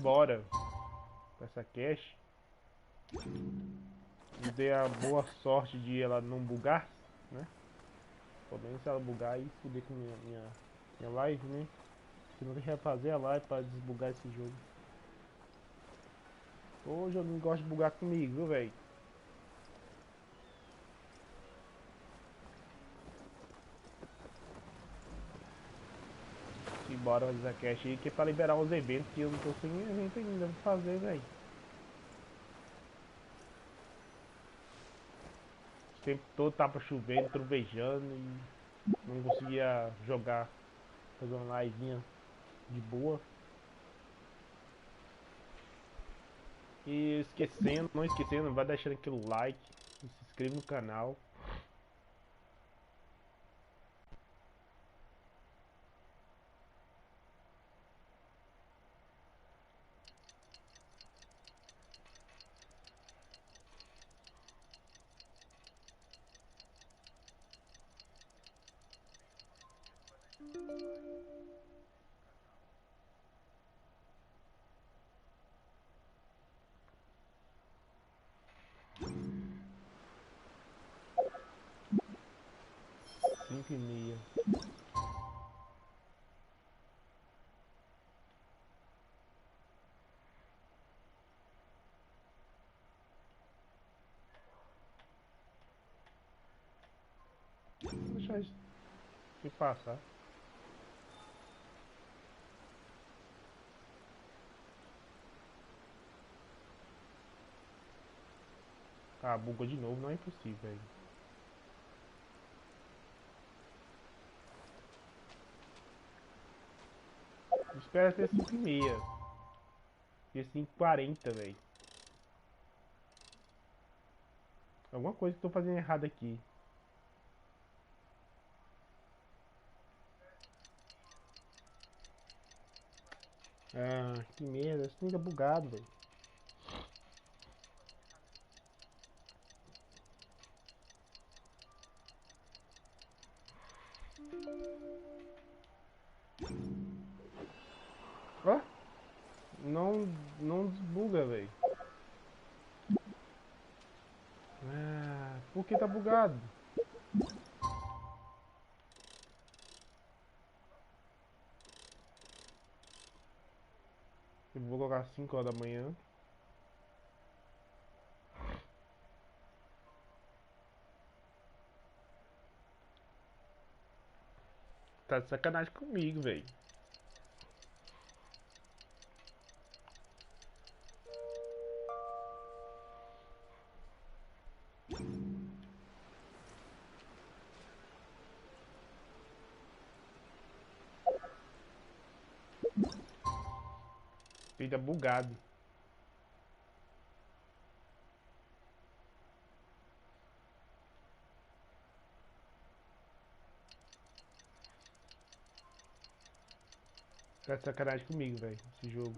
Bora pra essa cache. Me dei a boa sorte de ela não bugar, né? Pelo menos se ela bugar aí fuder com minha live, né? Que não tem que refazer a live pra desbugar esse jogo. Hoje eu não gosto de bugar comigo, viu, velho? Embora fazer essa cache aí, que é pra liberar os eventos, que eu não tô sem evento ainda pra fazer, velho. O tempo todo tava chovendo, trovejando e não conseguia jogar, fazer uma livinha de boa. E esquecendo, não esquecendo, vai deixando aquele like, se inscreve no canal. Cinco e meia. Vou deixar isso se passar. Ah, bugou de novo, não é impossível, velho. Espera até 5 e meia. E 5 e 40, velho. Alguma coisa que eu tô fazendo errado aqui. Ah, que merda, isso ainda bugado, velho. Ó, não, não desbuga, velho. Ah, por que tá bugado? Eu vou colocar 5 horas da manhã. Tá de sacanagem comigo, velho. Ainda bugado. Tá de sacanagem comigo, velho, esse jogo.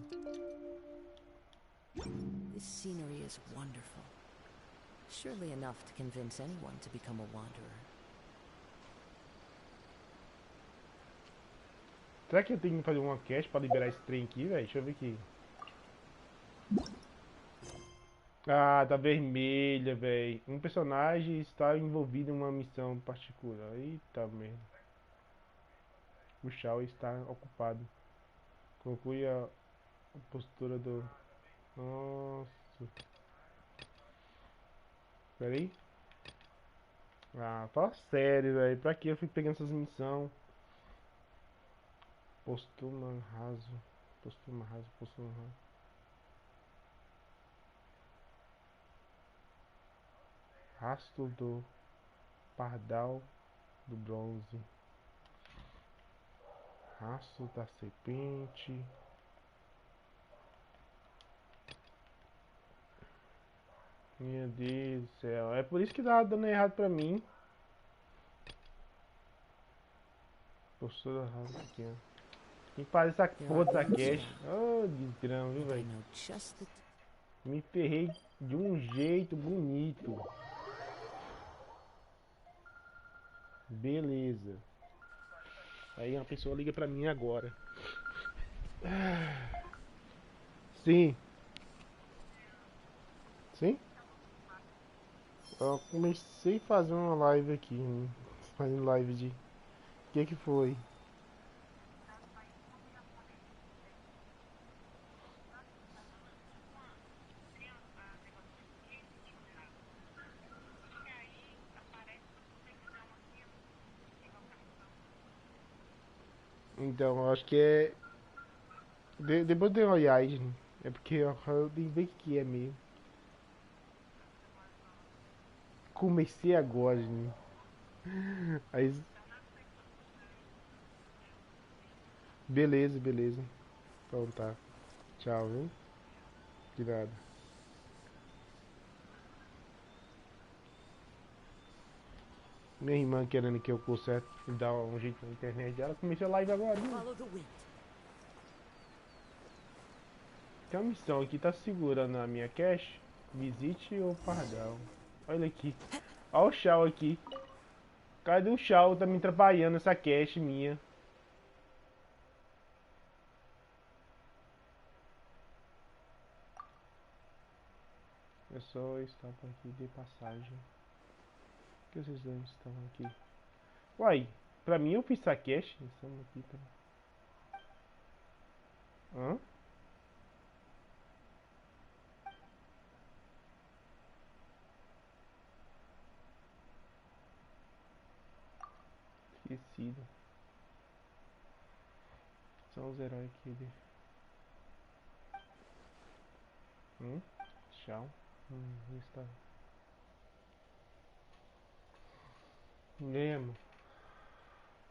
This scenery is wonderful. Surely enough to convince anyone to become a wanderer. Será que eu tenho que fazer uma cache pra liberar esse trem aqui, velho? Deixa eu ver aqui. Ah, tá vermelha, velho. Um personagem está envolvido em uma missão particular. Eita merda. O Shao está ocupado. Conclui a postura do... Nossa. Pera aí. Ah, fala sério, velho. Pra que eu fui pegando essas missões? Postuma raso. Postuma raso, postuma raso. Rastro do pardal do bronze. Rastro da serpente. Meu Deus do céu. É por isso que tava dando errado pra mim. Postura raso aqui, ó. Tem que fazer essa There porra are dessa runes cache. around, Oh, desgrama, viu, and I velho? know just the Me ferrei de um jeito bonito. Beleza. Aí uma pessoa liga pra mim agora. Sim, sim. Eu comecei a fazer uma live aqui, né? Fazendo live de... O que que foi? Então, eu acho que é... depois de uma olhada, né? É porque eu nem ver o que é mesmo. Comecei agora, né? Aí, beleza, beleza. Então tá. Tchau, viu? De nada. Minha irmã querendo que eu conserte e dar um jeito na internet dela. Comecei a live agora, né? Follow the wind. Tem uma missão aqui, tá segurando a minha cache. Visite o pardal. Olha aqui. Olha o Shao aqui. Cadê o Shao? Tá me atrapalhando essa cache minha. Eu só estava aqui de passagem. Por que vocês dois estão aqui? Uai, pra mim eu fiz essa cache. Estamos aqui também. Hã? Esquecido. São os heróis aqui de... Shao. Está... Nemo.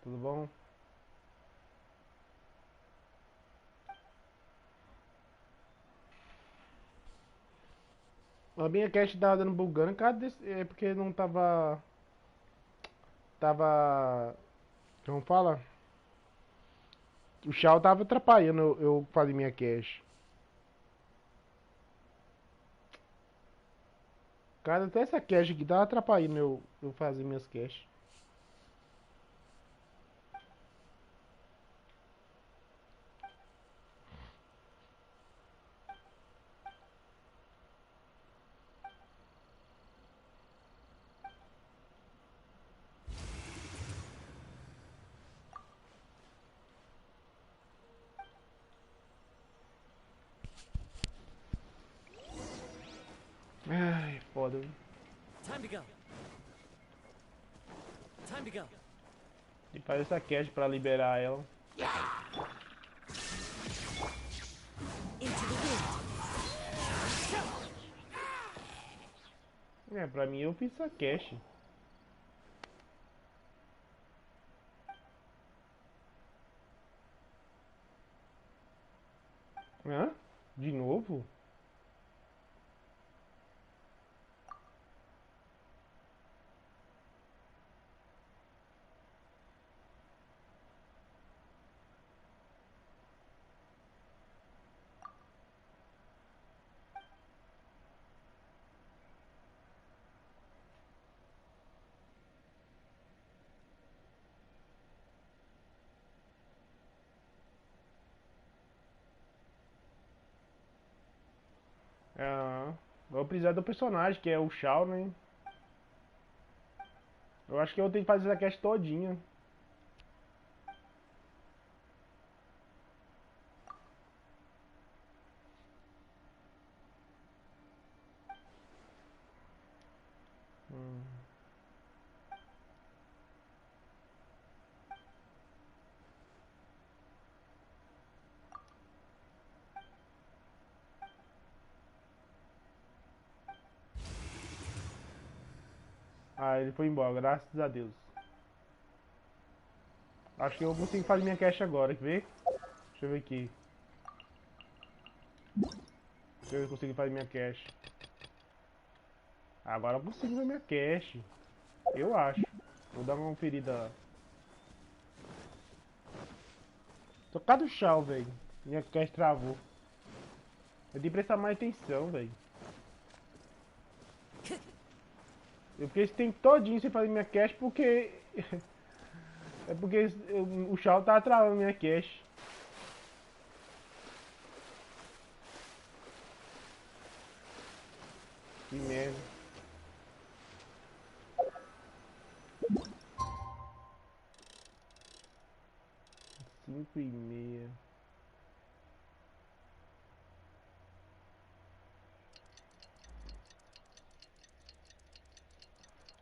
Tudo bom? A minha cache tava dando bugando, é porque não tava. Tava. Como fala? O Shao tava atrapalhando eu fazer minha cache. Cara, até essa cache aqui tava atrapalhando eu fazer minhas caches. Ai, foda. Viu? Time to go. Time to go. Tem que fazer essa cache pra liberar ela. Into the wind. É, pra mim eu fiz essa cache. Hã? De novo? Ah, vou precisar do personagem, que é o Shao, né? Eu acho que eu tenho que fazer essa cache todinha. Hum. Ah, ele foi embora, graças a Deus. Acho que eu consigo fazer minha cache agora, quer ver? Deixa eu ver aqui. Deixa eu ver se eu consigo fazer minha cache. Agora eu consigo fazer minha cache. Eu acho. Vou dar uma conferida. Tô cada chão, velho. Minha cache travou. Eu tenho que prestar mais atenção, velho. Eu fiquei esse tempo todinho sem fazer minha cache porque... é porque o Shao tava travando minha cache. Que merda. 5:30.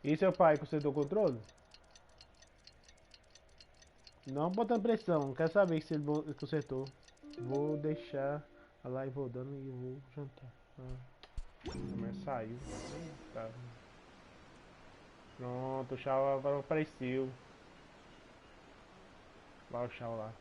E seu pai consertou o controle? Não botando pressão, quero saber se ele consertou. Vou deixar a live rodando e eu vou jantar. Mas saiu. Tá. Pronto, o Shao agora apareceu. Vai o Shao lá.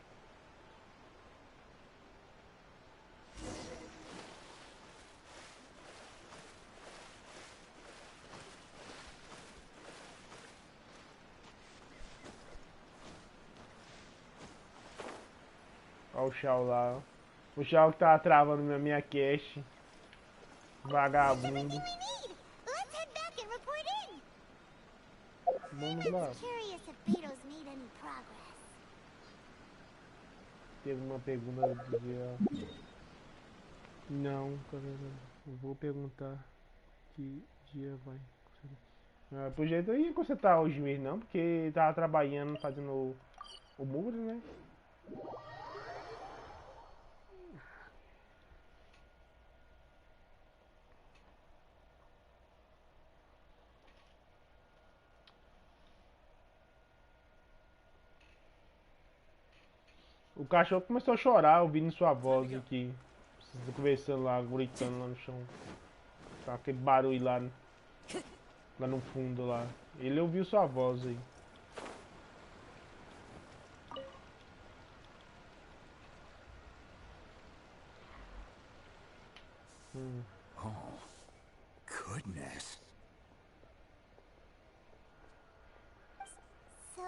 Olha o Shao lá. O Shao que tava travando na minha cache. Vagabundo. Vamos lá. Teve uma pergunta do dia. Não, eu vou perguntar que dia vai. Por jeito eu ia consertar hoje mesmo não, porque tava trabalhando, fazendo o muro, né? O cachorro começou a chorar ouvindo sua voz aqui. Vocês conversando lá, gritando lá no chão. Tá aquele barulho lá, lá no fundo lá. Ele ouviu sua voz aí. Oh, goodness. So,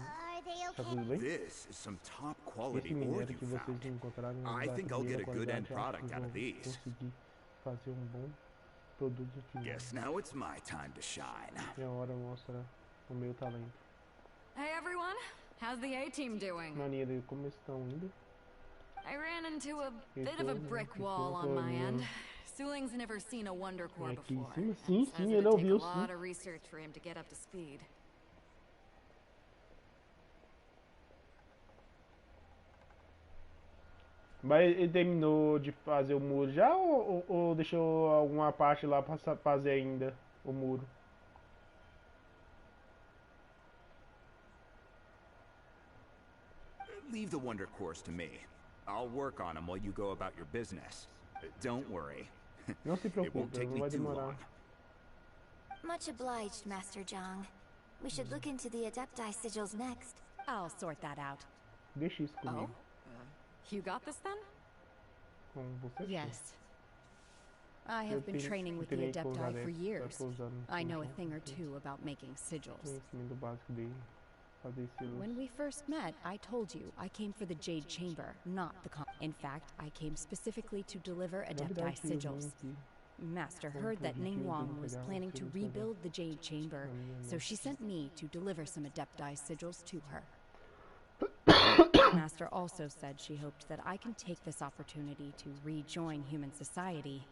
are they Tá okay? tudo bem? This is some top Esse quality ore minério you que vocês found. encontraram I da think I'll get primeira a good end qualidade, acho que product out vou of these. conseguir fazer um bom produto aqui. Guess now it's my time to shine. É hora de mostrar o meu talento. Hey everyone, how's the A-team doing? Maneiro, como estão indo? I ran into a bit of a brick wall on my end. Suling's never seen a Wonder Core Aqui em before. cima, and sim, says sim, it'd ele take ouviu, a sim. lot of research for him to get up to speed. Mas ele terminou de fazer o muro já ou deixou alguma parte lá pra fazer ainda o muro? Leave the Wonder Cores to me. I'll work on them while you go about your business. Don't worry. Não se It won't preocupe, take não me vai too demorar. long. Much obliged, Master Zhang. We should look into the Adepti sigils next. I'll sort that out. Deixa isso Oh? comigo. You got this then? Com você. Yes. I have been training with the Adepti for years. I know a thing or two about making sigils. Conhecimento básico dele. Fazer silos. When we first met, I told you I came for the Jade Chamber, not the In fact, I came specifically to deliver Adepti sigils. Master heard that Ning Wang was planning to rebuild the Jade Chamber, so she sent me to deliver some Adepti sigils to her. Master also said she hoped that I can take this opportunity to rejoin human society.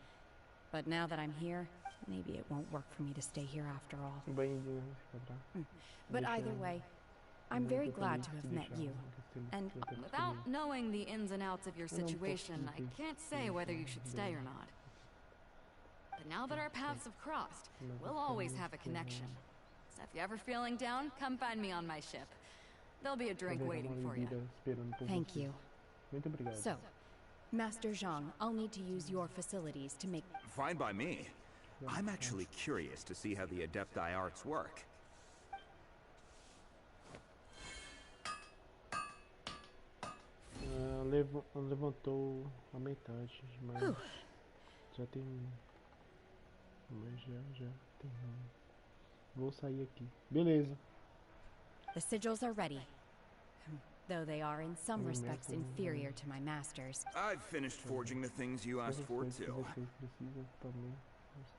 But now that I'm here, maybe it won't work for me to stay here after all. But either way, I'm very glad to have met you. And Without knowing the ins and outs of your situation, I can't say whether you should stay or not. But now that our paths have crossed, we'll always have a connection. So if you're ever feeling down, come find me on my ship. There'll be a drink waiting for you. thank you. Muito obrigado. So, Master Zhang, I'll need to use your facilities to make... Fine by me. I'm actually curious to see how the Adepti arts work. Levantou a metade, mas já tem. Mas já tem. Vou sair aqui. Beleza. The sigils are ready. Though they are in some respects inferior to my master's. I've finished forging the things you asked for too.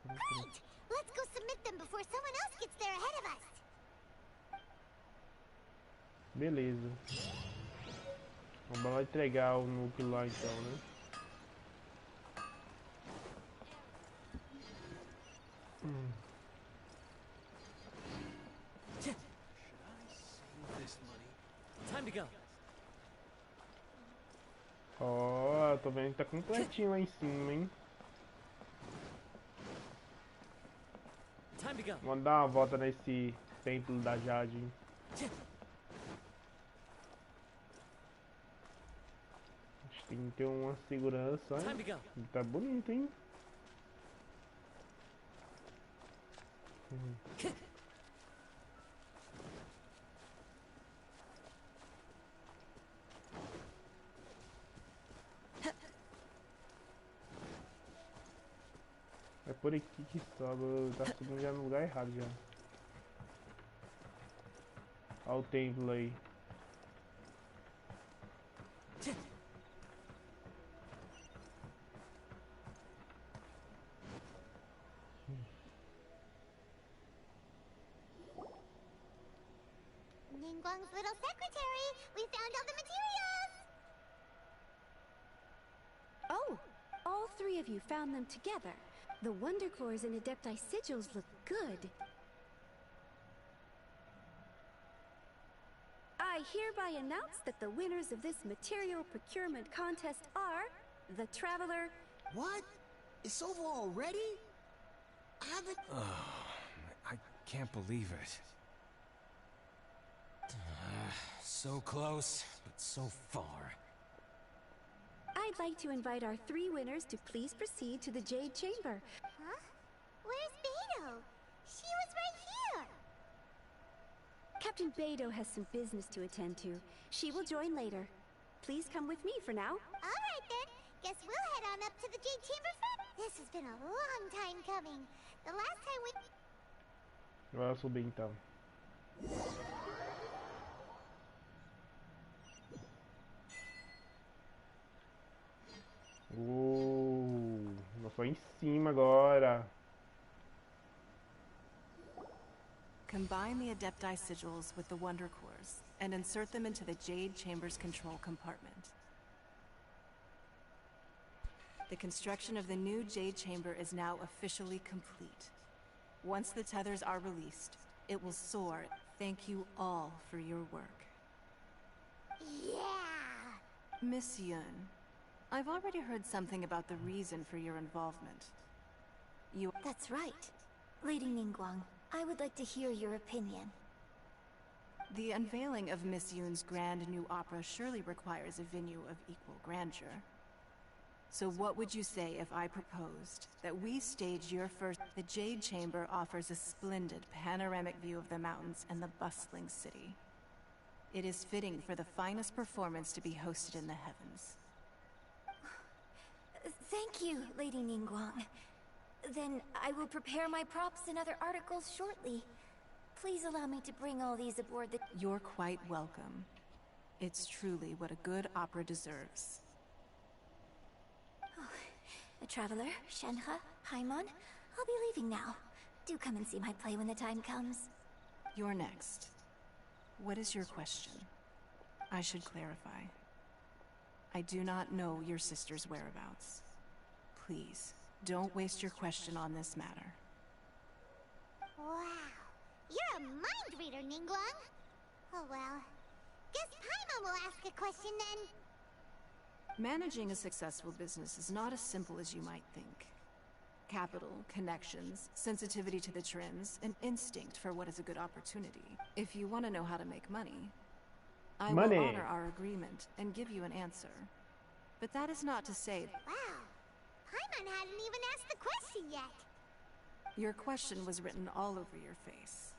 Great! Let's go submit them before someone else gets there ahead of us. Beleza. Vamos lá entregar o núcleo lá então, né? tô vendo que tá completinho lá em cima, hein? Vamos dar uma volta nesse templo da Jade. Acho que tem que ter uma segurança. Tá bonito, hein? É por aqui que sobe, tá subindo já no lugar errado já. Olha o templo aí. Ningguang's little secretary! We found all the materials! Oh! All three of you found them together. The Wonder Cores and Adepti Sigils look good. I hereby announce that the winners of this material procurement contest are the Traveler. What? It's over already? I haven't... I can't believe it. So close, but so far. I'd like to invite our three winners to please proceed to the Jade Chamber. Huh? Where's Beidou? She was right here! Captain Beidou has some business to attend to. She will join later. Please come with me for now. Alright then. Guess we'll head on up to the Jade Chamber first. This has been a long time coming. The last time we... Vai subir então. Nós foi em cima agora. Combine the Adepti Sigils with the Wonder Cores, and insert them into the Jade Chamber's control compartment. The construction of the new Jade Chamber is now officially complete. Once the tethers are released, it will soar. Thank you all for your work. Yeah! Miss Yun, I've already heard something about the reason for your involvement. That's right. Lady Ningguang, I would like to hear your opinion. The unveiling of Miss Yun's grand new opera surely requires a venue of equal grandeur. So what would you say if I proposed that we stage your first... The Jade Chamber offers a splendid panoramic view of the mountains and the bustling city. It is fitting for the finest performance to be hosted in the heavens. Thank you, Lady Ningguang. Then I will prepare my props and other articles shortly. Please allow me to bring all these aboard the... You're quite welcome. It's truly what a good opera deserves. A traveler, Shenhe, Paimon, I'll be leaving now. Do come and see my play when the time comes. You're next. What is your question? I should clarify. I do not know your sister's whereabouts. Please, don't waste your question on this matter. Wow. You're a mind reader, Ningguang. Oh well. Guess Paimon will ask a question then. Managing a successful business is not as simple as you might think. Capital, connections, sensitivity to the trends, and instinct for what is a good opportunity. If you want to know how to make money, I will honor our agreement and give you an answer. But that is not to say... Wow. Paimon hadn't even asked the question yet. Your question was written all over your face.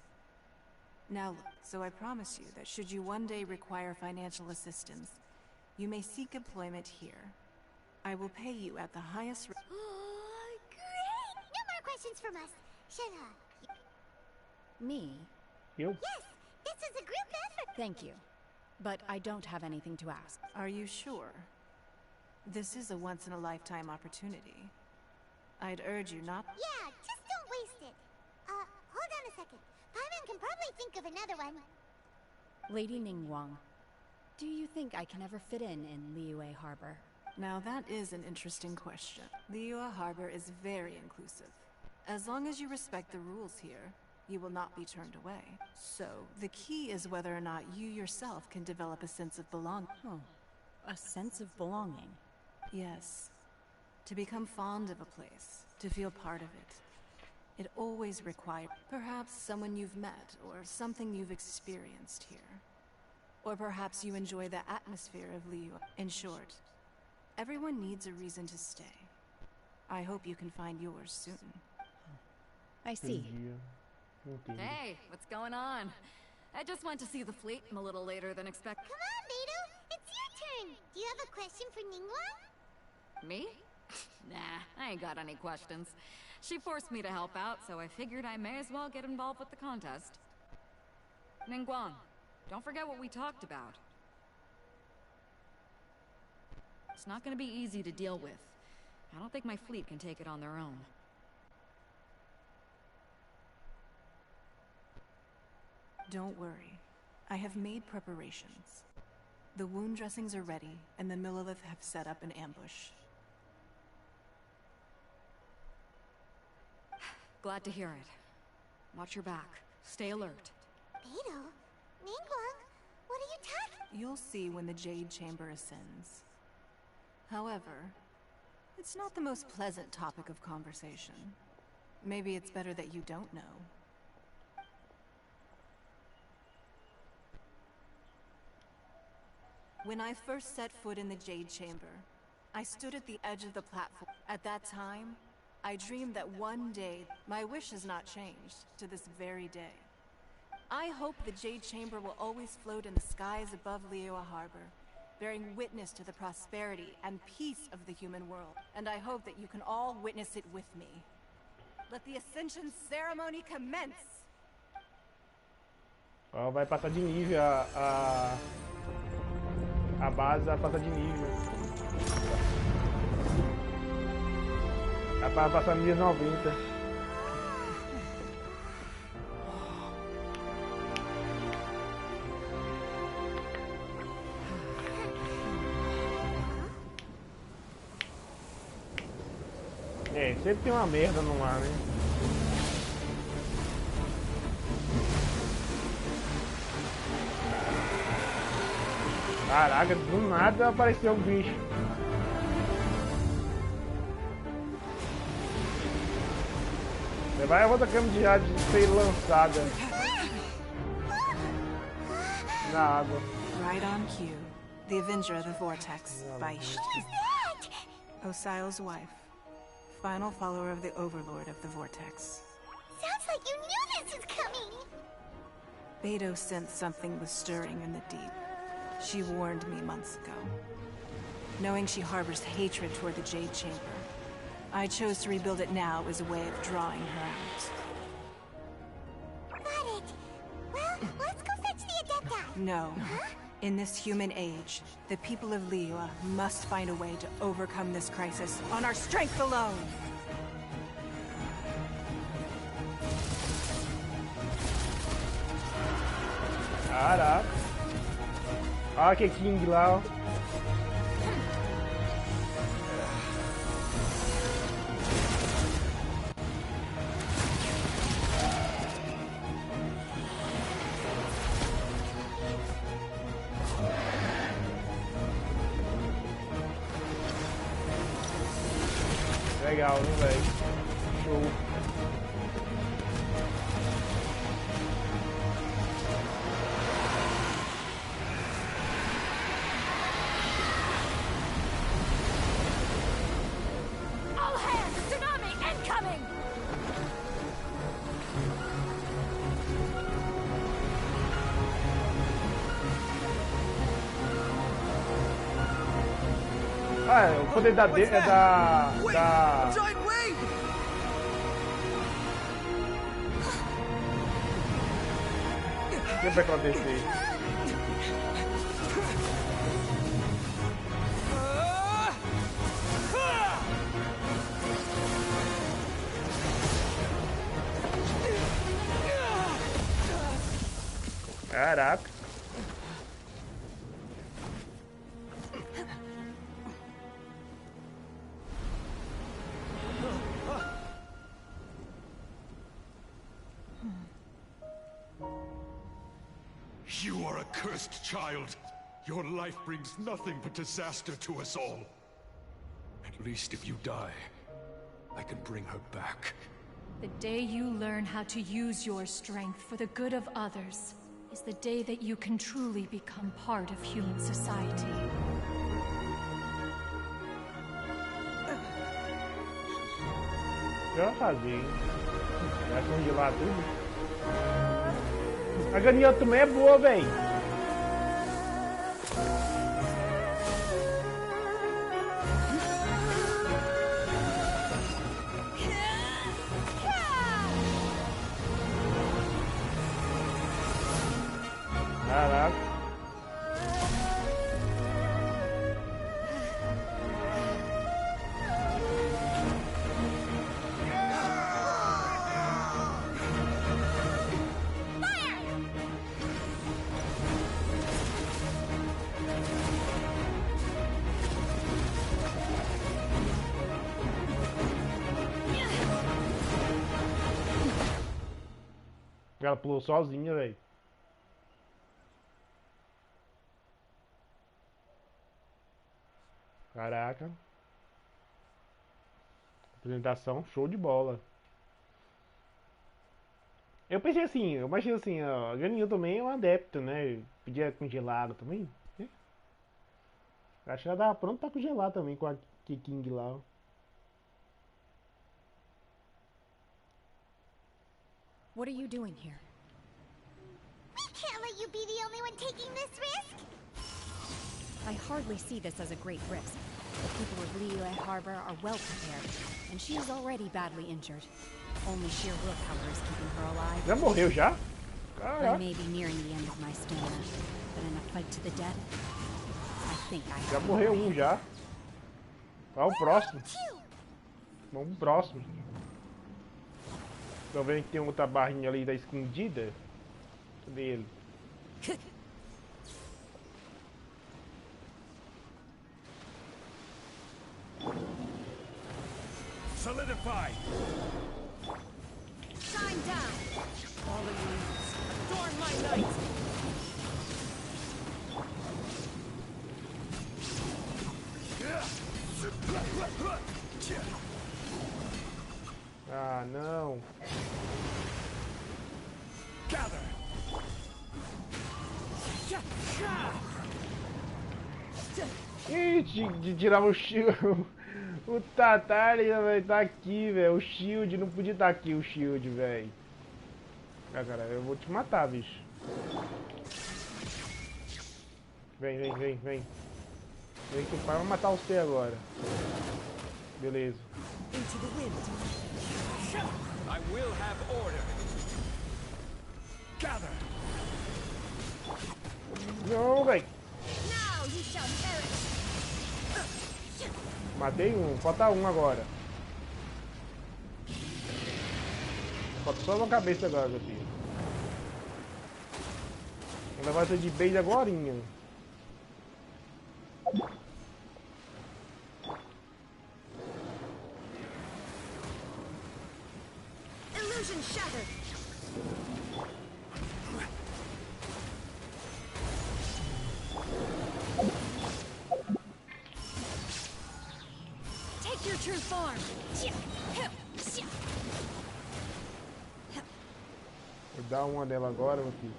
Now look, so I promise you that should you one day require financial assistance, you may seek employment here. I will pay you at the highest rate. Great! No more questions from us. Shenhe. Me? You? Yes, this is a group effort. Thank you. But I don't have anything to ask. Are you sure? This is a once-in-a-lifetime opportunity. I'd urge you not... Yeah, just don't waste it. Hold on a second. Paimon can probably think of another one. Lady Ningguang, do you think I can ever fit in Liyue Harbor? Now that is an interesting question. Liyue Harbor is very inclusive. As long as you respect the rules here, you will not be turned away. So, the key is whether or not you yourself can develop a sense of belonging. Oh, a sense of belonging. Yes. To become fond of a place, to feel part of it, it always requires perhaps someone you've met or something you've experienced here. Or perhaps you enjoy the atmosphere of Liyue. In short, everyone needs a reason to stay. I hope you can find yours soon. I see. Hey, what's going on? I just went to see the fleet a little later than expected. Come on, Beidou! It's your turn! Do you have a question for Ningguang? Me? Nah, I ain't got any questions. She forced me to help out, so I figured I may as well get involved with the contest. Ningguang, don't forget what we talked about. It's not gonna be easy to deal with. I don't think my fleet can take it on their own. Don't worry. I have made preparations. The wound dressings are ready, and the Millelith have set up an ambush. Glad to hear it. Watch your back. Stay alert. Beidou? Ningguang? What are you talking? You'll see when the Jade Chamber ascends. However, it's not the most pleasant topic of conversation. Maybe it's better that you don't know. When I first set foot in the Jade Chamber, I stood at the edge of the platform. At that time, I dreamed that one day, my wish has not changed to this very day. I hope the Jade Chamber will always float in the skies above Liyue Harbor, bearing witness to the prosperity and peace of the human world. And I hope that you can all witness it with me. Let the Ascension ceremony commence! Ó, vai passar de nível a base vai passar de nível. Vai passar no nível 90. É, sempre tem uma merda no ar, né? Caraca, do nada apareceu um bicho. Você vai a outra cama de ar de ser lançada na água. Right on cue. The Avenger of the Vortex, Beisht. Osial's wife. Final follower of the Overlord of the Vortex. Sounds like you knew this was coming! Beidou sensed something was stirring in the deep. She warned me months ago. Knowing she harbors hatred toward the Jade Chamber, I chose to rebuild it now as a way of drawing her out. Got it! Well, let's go fetch the Adepti! No. Huh? In this human age, the people of Liyue must find a way to overcome this crisis on our strength alone! Caraca. Olha que King lá, ó. Legal, hein, velho? Show. All hands! Tsunami incoming! Ah, é, o poder da é da o que vai acontecer? Caraca. You are a cursed child. Your life brings nothing but disaster to us all. At least if you die, I can bring her back. The day you learn how to use your strength for the good of others is the day that you can truly become part of human society. Eu ia fazer, hein? Vai congelar tudo. A galinha também é boa, velho. Caraca. Ela pulou sozinha, velho. Caraca. Apresentação show de bola. Eu pensei assim, eu imaginei assim, ó, a Ganinho também é um adepto, né? Podia congelar também, né? Acho que ela tava pronto pra congelar também com a King lá. Ó. What are you doing here? We can't let you be the only one taking this risk. I hardly see this as a great risk. The people of Liyue Harbor are well prepared, and she is already badly injured. Only sheer willpower is keeping her alive. Já morreu já? I Caraca. may be nearing the end of my stamina, but in a fight to the death, I think I Já have morreu no way. um já. Qual o próximo? Vamos pro próximo. Tô vendo que tem outra barrinha ali da escondida. Cadê ele? Solidify! Shine down! All of you, adorn my night! Ah, não. Gather! Ih, de tirar o shield. O Tatari vai estar aqui, velho. O shield não podia estar aqui, o shield, velho. Ah, cara, eu vou te matar, bicho. Vem, vem, vem, vem. Vem que o pai vai matar você agora. Beleza. Into the wind. I will have order. Gather! Não, velho. Now you shall perish! Matei um, falta um agora. Falta só uma cabeça agora, meu filho. Vou levar você de base agorinha. Illusion shattered! Take your true form! Vou dar uma dela agora, meu filho.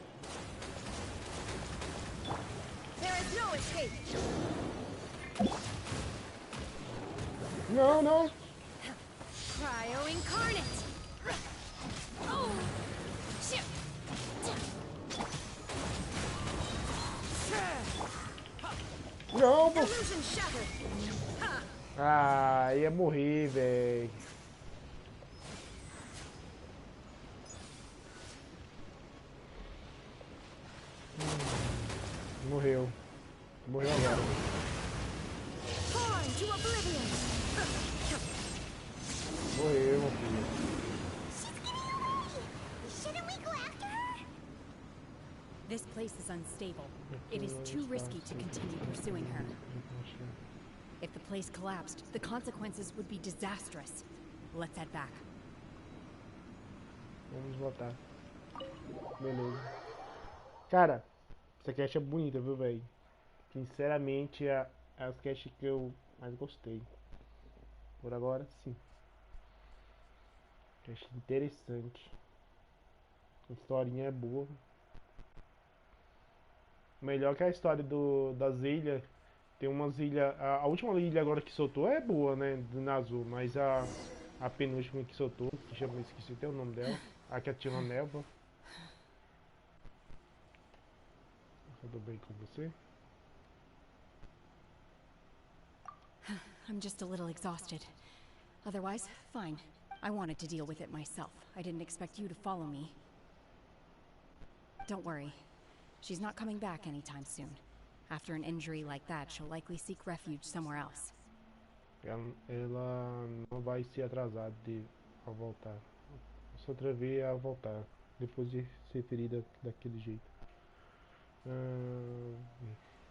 There is no escape! Não, não. Cryo incarnate! Oh! Shit! Não, pô. Illusion shattered! Ah, ia morrer, velho. Morreu. Morreu agora. Torn to oblivion! Morreu, meu filho. She's getting away! Shouldn't we go after her? This place is unstable. It is too risky to continue pursuing her. If the place collapsed, the consequences would be disastrous. Let's head back. Vamos voltar. Beleza. Cara, essa cache é bonita, viu, velho? Sinceramente, é as caches que eu mais gostei. Por agora, sim. Achei interessante. A historinha é boa. Melhor que a história das ilhas. Tem umas ilhas. A última ilha agora que soltou é boa, né? Do Nazul, mas a penúltima que soltou, que chama, esqueci até o nome dela. A que atira a névoa. Tudo bem com você? I'm just a little exhausted. Otherwise, fine. I wanted to deal with it myself. I didn't expect you to follow me. Don't worry. She's not coming back anytime soon. After an injury like that, she'll likely seek refuge somewhere else. Ela não vai se atrasar ao voltar. Só atrever a voltar. Depois de ser ferida daquele jeito.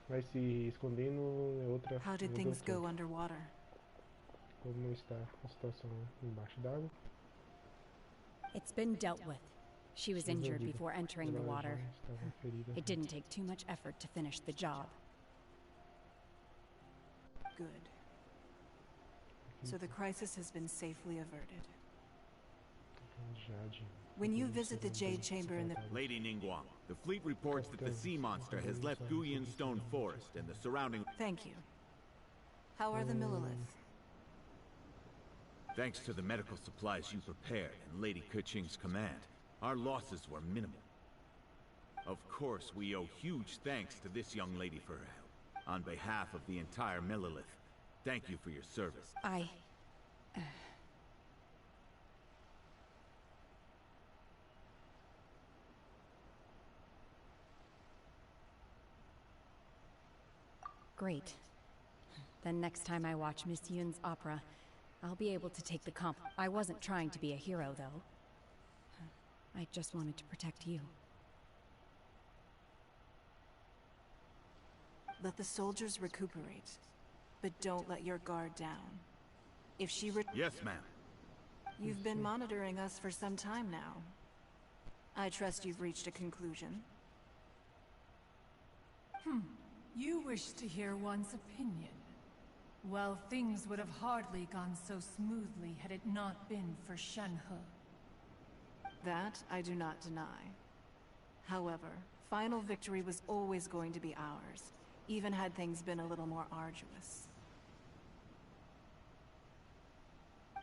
Vai se escondendo em outra. How did things go underwater? Como está a situação embaixo d'água? It's been dealt with. She was injured before entering the water. It didn't take too much effort to finish the job. Good. So the crisis has been safely averted. When you visit the Jade Chamber in the... Lady Ningguang, the fleet reports that the sea monster has left Guyan Stone Forest and the surrounding... Thank you. How are the Milliliths? Thanks to the medical supplies you prepared and Lady Keqing's command, our losses were minimal. Of course, we owe huge thanks to this young lady for her help. On behalf of the entire Millilith, thank you for your service. Great. Then next time I watch Miss Yun's opera, I'll be able to take the comp. I wasn't trying to be a hero, though. I just wanted to protect you. Let the soldiers recuperate, but don't let your guard down. If she Yes, ma'am. You've been monitoring us for some time now. I trust you've reached a conclusion. You wish to hear one's opinion. Well, things would have hardly gone so smoothly had it not been for Shenhe. That I do not deny. However, final victory was always going to be ours, even had things been a little more arduous.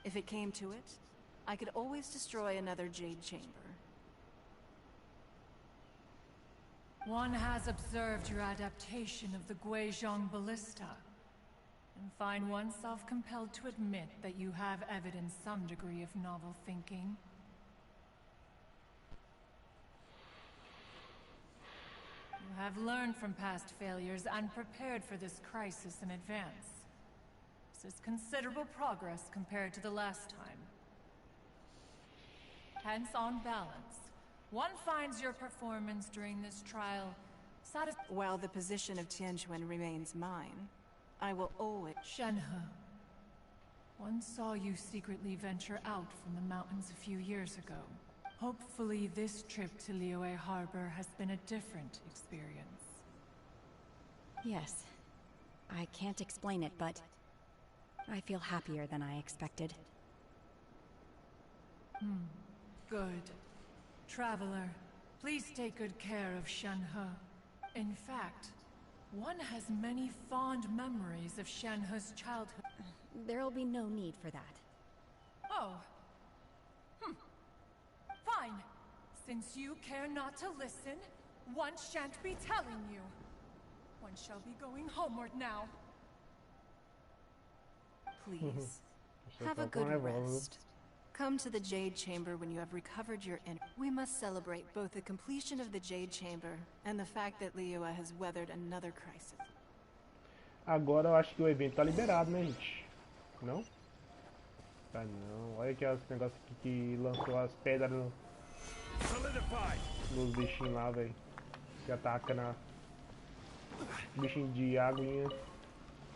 If it came to it, I could always destroy another Jade Chamber. One has observed your adaptation of the Guizhong Ballista, and find oneself compelled to admit that you have evidenced some degree of novel thinking. You have learned from past failures and prepared for this crisis in advance. This is considerable progress compared to the last time. Hence, on balance, one finds your performance during this trial While the position of Tianquan remains mine, I will always... Shenhe. One saw you secretly venture out from the mountains a few years ago. Hopefully this trip to Liyue Harbor has been a different experience. Yes. I can't explain it, but I feel happier than I expected. Good. Traveler, please take good care of Shenhe. In fact, one has many fond memories of Shenhe's childhood. There'll be no need for that. Oh. Fine. Since you care not to listen, one shan't be telling you. One shall be going homeward now. Please, have a good rest. Come to the Jade Chamber when you have recovered your energy. We must celebrate both the completion of the Jade Chamber and the fact that Liyue has weathered another crisis. Agora eu acho que o evento tá liberado, né, gente? Não? Tá não. Olha aqueles negócios aqui que lançou as pedras nos bichinhos lá, velho. Que ataca na... Bichinho de aguinha.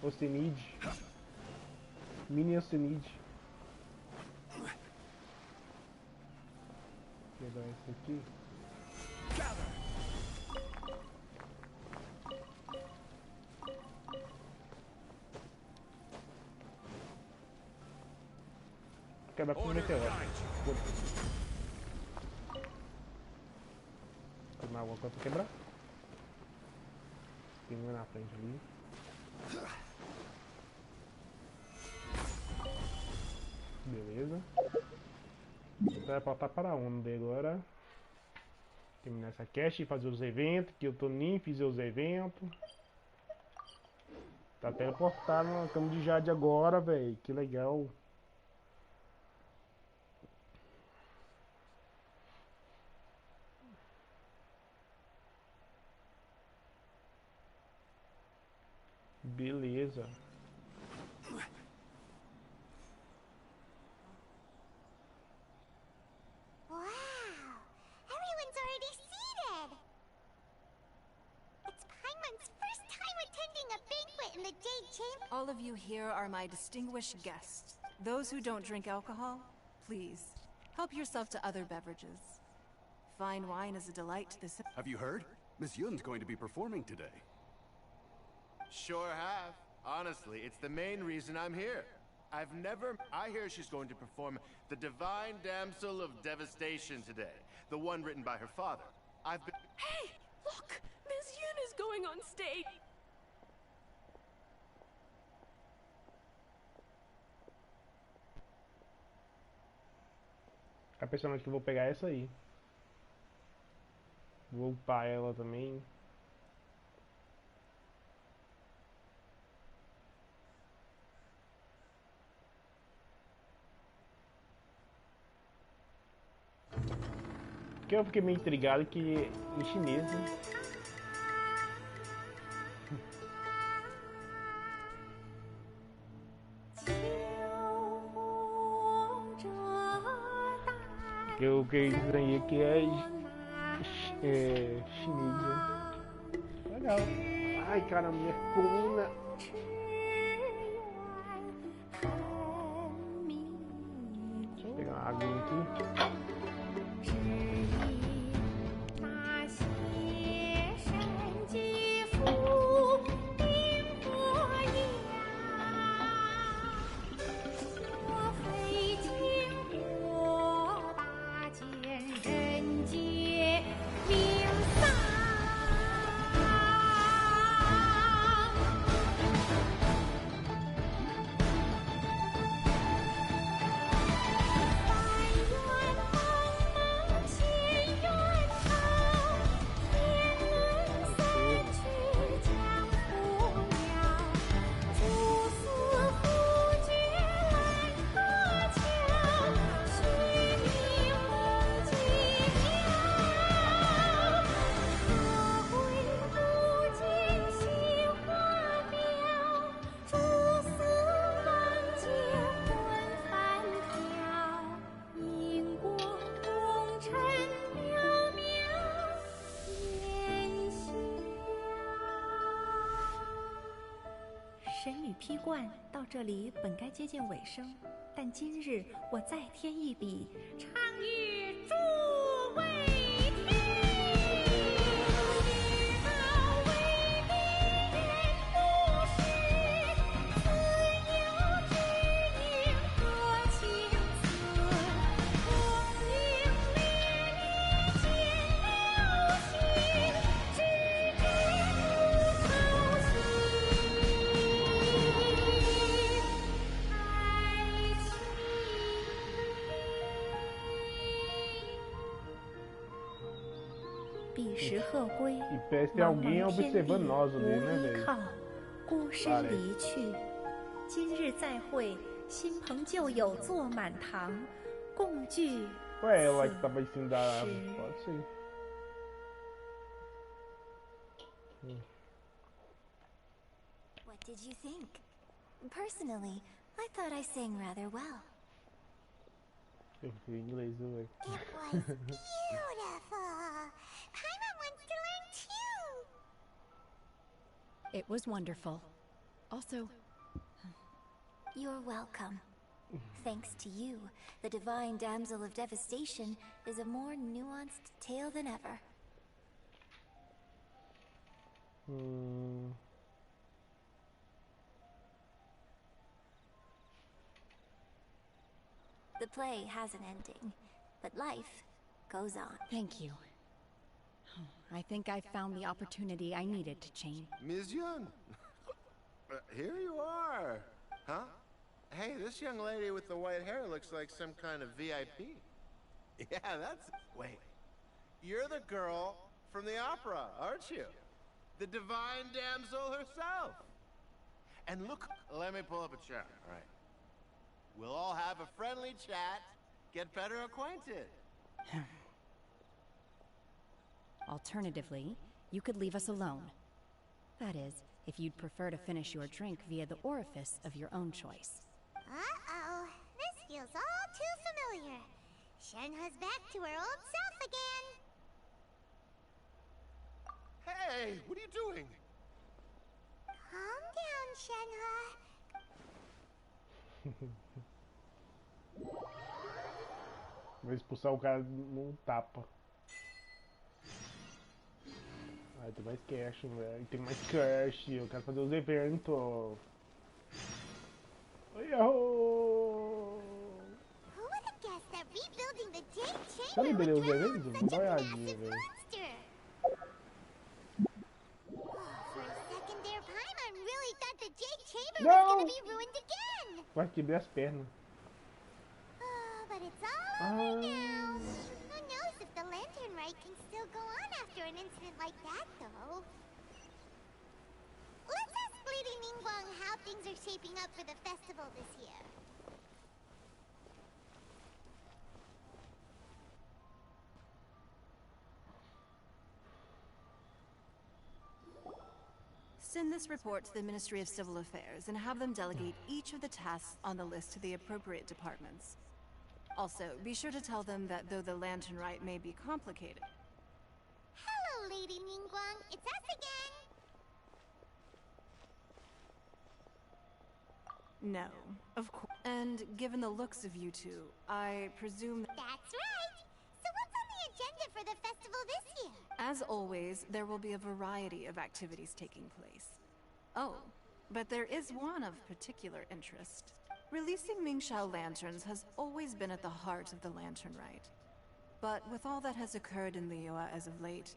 Ocenide. Mini Ocenide. Vou pegar esse aqui. quebrar com o meteoro. Faz mais alguma coisa pra quebrar? Tem uma na frente ali. Beleza. Vai faltar para um daí agora. Terminar essa cache e fazer os eventos. Que eu tô nem fiz os eventos. Tá teleportado na cama de Jade agora, velho. Que legal. Beleza. Wow! Everyone's already seated! It's Paimon's first time attending a banquet in the Jade Chamber. All of you here are my distinguished guests. Those who don't drink alcohol, please, help yourself to other beverages. Fine wine is a delight to this... Have you heard? Miss Yun's going to be performing today. Sure have. Honestly, it's the main reason I'm here. I hear she's going to perform The Divine Damsel of Devastation today. The one written by her father. Hey! Look! Miss Yun is going on stage! A personagem que eu vou pegar é essa aí. Vou upar ela também. Que eu fiquei meio intrigado que em chinês, né? Que eu estranhei que é chinês, né? Legal. Ai, caramba, minha coluna. Deixa eu pegar uma aguinha aqui.批冠到这里本该接近尾声，但今日我再添一笔，唱与诸位彼时鹤归， parece ter alguém observando nós ali, né, velho? 孤身离去，今日再会，新朋旧友坐满堂，共聚。Ué, ela que tava em cima da árvore, pode ser. What did you think? Personally, I thought I sang rather well. Eu fui em inglês, velho. It was beautiful. Paimon wants to learn too. It was wonderful. Also, you're welcome. Thanks to you, the Divine Damsel of Devastation is a more nuanced tale than ever. The play has an ending, but life goes on. Thank you. I think I found the opportunity I needed to change. Ms. Yun, here you are. Huh? Hey, this young lady with the white hair looks like some kind of VIP. Yeah, that's... Wait. You're the girl from the opera, aren't you? The divine damsel herself. And look, let me pull up a chair, all right? We'll all have a friendly chat, get better acquainted. Alternatively, you could leave us alone. That is, if you'd prefer to finish your drink via the orifice of your own choice. Uh-oh. This feels all too familiar. Shenhe's back to her old self again. Hey, what are you doing? Calm down, Shenhe. Vai expulsar o cara num tapa. Ai, tem mais cash, velho. Tem mais cash. Eu quero fazer os eventos. Yo! Who would have guessed that rebuilding the Jade Já Chamber liberei would os drown eventos? such Dá a uma olhadinha, massive velho. monster? For a second there, Paimon really thought the Jade Chamber was gonna be ruined again. Vai quebrar as pernas. Oh, but it's all over now. Who knows if the Lantern Rite can still go on after an incident like that, though. Let's ask Lady Ningguang how things are shaping up for the festival this year. Send this report to the Ministry of Civil Affairs and have them delegate each of the tasks on the list to the appropriate departments. Also, be sure to tell them that though the Lantern Rite may be complicated... Hello, Lady Ningguang. It's us again. No, of course. And given the looks of you two, I presume... That's right. So what's on the agenda for the festival this year? As always, there will be a variety of activities taking place. Oh, but there is one of particular interest. Releasing Mingxiao lanterns has always been at the heart of the Lantern Rite. But with all that has occurred in Liyue as of late,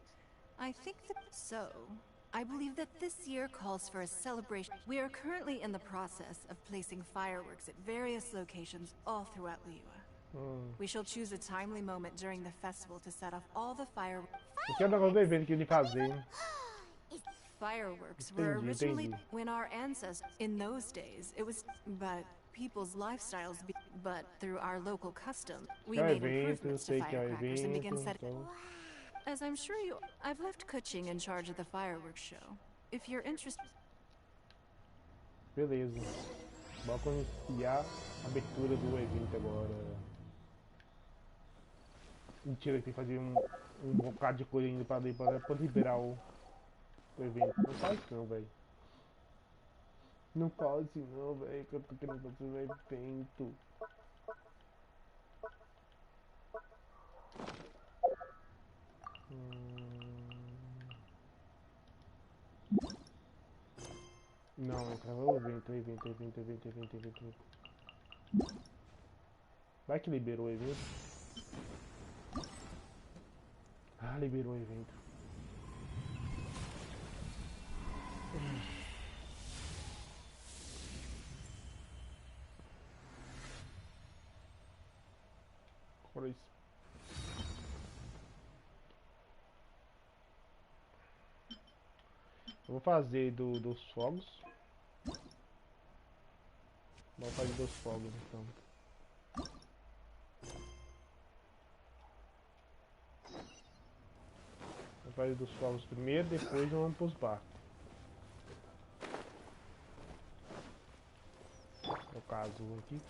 I think that... So, I believe that this year calls for a celebration. We are currently in the process of placing fireworks at various locations all throughout Liyue. We shall choose a timely moment during the festival to set off all the fireworks. Esse é o negócio do evento que ele fazem. Fireworks were originally when our ancestors... In those days, it was... But people's lifestyles... But through our local custom, we made improvements to firecrackers and began setting... As I'm sure you... I've left Kuching in charge of the fireworks show. If you're interested... Beleza. Vamos iniciar a abertura do evento agora. Mentira, tem que fazer um bocado de coisa ainda pra liberar o evento. Não faz não, velho. Não faz não, velho, que eu tô querendo fazer um evento. Não, eu quero o evento. Vai que liberou o evento. Ah, liberou o evento. Agora isso. Eu vou fazer dos fogos. Vou fazer dos fogos então. Vou fazer dos fogos primeiro, depois vamos pros barcos. Vou colocar azul aqui.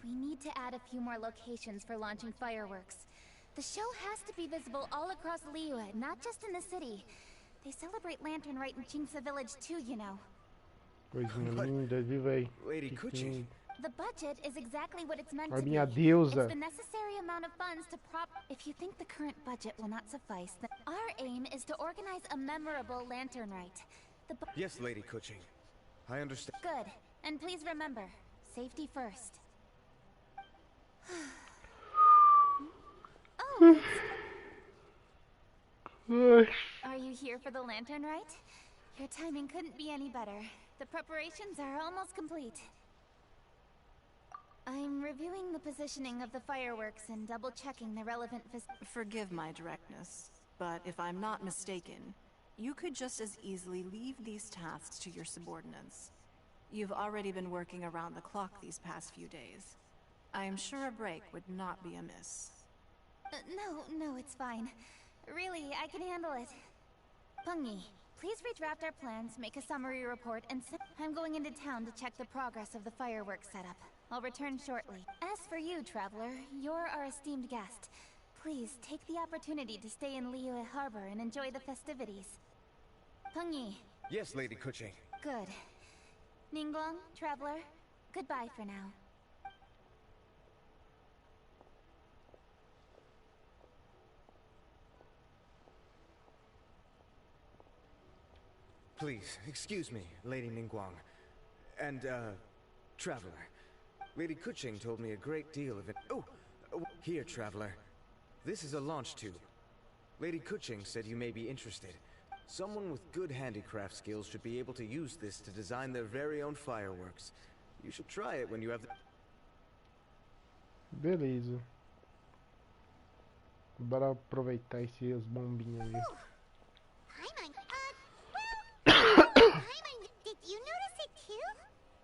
We need to add a few more locations for launching fireworks. The show has to be visible all across Liyue, not just in the city. They celebrate Lantern Rite in Jinxa Village too, you know. Coisinha linda, viva aí. Lady Kuchi. The budget is exactly what it's meant A to be. minha deusa. It's the necessary amount of funds to prop... If you think the current budget will not suffice, then our aim is to organize a memorable Lantern Rite. Yes, Lady Kuchi. I understand. Good. And please remember, safety first. Oh, are you here for the Lantern Rite? Your timing couldn't be any better. The preparations are almost complete. I'm reviewing the positioning of the fireworks and double-checking the relevant... Forgive my directness, but if I'm not mistaken, you could just as easily leave these tasks to your subordinates. You've already been working around the clock these past few days. I am sure a break would not be amiss. No, it's fine. Really, I can handle it. Pungi, please redraft our plans, make a summary report, and I'm going into town to check the progress of the fireworks setup. I'll return shortly. As for you, Traveler, you're our esteemed guest. Please, take the opportunity to stay in Liyue Harbor and enjoy the festivities. Pungi. Yes, Lady Kuchi. Good. Ningguang, Traveler, goodbye for now. Please, excuse me, Lady Ningguang. And, Traveler. Lady Kuching told me a great deal of it. Oh! Here, Traveler. This is a launch tube. Lady Kuching said you may be interested. Someone with good handicraft skills should be able to use this to design their very own fireworks. You should try it when you have the... Beleza. Bora aproveitar esses bombinhos ali. Did you notice it too?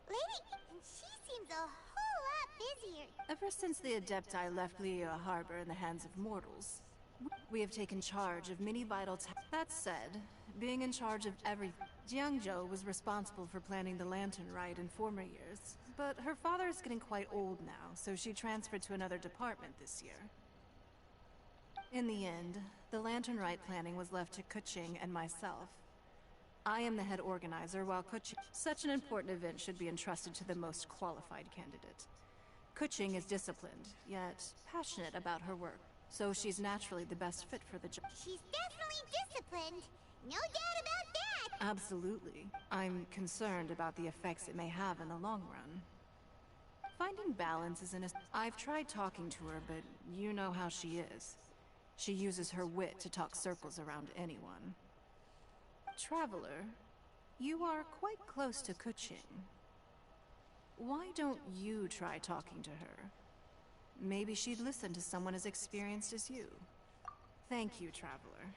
Lady, she seems a whole lot busier. Ever since the Adepti left Liyue Harbor in the hands of mortals, we have taken charge of many vital tasks. That said, being in charge of everything, Jiangzhou was responsible for planning the Lantern Rite in former years, but her father is getting quite old now, so she transferred to another department this year. In the end, the Lantern Rite planning was left to Kuching and myself. I am the head organizer, while Kuching... Such an important event should be entrusted to the most qualified candidate. Kuching is disciplined, yet passionate about her work, so she's naturally the best fit for the job. She's definitely disciplined. No doubt about that. Absolutely. I'm concerned about the effects it may have in the long run. Finding balance is I've tried talking to her, but you know how she is. She uses her wit to talk circles around anyone. Traveler, you are quite close to Kuching. Why don't you try talking to her? Maybe she'd listen to someone as experienced as you. Thank you, Traveler.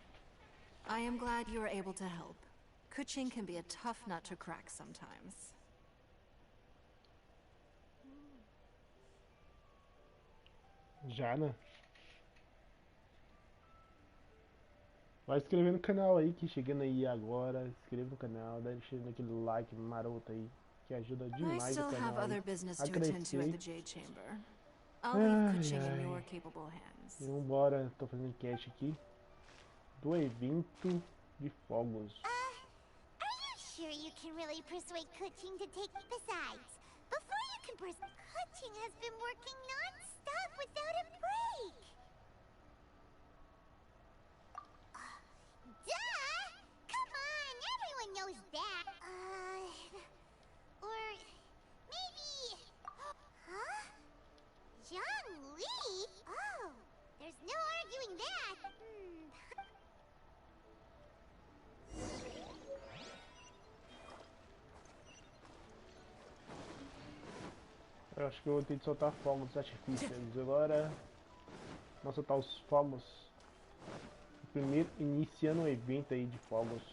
I am glad you are able to help. Kuching can be a tough nut to crack sometimes. Já, né? Vai inscrever no canal aí, que chegando aí agora, inscreva no canal, deixando aquele like maroto aí, que ajuda demais o canal a crescer. Vambora, tô fazendo cash aqui do evento de fogos. Are you sure you can really persuade Kuching to take... Besides, before you can persuade... Kuching has been working non-stop without a break. Duh! Come on, everyone knows that. Or maybe... Huh? Zhang Li? Oh, there's no arguing that. Eu acho que eu vou ter que soltar fogos artificiais agora. Vamos soltar os fogos. Primeiro, iniciando o evento aí de fogos.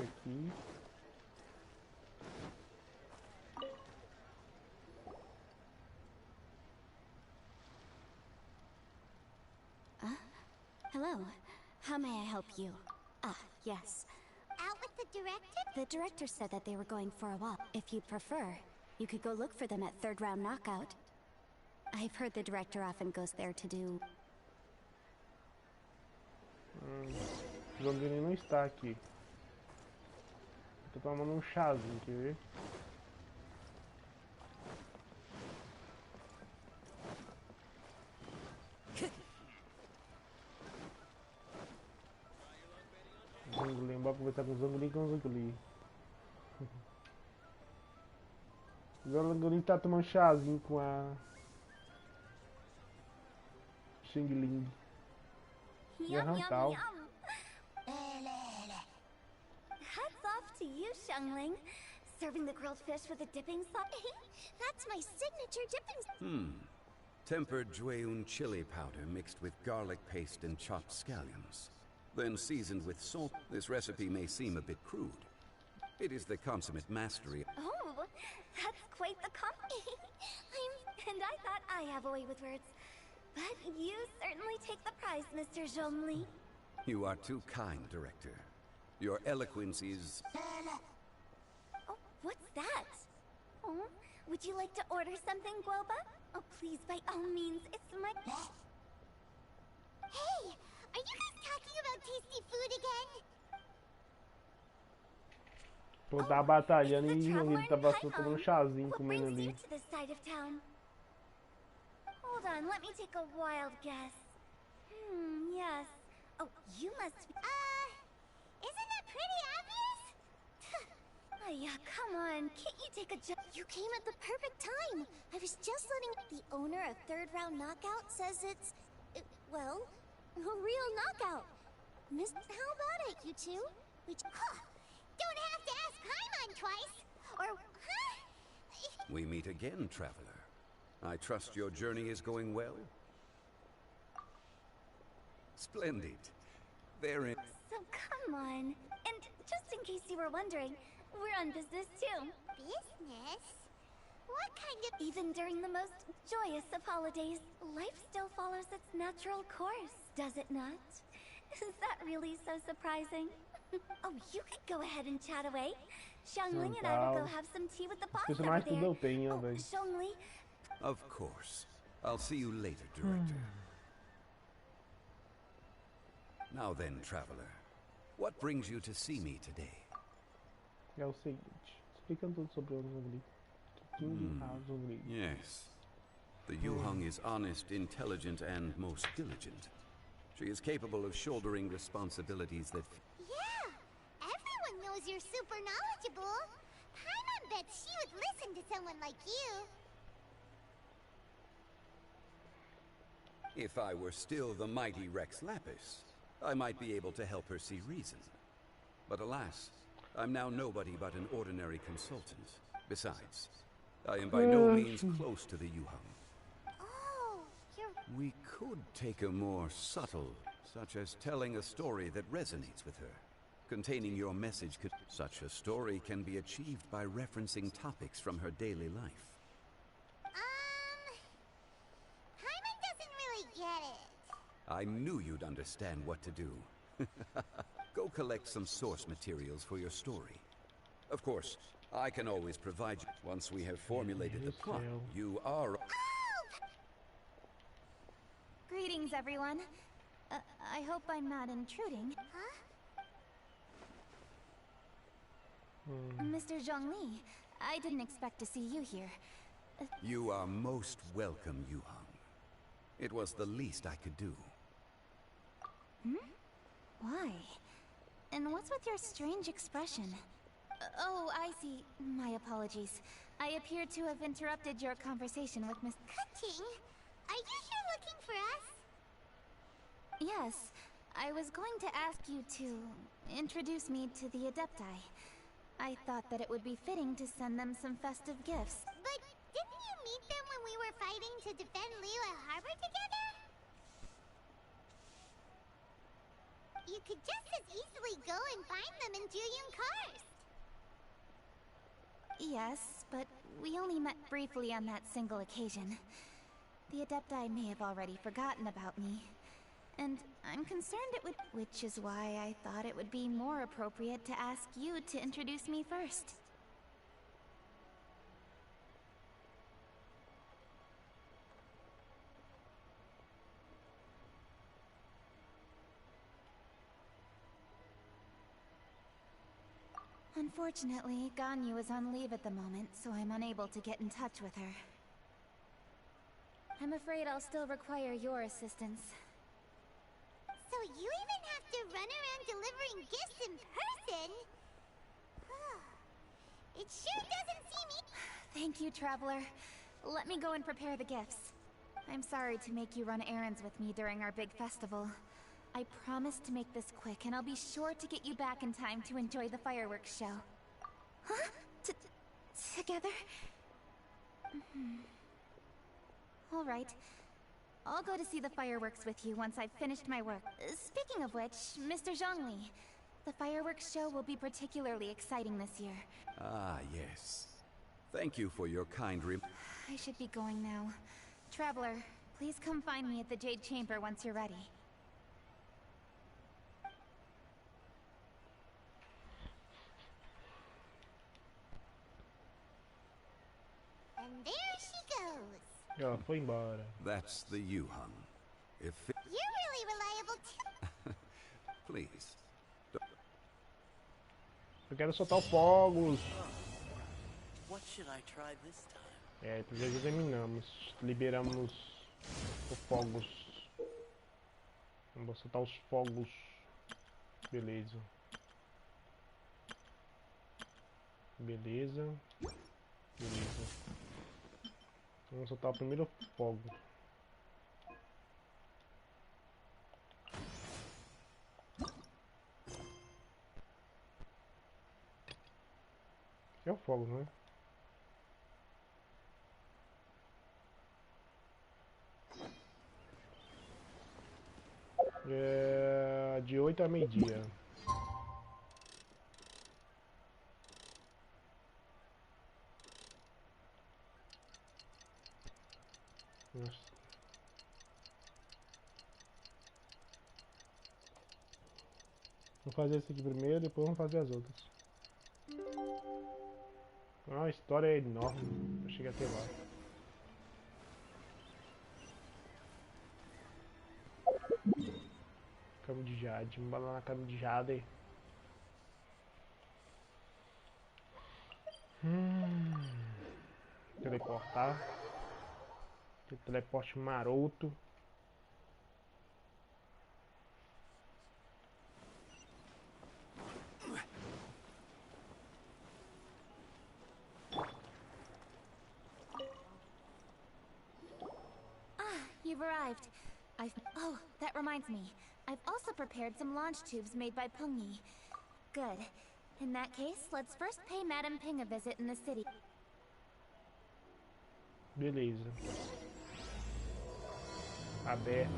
Aqui. Hello. How may I help you? Yes. Out with the director? The director said that they were going for a walk. If you prefer, You could go look for them at third round knockout. I've heard the director often goes there to do... O Zongli não está aqui. Tô tomando um chazinho, quer ver? Zongli, bora conversar com o Zongli com o Zongli. O Zongli tá tomando chazinho com a Xingling. E a Hantal. Hats off to you, Xiangling. Serving the grilled fish with a dipping sauce. That's my signature dipping. Tempered Jueyun chili powder mixed with garlic paste and chopped scallions. Then seasoned with salt. This recipe may seem a bit crude. It is the consummate mastery. Oh, that's quite the And I thought I have a way with words. But you certainly take the prize, Mr. Zhongli. You are too kind, Director. Your eloquence is... Oh, what's that? Oh, would you like to order something, Guoba? Oh, please, by all means, it's my... Hey, are you guys talking about tasty food again? Pô, tá batalhando e ele tá tomando um chazinho comendo ali. To this side of town? Hold on, let me take a wild guess. Yes. Oh, you must be... Isn't that pretty obvious? Yeah, come on, can't you take a jump? You came at the perfect time. I was just letting... The owner of Third Round Knockout says it's... well, a real knockout. How about it, you two? Don't have to ask Paimon twice. Or, We meet again, Traveler. I trust your journey is going well? Splendid. Therein... So come on. And just in case you were wondering, we're on business too. Business? What kind of... Even during the most joyous of holidays, life still follows its natural course, does it not? Is that really so surprising? Oh, you could go ahead and chat away. Xiangling and I will go have some tea with the boss over there. Zhongli. Of course. I'll see you later, Director. Now then, Traveler. What brings you to see me today? É o seguinte, explicando tudo sobre o Zongli. Zongli. Yes. The Yuhang is honest, intelligent, and most diligent. She is capable of shouldering responsibilities that... Yeah! Everyone knows you're super knowledgeable. Paimon bets she would listen to someone like you. If I were still the mighty Rex Lapis, I might be able to help her see reason. But alas, I'm now nobody but an ordinary consultant. Besides, I am by no means close to the Yuhang. Oh, you're... We could take a more subtle, such as telling a story that resonates with her. Containing your message could... Such a story can be achieved by referencing topics from her daily life. Paimon doesn't really get it. I knew you'd understand what to do. Go collect some source materials for your story. Of course, I can always provide you. Once we have formulated the plot, you are... Greetings, everyone. I hope I'm not intruding. Huh? Mr. Zhongli, I didn't expect to see you here. You are most welcome, Yuhang. It was the least I could do. Why? And what's with your strange expression? Oh, I see. My apologies. I appear to have interrupted your conversation with Miss... Kuching? Are you here looking for us? Yes. I was going to ask you to introduce me to the Adepti. I thought that it would be fitting to send them some festive gifts. But didn't you meet them when we were fighting to defend Liyue Harbor together? You could just as easily go and find them in Juyun Karst. Yes, but we only met briefly on that single occasion. The Adepti may have already forgotten about me. And I'm concerned it would... Which is why I thought it would be more appropriate to ask you to introduce me first. Unfortunately, Ganyu is on leave at the moment, so I'm unable to get in touch with her. I'm afraid I'll still require your assistance. So you even have to run around delivering gifts in person? It sure doesn't seem Thank you, Traveler. Let me go and prepare the gifts. I'm sorry to make you run errands with me during our big festival. I promise to make this quick, and I'll be sure to get you back in time to enjoy the fireworks show. Huh? Together? All right. I'll go to see the fireworks with you once I've finished my work. Speaking of which, Mr. Zhongli, the fireworks show will be particularly exciting this year. Ah, yes. Thank you for your kind I should be going now. Traveler, please come find me at the Jade Chamber once you're ready. And there she goes. Ela foi embora. That's the Yuhang. If it... You're really reliable too. Please. Eu quero soltar o fogos. What should I try this time? É, já examinamos. Liberamos os fogos. Vamos soltar os fogos. Beleza. Beleza. Beleza. Vamos soltar o primeiro fogo. É o fogo, não é? É de 8 a meio-dia. Vamos fazer esse aqui primeiro, depois vamos fazer as outras. Ah, a história é enorme. Eu cheguei até lá. Cama de jade. Vamos balar na cama de jade. Teleportar. Teleporte maroto. You've arrived. Oh, that reminds me. I've also prepared some launch tubes made by Pengyi. Good. In that case, let's first pay Madame Ping a visit in the city. Beleza. Abertas.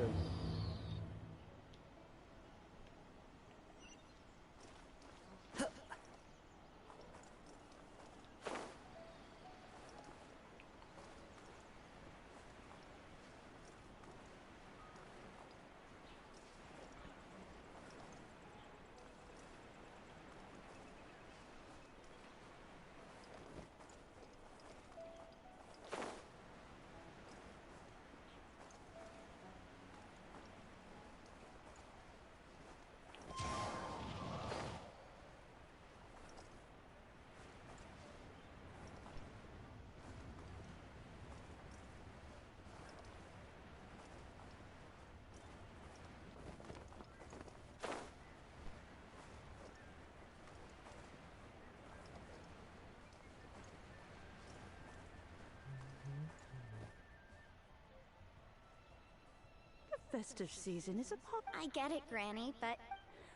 Festive season is upon. I get it, Granny, but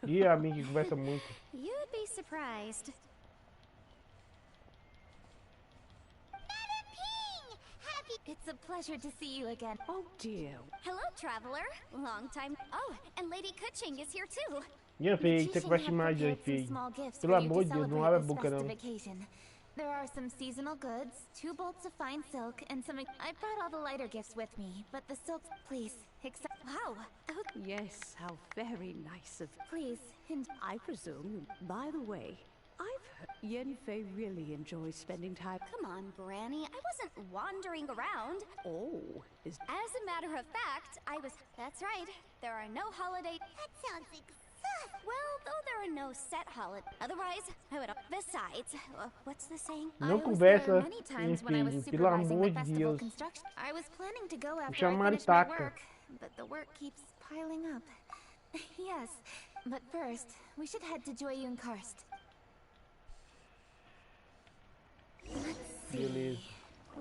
Ih, a amiga que conversa muito. you'd be surprised. Madame Ping! Happy... It's a pleasure to see you again. Oh dear. Hello, Traveler. Long time... Oh, and Lady Kuching is here too. Minha filha, você conversa demais, hein, filho. Pelo amor de Deus, não abre a boca não. There are some seasonal goods, 2 bolts of fine silk, and some... I brought all the lighter gifts with me, but the silk... Please, accept... Wow! Yes, how very nice of. Please, and... I presume. By the way, I've heard Yanfei really enjoys spending time. Come on, Granny. I wasn't wandering around. Oh, is... As a matter of fact, I was... That's right. There are no holiday... That sounds Well, though there are no set holidays, otherwise I would. Besides, what's the saying? Não I was there conversa, many times when I was enfim, pelo supervising amor the de festival Deus. construction. I was planning to go Me after I chamaram finished my taca. work, but the work keeps piling up. Yes, but first, we should head to Joyun Karst. Let's see. Beleza.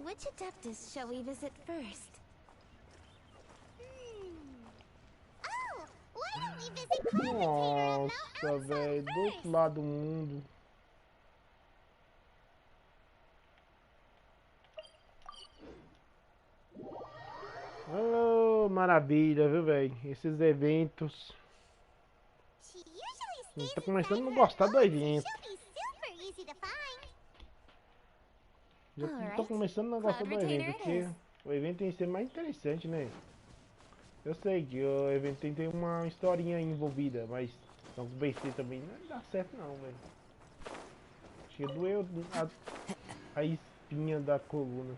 Which Adeptus shall we visit first? Oh, why don't we visit Cloud Retainer at Nossa, velho, do outro lado do mundo. Oh, maravilha, viu, velho? Esses eventos. Tô começando a não gostar do evento. Já tô começando a não gostar do evento, porque o evento tem que ser mais interessante, né? Eu sei que o evento tem que ter uma historinha envolvida, mas não vencer também não dá certo não, velho. Chega doeu a espinha da coluna.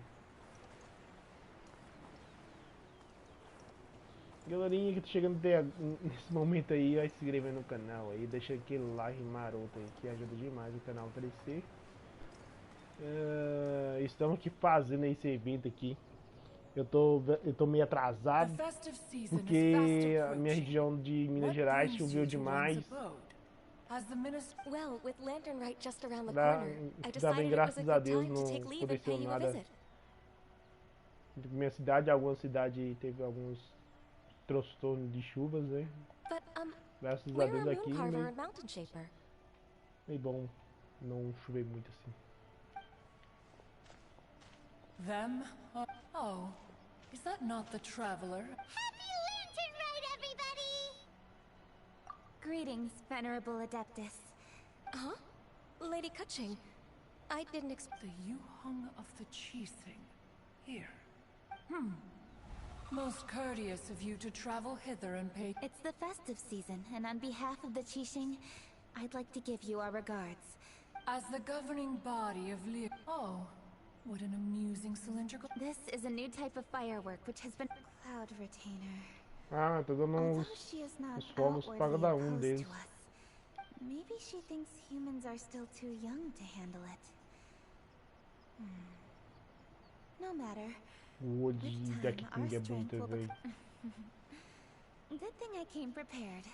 Galerinha que tá chegando até nesse momento aí, vai se inscrever no canal aí, deixa aquele like maroto aí que ajuda demais o canal a crescer. Estamos aqui fazendo esse evento aqui. Eu tô meio atrasado porque a minha região de Minas Gerais choveu demais. Well, with Lantern Rite just around the Dá corner, I bem, decided it was a graças a good Deus, time to não take leave and pay aconteceu you a nada. visit. Minha cidade, alguma cidade teve alguns transtornos de chuvas, né? But, Graças a we're Deus a aqui Mooncarver and Mountain Shaper. é bom não chover muito assim. Them? Oh, is that not the traveler? Happy Lantern Rite, everybody! Greetings, Venerable Adeptus. Huh? Lady Kutching, I didn't expect. The Yuhung of the Qixing. Here. Most courteous of you to travel hither and pay. It's the festive season, and on behalf of the Qixing, I'd like to give you our regards. As the governing body of Leo. Oh, what an amusing cylindrical. This is a new type of firework which has been Cloud Retainer. Ah, tô dando Although she is not os fogos para outwardly cada opposed deles. to us, maybe she thinks humans are still too young to handle it. No matter. O de With daqui time, que ninguém é our strength bonito, will velho. Good thing I came prepared.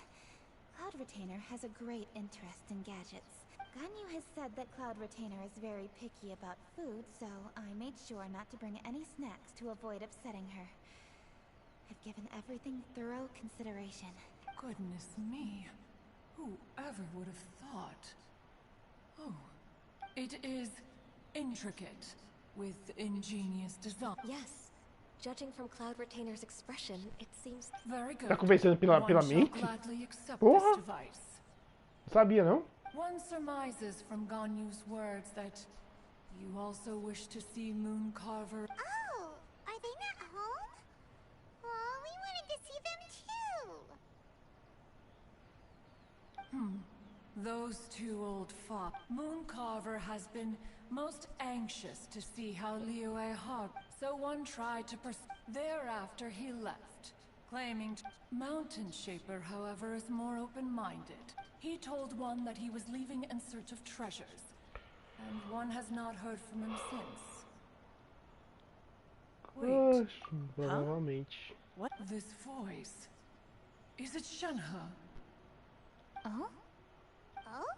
Cloud Retainer has a great interest in gadgets. Ganyu has said that Cloud Retainer is very picky about food, so I made sure not to bring any snacks to avoid upsetting her. I've given everything thorough consideration. Goodness me. Whoever would have thought? Oh, it is intricate, with ingenious design. Yes. Judging from Cloud Retainer's expression, it seems very good. Tá conversando pela mente? Porra! Sabia não? One surmises from Ganyu's words that you also wish to see Mooncarver. Oh, are they not home? Oh, we wanted to see them too. Those two old fox. Mooncarver has been most anxious to see how Liyue harbored, so one tried to Thereafter he left, claiming Mountain Shaper, however, is more open-minded. He told one that he was leaving in search of treasures, and one has not heard from him since. Wait. Provavelmente. What? This voice. Is it Shenhe? Oh? Oh?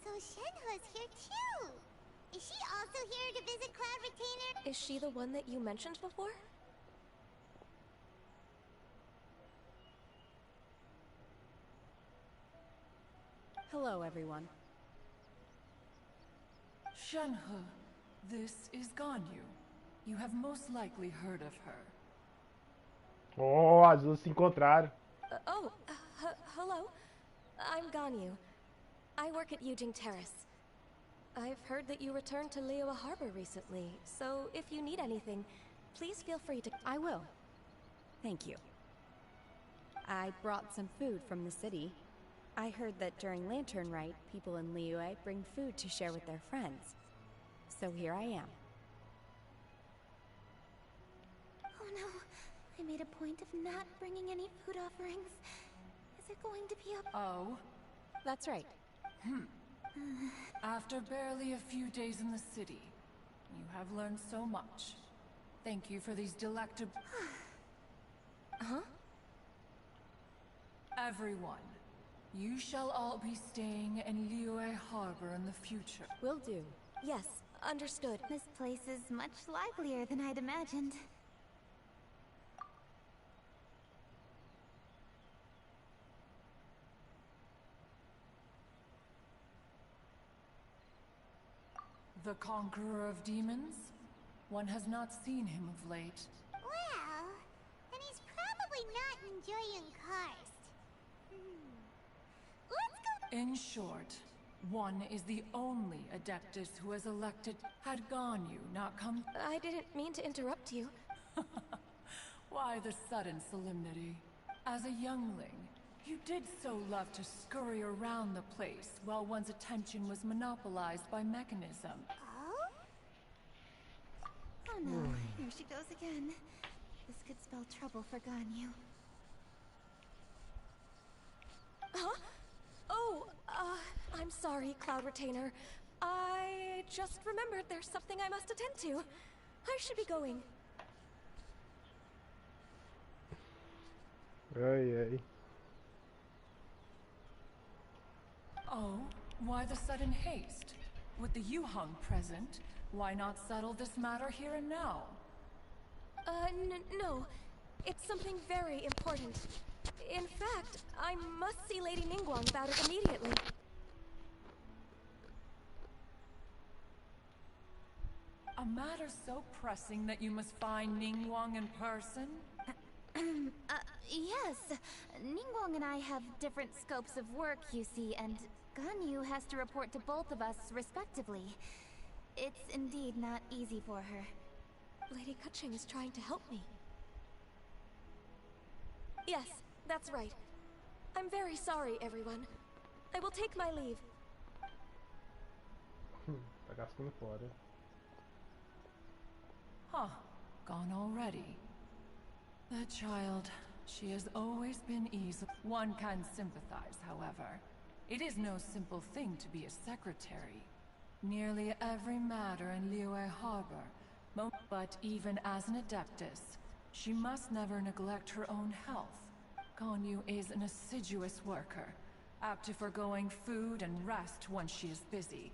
So Shenhe's here too! Is she also here to visit Cloud Retainer? Is she the one that you mentioned before? Hello, everyone. Shenhe, this is Ganyu. You have most likely heard of her. Oh, as duas se encontraram. Hello. I'm Ganyu. I work at Yujing Terrace. I've heard that you returned to Liyue Harbor recently, so if you need anything, please feel free to... I will. Thank you. I brought some food from the city. I heard that during Lantern Rite, people in Liyue bring food to share with their friends. So here I am. Oh no, I made a point of not bringing any food offerings. As Is it going to be a... Oh? That's right. After barely a few days in the city, you have learned so much. Thank you for these delectable... Huh? Everyone, you shall all be staying in Liyue Harbor in the future. Will do. Yes, understood. This place is much livelier than I'd imagined. The conqueror of demons? One has not seen him of late. Well, then he's probably not enjoying Karst. Let's go. In short, one is the only Adeptus who has elected. Had Ganyu not come... I didn't mean to interrupt you. Why the sudden solemnity? As a youngling, you did so love to scurry around the place while one's attention was monopolized by mechanism. Oh no, here she goes again. This could spell trouble for Ganyu. Huh? Oh, I'm sorry, Cloud Retainer. I just remembered there's something I must attend to. I should be going. Ay. Oh, why the sudden haste? With the Yuhang present, why not settle this matter here and now? No. It's something very important. In fact, I must see Lady Ningguang about it immediately. A matter so pressing that you must find Ningguang in person? Yes. Ningguang and I have different scopes of work, you see, and Ganyu has to report to both of us respectively. It's indeed not easy for her. Lady Keqing is trying to help me. Yes, that's right. I'm very sorry, everyone. I will take my leave. Tá gastando fora. Huh. Gone already. That child, she has always been easy. One can sympathize, however. It is no simple thing to be a secretary. Nearly every matter in Liyue Harbor. But even as an Adeptus, she must never neglect her own health. Ganyu is an assiduous worker, apt to forgoing food and rest once she is busy.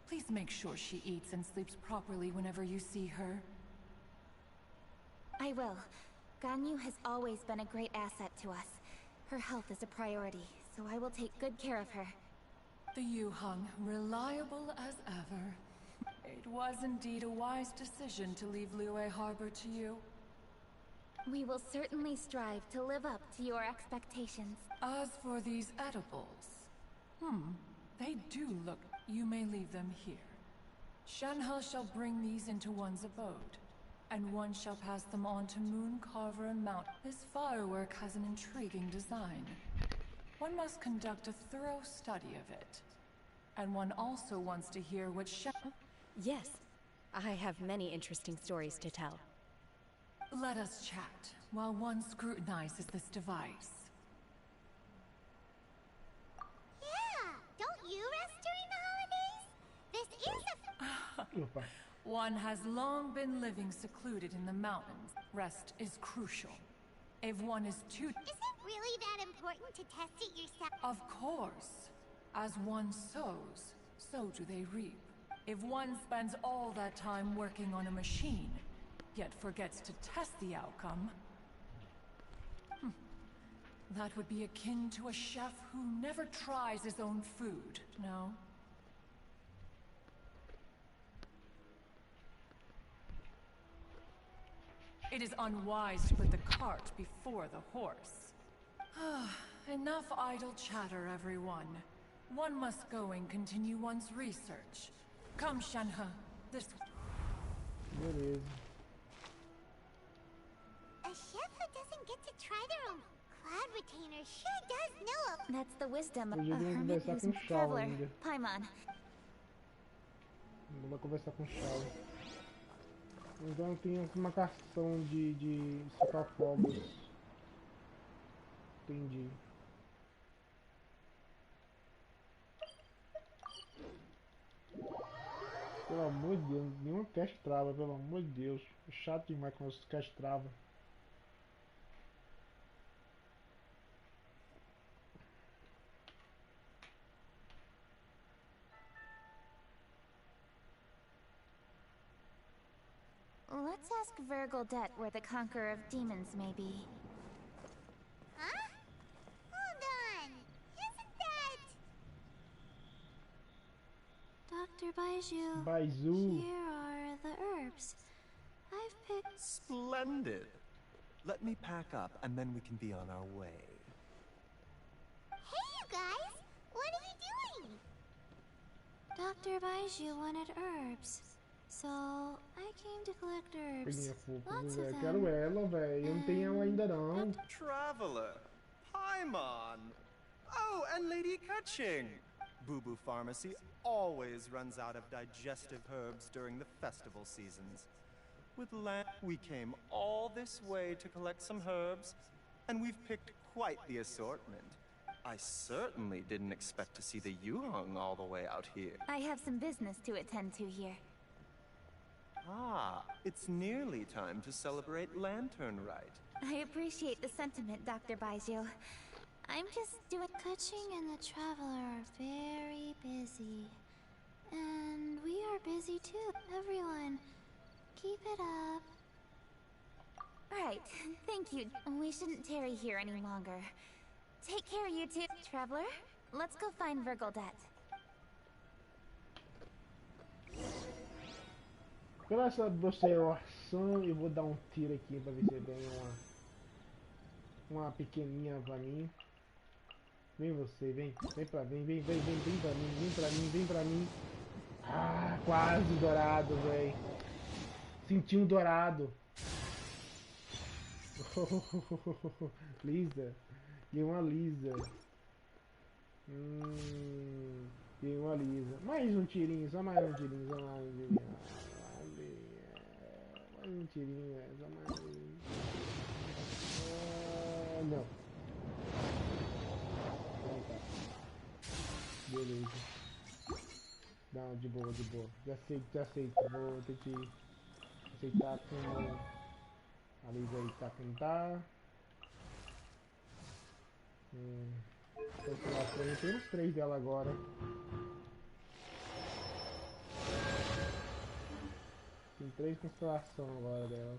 Please make sure she eats and sleeps properly whenever you see her. I will. Ganyu has always been a great asset to us. Her health is a priority, so I will take good care of her. The Yuhang, reliable as ever. It was indeed a wise decision to leave Liyue Harbor to you. We will certainly strive to live up to your expectations. As for these edibles... they do look... You may leave them here. Shenhe shall bring these into one's abode, and one shall pass them on to Mooncarver and Mount. This firework has an intriguing design. One must conduct a thorough study of it. And one also wants to hear what Yes, I have many interesting stories to tell. Let us chat while one scrutinizes this device. Yeah, don't you rest during the holidays? This is a... One has long been living secluded in the mountains. Rest is crucial. If one is too... Is it really that important to test it yourself? Of course. As one sows, so do they reap. If one spends all that time working on a machine, yet forgets to test the outcome, that would be akin to a chef who never tries his own food, no? It is unwise to put the cart before the horse. Enough idle chatter, everyone. One must go and continue one's research. Come, Shenhe. This... Beleza. A chef who doesn't get to try their own cloud retainer sure does know of... That's the wisdom of Hoje a eu vou hermit conversar who's com o a Shao traveler. ainda. Paimon. Vou conversar com o Shao. Então tem uma marcação de socar fogos. Entendi. Pelo amor de Deus, nenhuma cast trava, pelo amor de Deus. É chato demais quando os cast trava. Let's ask Virgildet where the Conqueror of Demons may be. Huh? Hold on. Isn't that... Dr. Baiju. Baizu. Here are the herbs. I've picked... Splendid. Let me pack up, and then we can be on our way. Hey, you guys! What are you doing? Dr. Baiju wanted herbs. So, I came to collect herbs. Peguinha fofa, Lots velho. of them. Quero ela, velho. Eu não tenho ela ainda não. Traveler. Paimon. Oh, and Lady Kaching. Boo Boo Pharmacy always runs out of digestive herbs during the festival seasons. With land, we came all this way to collect some herbs, and we've picked quite the assortment. I certainly didn't expect to see the Yuhong all the way out here. I have some business to attend to here. Ah, it's nearly time to celebrate Lantern Rite. I appreciate the sentiment, Dr. Baiju. I'm just doing... Kaching and the Traveler are very busy. And we are busy too. Everyone, keep it up. Right, thank you. We shouldn't tarry here any longer. Take care, you two. Traveler, let's go find Virgildet. Pela essa observação, eu vou dar um tiro aqui pra ver se vem uma pequenininha pra mim. Vem você, vem pra mim, vem pra mim. Ah, quase dourado, velho. Senti um dourado. Lisa. Ganhei uma Lisa. Ganhei uma Lisa. Mais um tirinho, só mais um tirinho, só mais um tirinho. Mais um tirinho, só mais um. Não. Então tá. Beleza. Não, de boa, de boa. Já aceito. Vou ter que aceitar como a Lisa aí tá como tá. Eu tenho uns 3 dela agora. Tem 3 constelações agora dela.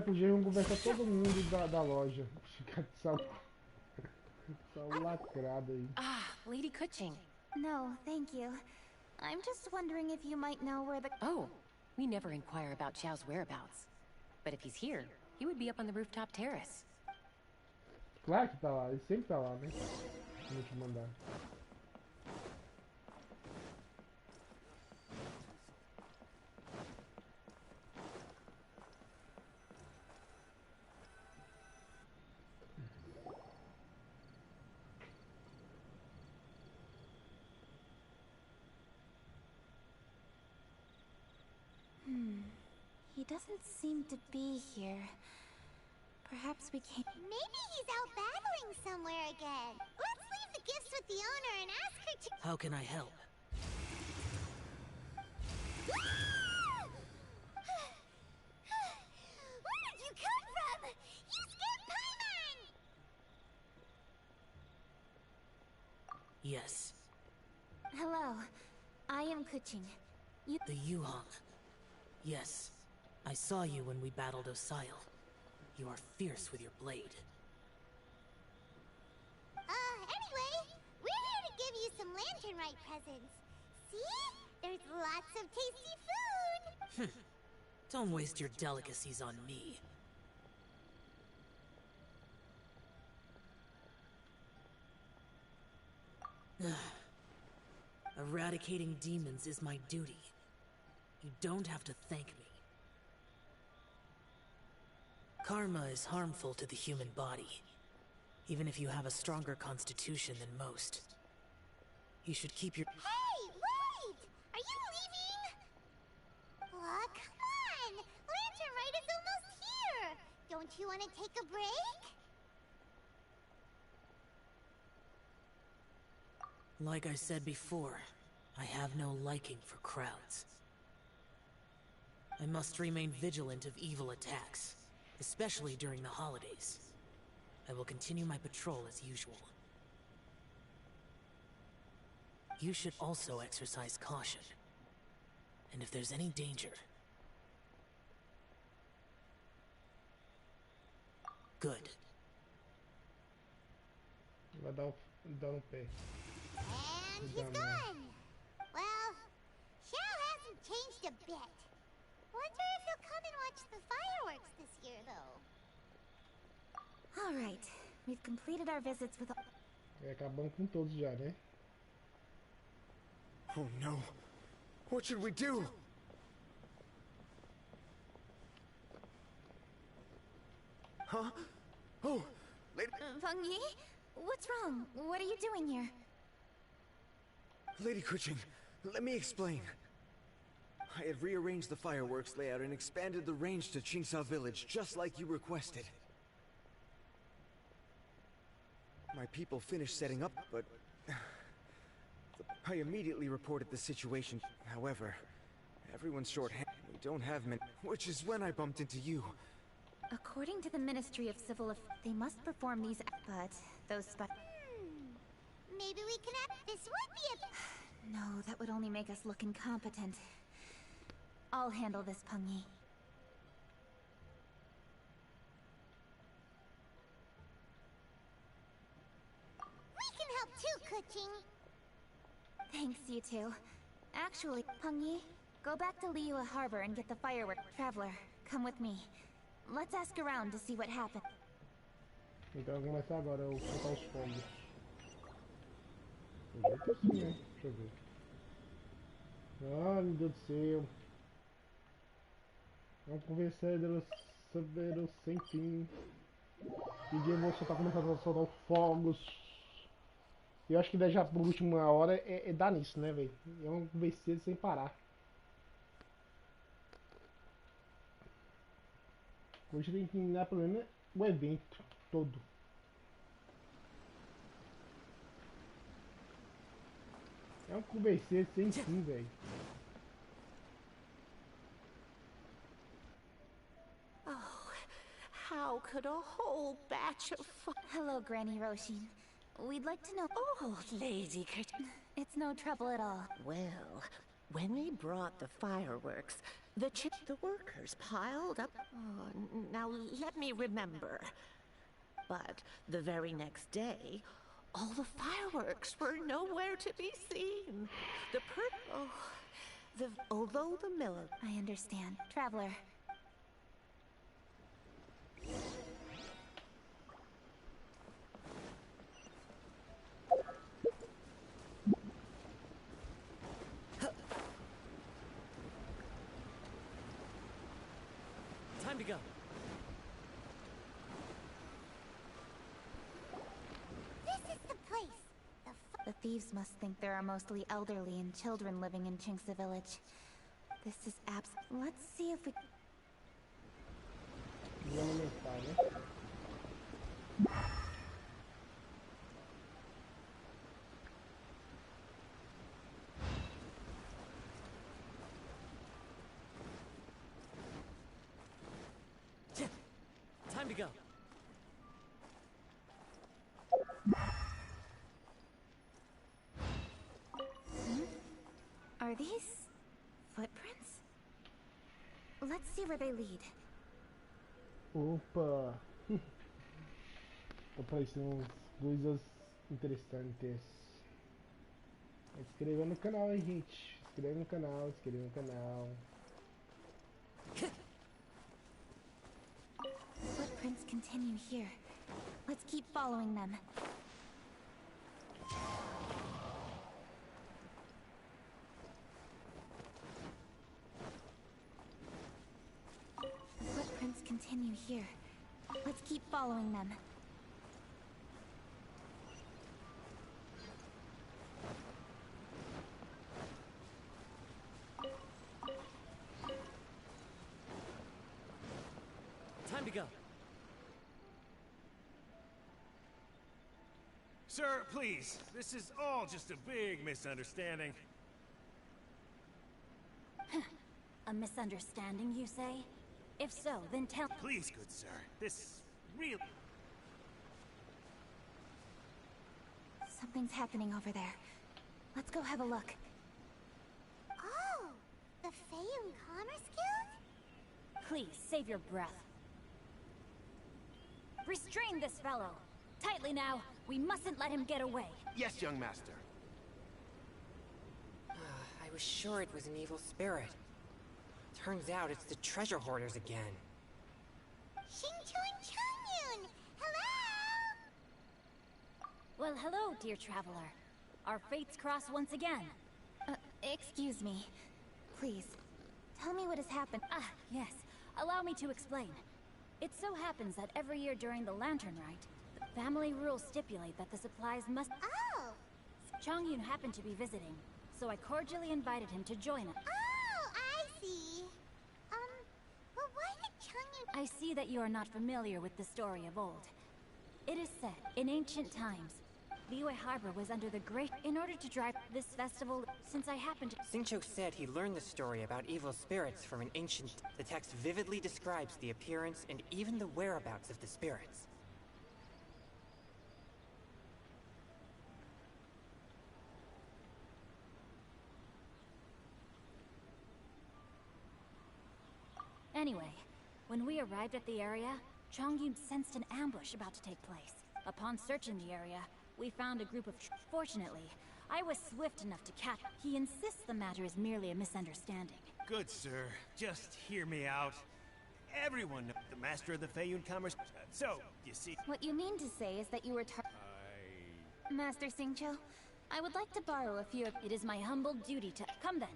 Podia conversar todo mundo da loja. Ficar só lacrado aí. Ah, Lady Kutching. No, thank you. I'm just wondering if you might know where the... Oh, we never inquire about Xiao's whereabouts. But if he's here, he would be up on the rooftop terrace. Claro que tá lá, ele sempre tá lá, né? Vou te mandar. He doesn't seem to be here. Perhaps we can't... Maybe he's out battling somewhere again. Let's leave the gifts with the owner and ask her to... How can I help? Where did you come from? You scared Paimon! Yes. Hello. I am Kuching. You... The Yuhong. Yes. I saw you when we battled Osile. You are fierce with your blade. Anyway, we're here to give you some Lantern Rite presents. See? There's lots of tasty food! Don't waste your delicacies on me. Eradicating demons is my duty. You don't have to thank me. Karma is harmful to the human body, even if you have a stronger constitution than most. You should keep your... Hey, wait! Are you leaving? Aw, come on! Lantern Rite is almost here! Don't you want to take a break? Like I said before, I have no liking for crowds. I must remain vigilant of evil attacks, especially during the holidays. I will continue my patrol as usual. You should also exercise caution. And if there's any danger... Good. Vai dar um pé. And he's gone! Well, Xiao hasn't changed a bit. Wonder if he'll come and watch the fireworks this year, though. Alright, we've completed our visits with... Acabamos com todos já, né? Oh no. What should we do? Huh? Oh, Lady... Feng Yi? What's wrong? What are you doing here? Lady Kuching, let me explain. I had rearranged the fireworks layout and expanded the range to Qingsa Village, just like you requested. My people finished setting up, but... I immediately reported the situation. However, everyone's short-handed. We don't have many... Which is when I bumped into you. According to the Ministry of Civil Affairs, they must perform these... But those Maybe we can have... This would be a... No, that would only make us look incompetent. I'll handle this, Peng Yi. We can help too, Kuching. Thanks, you two. Actually, Peng Yi, go back to Liyue Harbor and get the firework. Traveler, come with me. Let's ask around to see what happened. Então vai começar agora a soltar os fogos. Assim, né? Deixa eu ver. Ah, meu Deus do céu. Vamos conversar sobre o sem fim. E de emoção tá começando a soltar os fogos. Eu acho que daí já por última hora é dar nisso, né, velho? É um conversa sem parar. Hoje tem que terminar pelo menos o evento todo. É um conversa sem fim, velho. How could a whole batch of Hello, Granny Roshin. We'd like to know... Oh, Lady Curtin. It's no trouble at all. Well, when we brought the fireworks, the workers piled up... Oh, now let me remember. But the very next day, all the fireworks were nowhere to be seen. Although the miller... I understand. Traveler. Time to go. This is the place. The thieves must think there are mostly elderly and children living in Qingsa Village. This is Let's see if we... Vamos aumentar, né? Time to go. Are these footprints? Let's see where they lead. Opa! Apareceram coisas interessantes. Se inscreva no canal, hein, gente. Se inscreva no canal, se inscreva no canal. The footprints continue here. Let's keep following them. The footprints continue here. Let's keep following them. Time to go. Sir, please. This is all just a big misunderstanding. A misunderstanding, you say? If so, then tell— Please, good sir. This real— Something's happening over there. Let's go have a look. Oh, the Feyun Commerce Guild? Please, save your breath. Restrain this fellow! Tightly now! We mustn't let him get away! Yes, young master. I was sure it was an evil spirit. Turns out it's the treasure hoarders again. Xingqiu and Changyun! Hello! Well, hello, dear traveler. Our fates cross once again. Excuse me. Please, tell me what has happened. Ah, yes. Allow me to explain. It so happens that every year during the Lantern Rite, the family rules stipulate that the supplies must— Oh! Changyun happened to be visiting, so I cordially invited him to join us. Oh, I see. But why did Changyun— I see that you are not familiar with the story of old. It is said, in ancient times, Liyue Harbor was under the great— In order to drive this festival, since I happened to— Xingqiu said he learned the story about evil spirits from an ancient— The text vividly describes the appearance and even the whereabouts of the spirits. Anyway, when we arrived at the area, Changyun sensed an ambush about to take place. Upon searching the area, we found a group of— Fortunately, I was swift enough to catch— He insists the matter is merely a misunderstanding. Good sir, just hear me out. Everyone knows the master of the Feyun Commerce. So, you see— What you mean to say is that you were Master Xingqiu, I would like to borrow a few of— It is my humble duty to— Come then.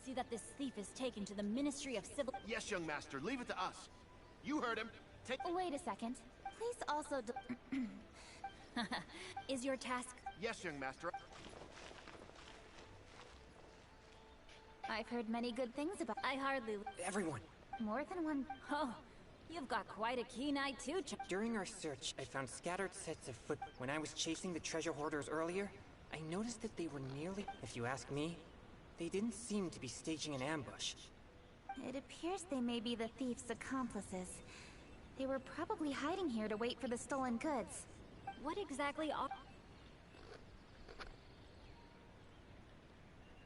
See that this thief is taken to the Ministry of Civil— Yes, young master, leave it to us. You heard him. Take— Wait a second. Please also Is your task— Yes, young master. I've heard many good things about— I hardly— Everyone! More than one— Oh, you've got quite a keen eye too, During our search, I found scattered sets of foot— When I was chasing the treasure hoarders earlier, I noticed that they were nearly— If you ask me, they didn't seem to be staging an ambush. It appears they may be the thief's accomplices. They were probably hiding here to wait for the stolen goods. What exactly are—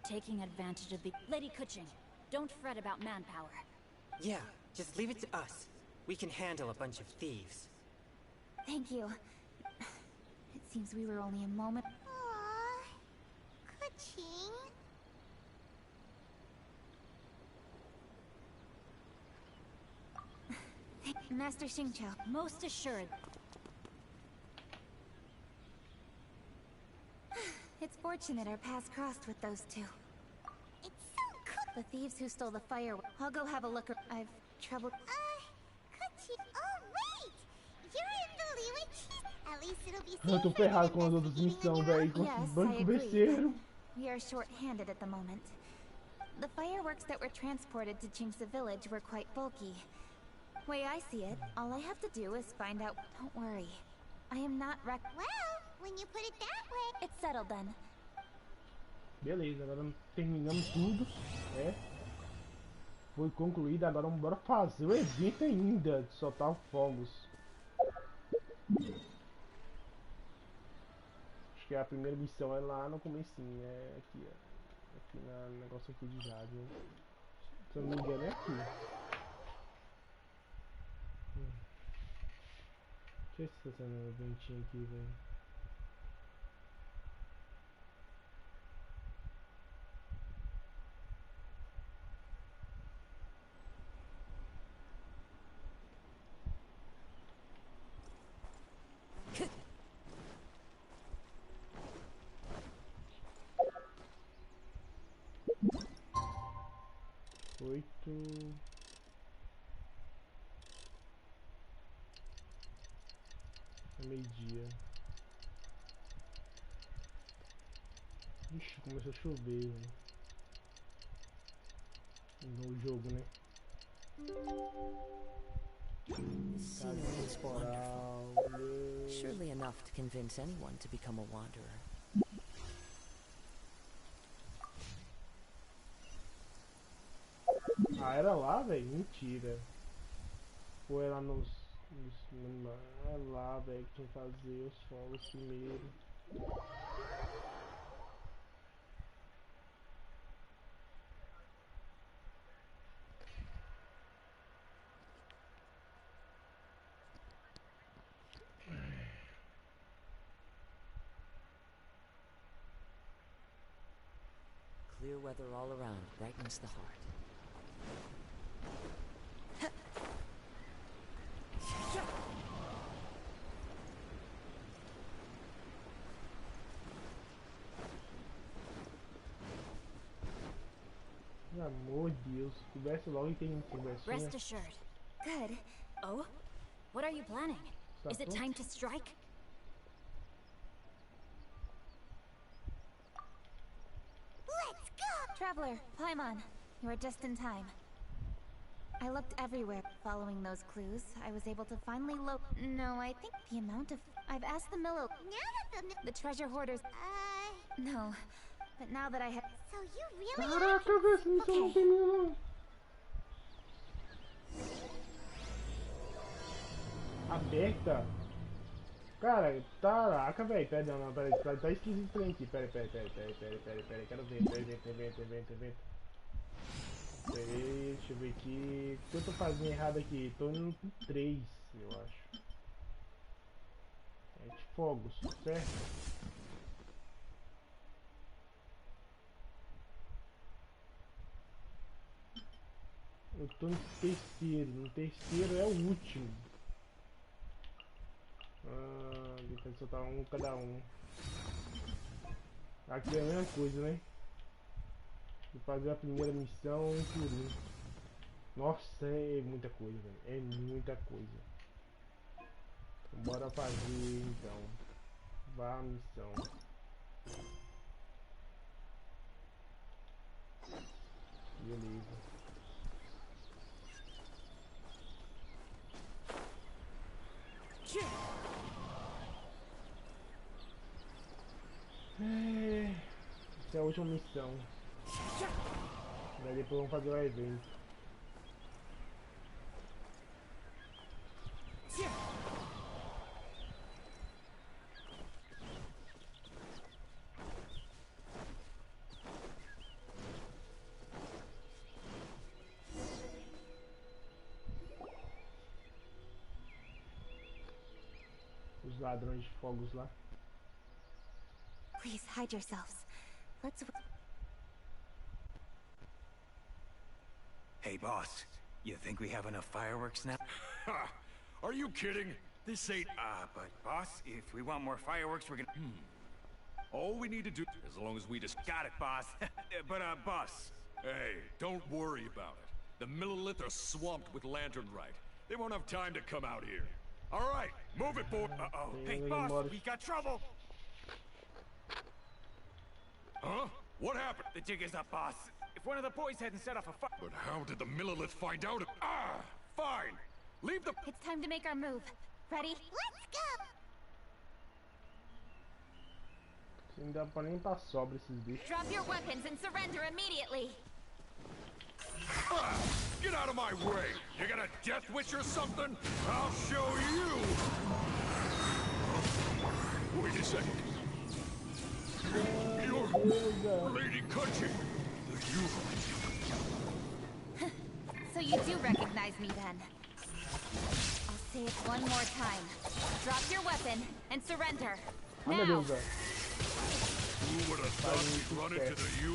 Taking advantage of the— Lady Kuching, don't fret about manpower. Yeah, just leave it to us. We can handle a bunch of thieves. Thank you. It seems we were only a moment— Aww. Kuching. Master Xingqiu, most assured. It's fortunate our paths crossed with those two. It's so cool. The thieves who stole the fireworks. I'll go have a look. I've troubled— Kuching. Oh, wait! You're in the Liyue Chi. At least it'll be Eu tô safer ferrado than com as outras investigating missões, in your velho. Com Yes, esse I banco agree. besteiro. We are short-handed at the moment. The fireworks that were transported to Qingce village were quite bulky. Way I see it, all I have to do is find out— Don't worry. I am not Well, when you put it that way. It's settled then. Beleza, agora terminamos tudo. Foi concluído, agora bora fazer o evento ainda de soltar fogos. Acho que a primeira missão é lá no comecinho, é aqui, ó. Aqui no negócio aqui de Jade, né? Se eu não me engano é aqui. Deixa eu ver se tá sendo um eventinho aqui, velho. É meio-dia. Ixi, começou a chover, velho. No jogo, né? This scenery is wonderful. Surely enough to convince anyone to become a wanderer. Ah, era lá, velho? Mentira. Ou era é lá, velho, que tem que fazer os fogos primeiro. Clear weather all around brightens the heart. Pelo amor de Deus, conversa logo e tem conversinha. Rest assured. Good. Oh? What are you planning? Is it time to strike? Let's go! Traveler, Paimon, you are just in time. I looked everywhere following those clues. I was able to finally No, I think the amount of... I've asked the Now that the treasure hoarders... No, but now that I have... So you really... Caraca, velho, essa missão não tem nenhum. Aberta? Cara, caraca, velho. Pera, não, pera, tá esquisito o trem aqui. Pera, quero ver. Evento. Peraí, deixa eu ver aqui. O que eu tô fazendo errado aqui? Tô indo pro 3, eu acho. É de fogos, certo? Eu tô no terceiro. No terceiro é o último. Depois soltar um cada um. Aqui é a mesma coisa, né? Vou fazer a primeira missão por um. Nossa, é muita coisa, velho. É muita coisa. Então, bora fazer então. Vá a missão. Beleza. Essa é a última missão. Daí depois vamos fazer o evento. Os ladrões de fogos lá. Please hide yourselves. Let's... Hey, boss. You think we have enough fireworks now? Ha! Are you kidding? This ain't... but boss, if we want more fireworks, we're gonna... All we need to do, as long as we just... Got it, boss. But, boss... Hey, don't worry about it. The Millilith are swamped with lanternite. They won't have time to come out here. All right, move it, boy. Uh-oh. Hey, boss, we got trouble. Huh? What happened? The jig is up, boss. If one of the boys hadn't set off a fire... But how did the Millilith find out? Fine. Leave the... It's time to make our move. Ready? Let's go! Não dá pra nem pra sobra esses bichos. Drop your weapons and surrender immediately. Get out of my way! You got a death wish or something? I'll show you! Wait a second. You're Lady Cutchy! So you do recognize me then? I'll say it one more time. Drop your weapon and surrender. Now! Who would have thought we'd run into the U?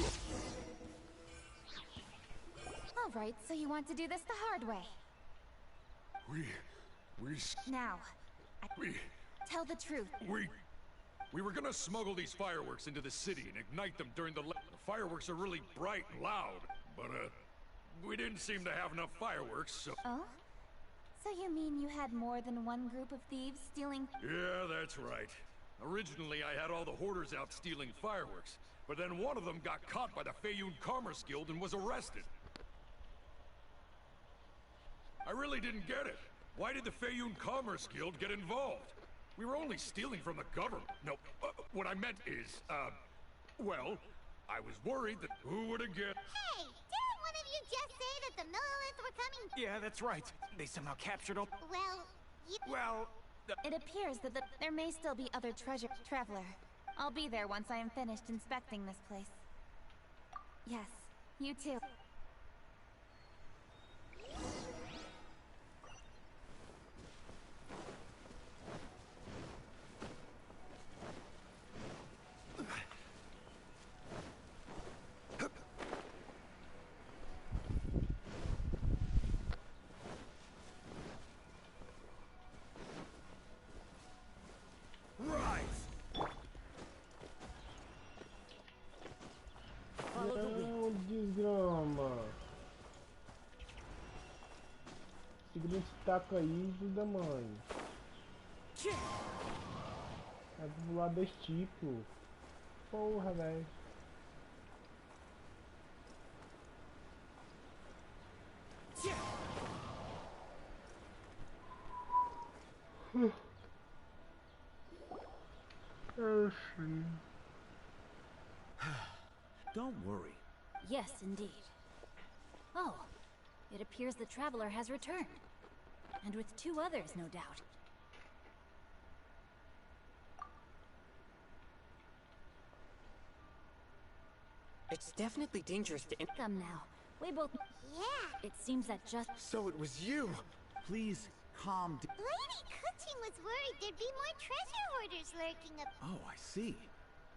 Alright, so you want to do this the hard way. Now, tell the truth. We were gonna smuggle these fireworks into the city and ignite them during the fireworks are really bright and loud, but we didn't seem to have enough fireworks, so... Oh? So you mean you had more than one group of thieves stealing... Yeah, that's right. Originally, I had all the hoarders out stealing fireworks, but then one of them got caught by the Feyun Commerce Guild and was arrested. I really didn't get it. Why did the Feiyun Commerce Guild get involved? We were only stealing from the government. No, what I meant is, well, I was worried that who would again... Hey, didn't one of you just say that the Millilith were coming? Yeah, that's right. They somehow captured all... Well, you... Well... It appears that there may still be other treasure... Traveler. I'll be there once I am finished inspecting this place. Yes, you too. Não, desgrama. Segura esse taco aí, filho da mãe. É do lado desse tipo. Porra, velho. Don't worry. Yes, indeed. Oh, it appears the traveler has returned. And with 2 others, no doubt. It's definitely dangerous to... Come now. We both... Yeah. It seems that just... So it was you! Please, calm down. Lady Kuching was worried there'd be more treasure hoarders lurking up. Oh, I see.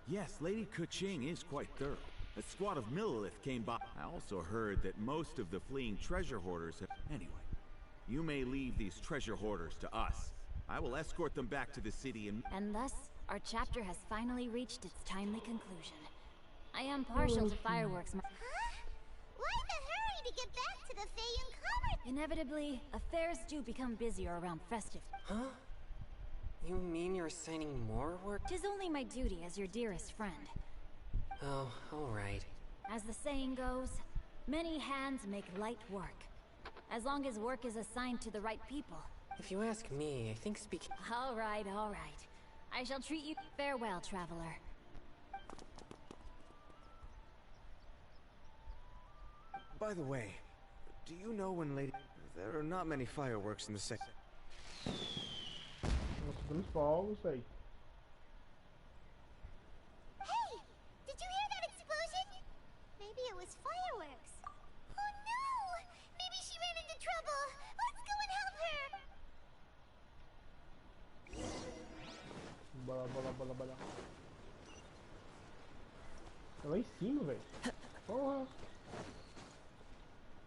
Yes, Lady Kuching is quite thorough. A squad of Millilith came by. I also heard that most of the fleeing treasure hoarders have... Anyway, you may leave these treasure hoarders to us. I will escort them back to the city and... And thus, our chapter has finally reached its timely conclusion. I am partial to fireworks. Huh? Why the hurry to get back to the Feiyun Commerce? Inevitably, affairs do become busier around festive. Huh? You mean you're assigning more work? 'Tis only my duty as your dearest friend. Oh, alright. As the saying goes, many hands make light work. As long as work is assigned to the right people. If you ask me, I think speaking... Alright, alright. I shall treat you... Farewell, traveler. By the way, do you know when Lady... There are not many fireworks in the sector. Some fogos, véi. Hey! Did you hear that explosion? Maybe it was fireworks. Oh no! Maybe she ran into trouble. Let's go and help her! Bala, bala, bala, bala. Tá lá em cima, velho. Porra.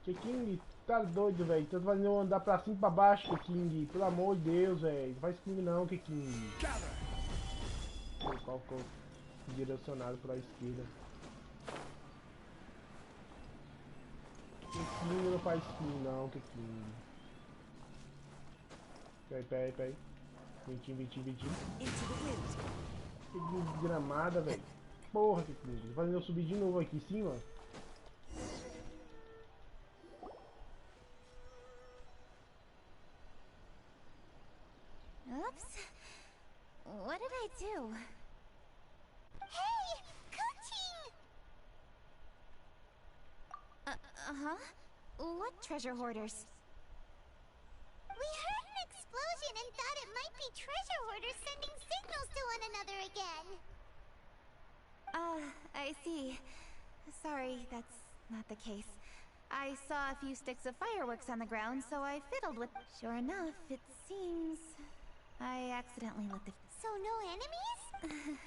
Que King, tá doido, velho. Tô fazendo eu andar pra cima e pra baixo, que King. Pelo amor de Deus, velho. Não faz comigo não, que King. O qual ficou direcionado pra esquerda. Que King não faz comigo não, que King. Peraí. Ventinho. Que desgramada, velho. Porra, que King. Tô fazendo eu subir de novo aqui em cima. Oops. What did I do? Hey! Kuching! Uh-huh? What treasure hoarders? We heard an explosion and thought it might be treasure hoarders sending signals to one another again. I see. Sorry, that's not the case. I saw a few sticks of fireworks on the ground, so I fiddled with... Sure enough, it seems... I accidentally lit the... So no enemies?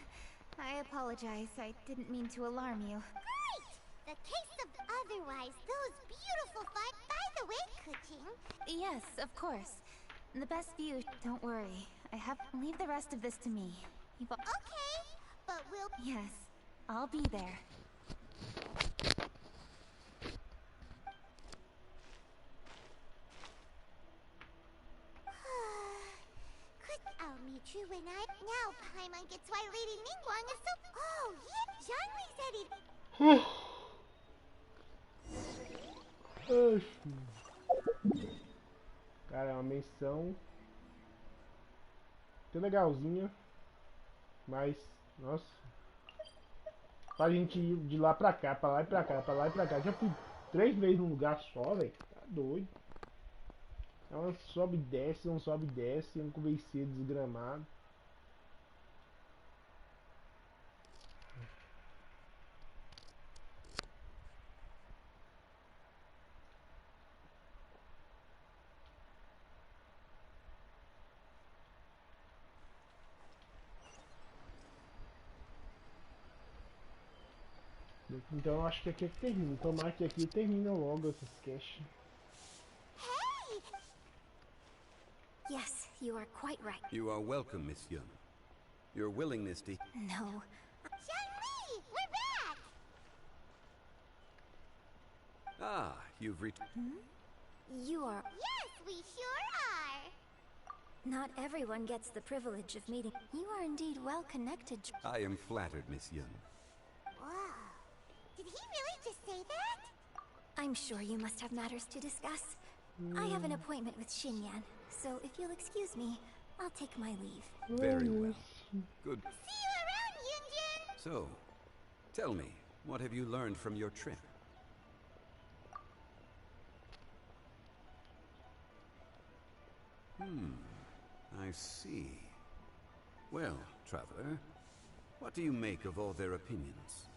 I apologize. I didn't mean to alarm you. Great! The case of otherwise, those beautiful By the way, Kuching... Yes, of course. The best view... Don't worry. I have... Leave the rest of this to me. Okay, but we'll... Yes, I'll be there. I'll meet you when I... Now Paimon gets why Lady Ningguang is so... Oh, yeah, Zhangli said Cara, é uma missão até legalzinha, mas, nossa, pra gente ir de lá pra cá, pra lá e pra cá, pra lá e pra cá. Já fui 3 vezes num lugar só, velho. Tá doido. É uma sobe e desce, um sobe e desce, um conversível desgramado. Então eu acho que aqui é que termina. Tomara que aqui termina logo esses cash. Hey! Yes, you are quite right. You are welcome, Miss Yun. Your willingness to... No. Xiangli, we're back! Ah, you've returned. You are... Yes, we sure are! Not everyone gets the privilege of meeting. You are indeed well connected. I am flattered, Miss Yun. Wow. Did he really just say that? I'm sure you must have matters to discuss. I have an appointment with Xinyan, so if you'll excuse me, I'll take my leave. Very well. Good. See you around, Yunjin! So, tell me, what have you learned from your trip? I see. Well, traveler, what do you make of all their opinions?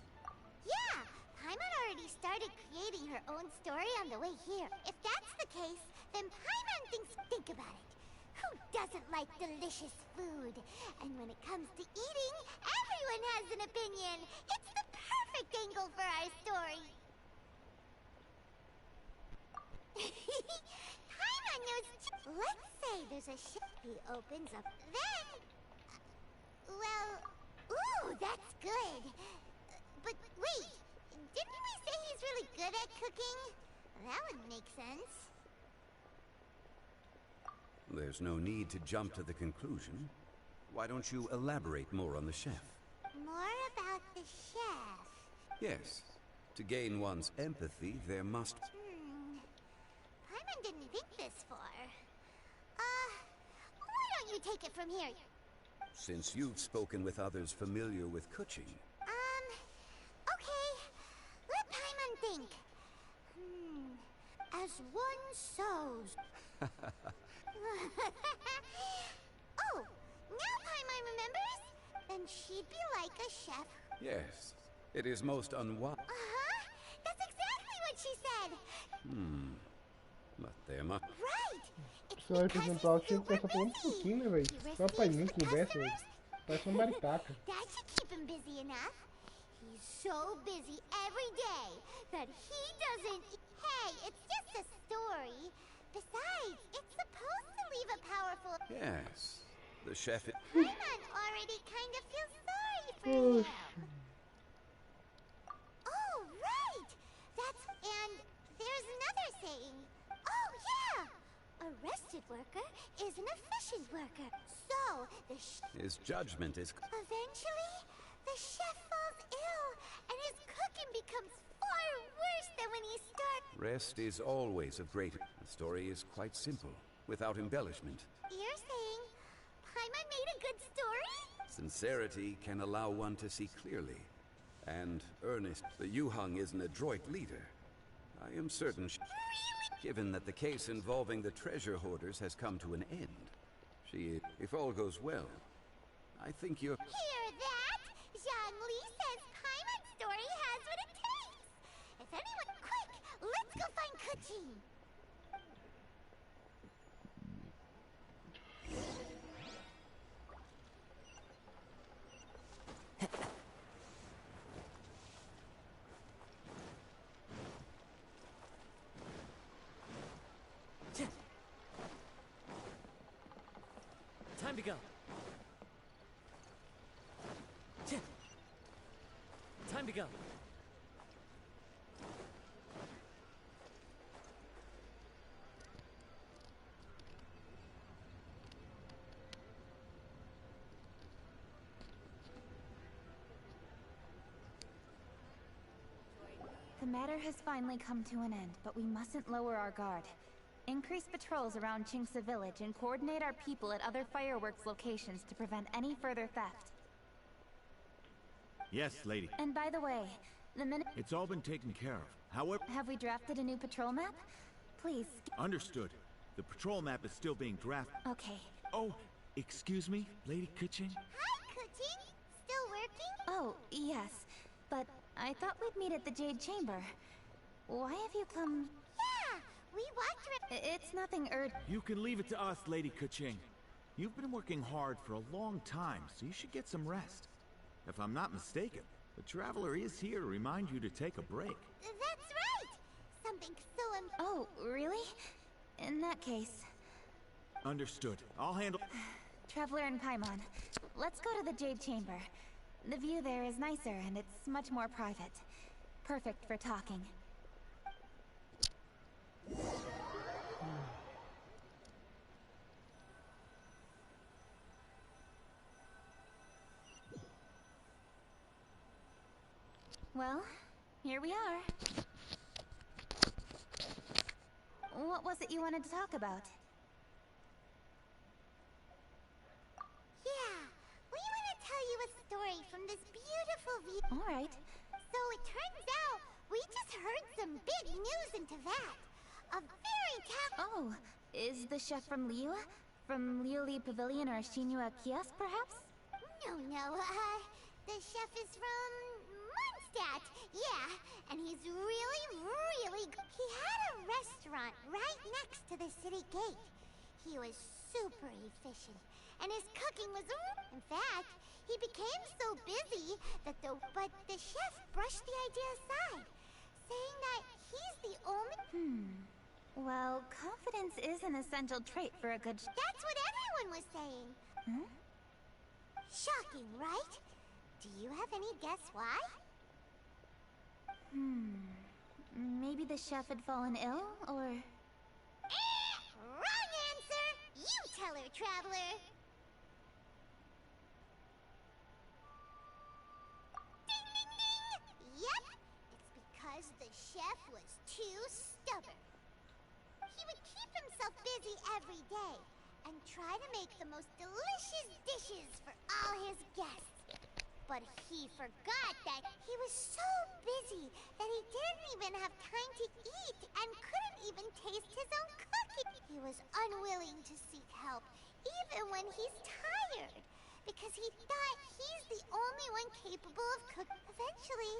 Yeah, Paimon already started creating her own story on the way here. If that's the case, then Paimon think about it. Who doesn't like delicious food? And when it comes to eating, everyone has an opinion. It's the perfect angle for our story. Paimon knows. Let's say there's a ship he opens up. Then, well, ooh, that's good. But wait, didn't we say he's really good at cooking? That would make sense. There's no need to jump to the conclusion. Why don't you elaborate more on the chef? More about the chef. Yes. To gain one's empathy, there must... Paimon didn't think this far. Why don't you take it from here? Since you've spoken with others familiar with Kuching... Okay. Let Paimon think. As one sows. Oh, now Paimon remembers? Then she'd be like a chef. Yes. It is most unwise. That's exactly what she said. But there must... Right! Só representar o time começa falando um pouquinho, né, velho? Só pra mim conversa, velho. Parece uma maritaca. That should keep him busy enough. He's so busy every day that he doesn't... Hey, it's just a story. Besides, it's supposed to leave a powerful... Yes. The chef... Paimon already kind of feels sorry for him. Oh, right! That's... And there's another saying. Oh, yeah! A rested worker is an efficient worker. So, His judgment is... Eventually, the chef falls ill, and his cooking becomes far worse than when he started. Rest is always of great... The story is quite simple, without embellishment. You're saying Paimon made a good story? Sincerity can allow one to see clearly. And earnest, the Yuhang is an adroit leader. I am certain given that the case involving the treasure hoarders has come to an end. If all goes well, I think you're... Hear that? Zhongli says Paimon's story has what it takes. If anyone... Quick! Let's go find Kuching! Time to go. Time to go. The matter has finally come to an end, but we mustn't lower our guard. Increase patrols around Chingsa Village and coordinate our people at other fireworks locations to prevent any further theft. Yes, lady. And by the way, the minute... It's all been taken care of. However... Have we drafted a new patrol map? Please. Understood. The patrol map is still being drafted. Okay. Oh, excuse me, Lady Kuching? Hi, Kuching. Still working? Oh, yes. But I thought we'd meet at the Jade Chamber. Why have you come... Yeah, we walked... It's nothing urgent. You can leave it to us, Lady Kuching. You've been working hard for a long time, so you should get some rest. If I'm not mistaken, the Traveler is here to remind you to take a break. That's right! Something so Oh, really? In that case... Understood. I'll handle... Traveler and Paimon, let's go to the Jade Chamber. The view there is nicer and it's much more private. Perfect for talking. Well, here we are. What was it you wanted to talk about? Yeah, we want to tell you a story from this beautiful view. All right. So it turns out we just heard some big news in Teyvat. A very Oh, is the chef from Liyue? From Liuli Pavilion or Shinua Kiosk, perhaps? No, the chef is from Mondstadt. Yeah, and he's really good. He had a restaurant right next to the city gate. He was super efficient, and his cooking was... In fact, he became so busy that But the chef brushed the idea aside, saying that he's the only... Well, confidence is an essential trait for a good... That's what everyone was saying. Shocking, right? Do you have any guess why? Maybe the chef had fallen ill, or... Wrong answer! You tell her, Traveler! Ding, ding, ding! Yep, it's because the chef was too stubborn. He would keep himself busy every day and try to make the most delicious dishes for all his guests. But he forgot that he was so busy that he didn't even have time to eat and couldn't even taste his own cooking. He was unwilling to seek help, even when he's tired, because he thought he's the only one capable of cooking. Eventually,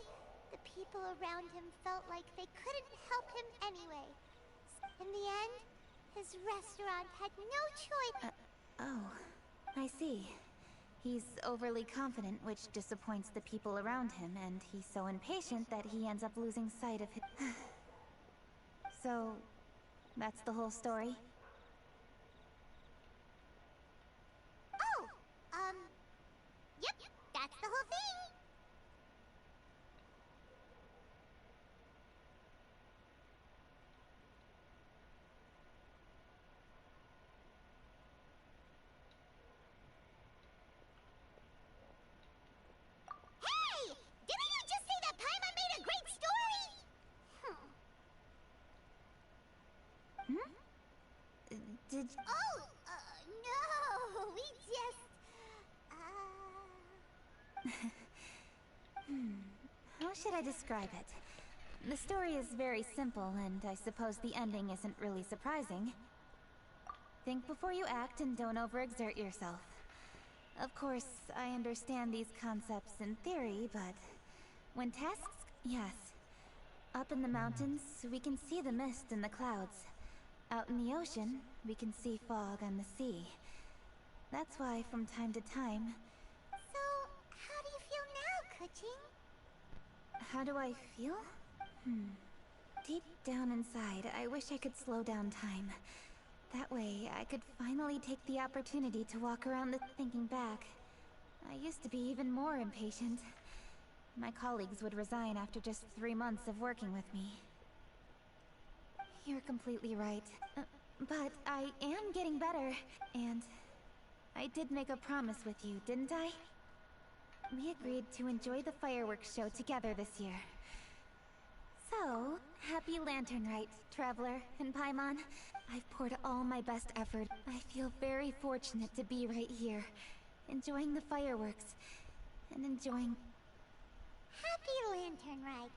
the people around him felt like they couldn't help him anyway. In the end, his restaurant had no choice. Oh, I see. He's overly confident, which disappoints the people around him, and he's so impatient that he ends up losing sight of his... So, that's the whole story? Oh, yep, that's the whole thing. Did... Oh, no, we just, How should I describe it? The story is very simple, and I suppose the ending isn't really surprising. Think before you act and don't overexert yourself. Of course, I understand these concepts in theory, but when tasks... Yes. Up in the mountains, we can see the mist and the clouds. Out in the ocean, we can see fog on the sea. That's why, from time to time... So, how do you feel now, Kuching? How do I feel? Deep down inside, I wish I could slow down time. That way, I could finally take the opportunity to walk around thinking back. I used to be even more impatient. My colleagues would resign after just 3 months of working with me. You're completely right. But I am getting better, and I did make a promise with you, didn't I? We agreed to enjoy the fireworks show together this year. So, happy Lantern Rite, Traveler and Paimon. I've poured all my best effort. I feel very fortunate to be right here, enjoying the fireworks, and enjoying... Happy Lantern Rite.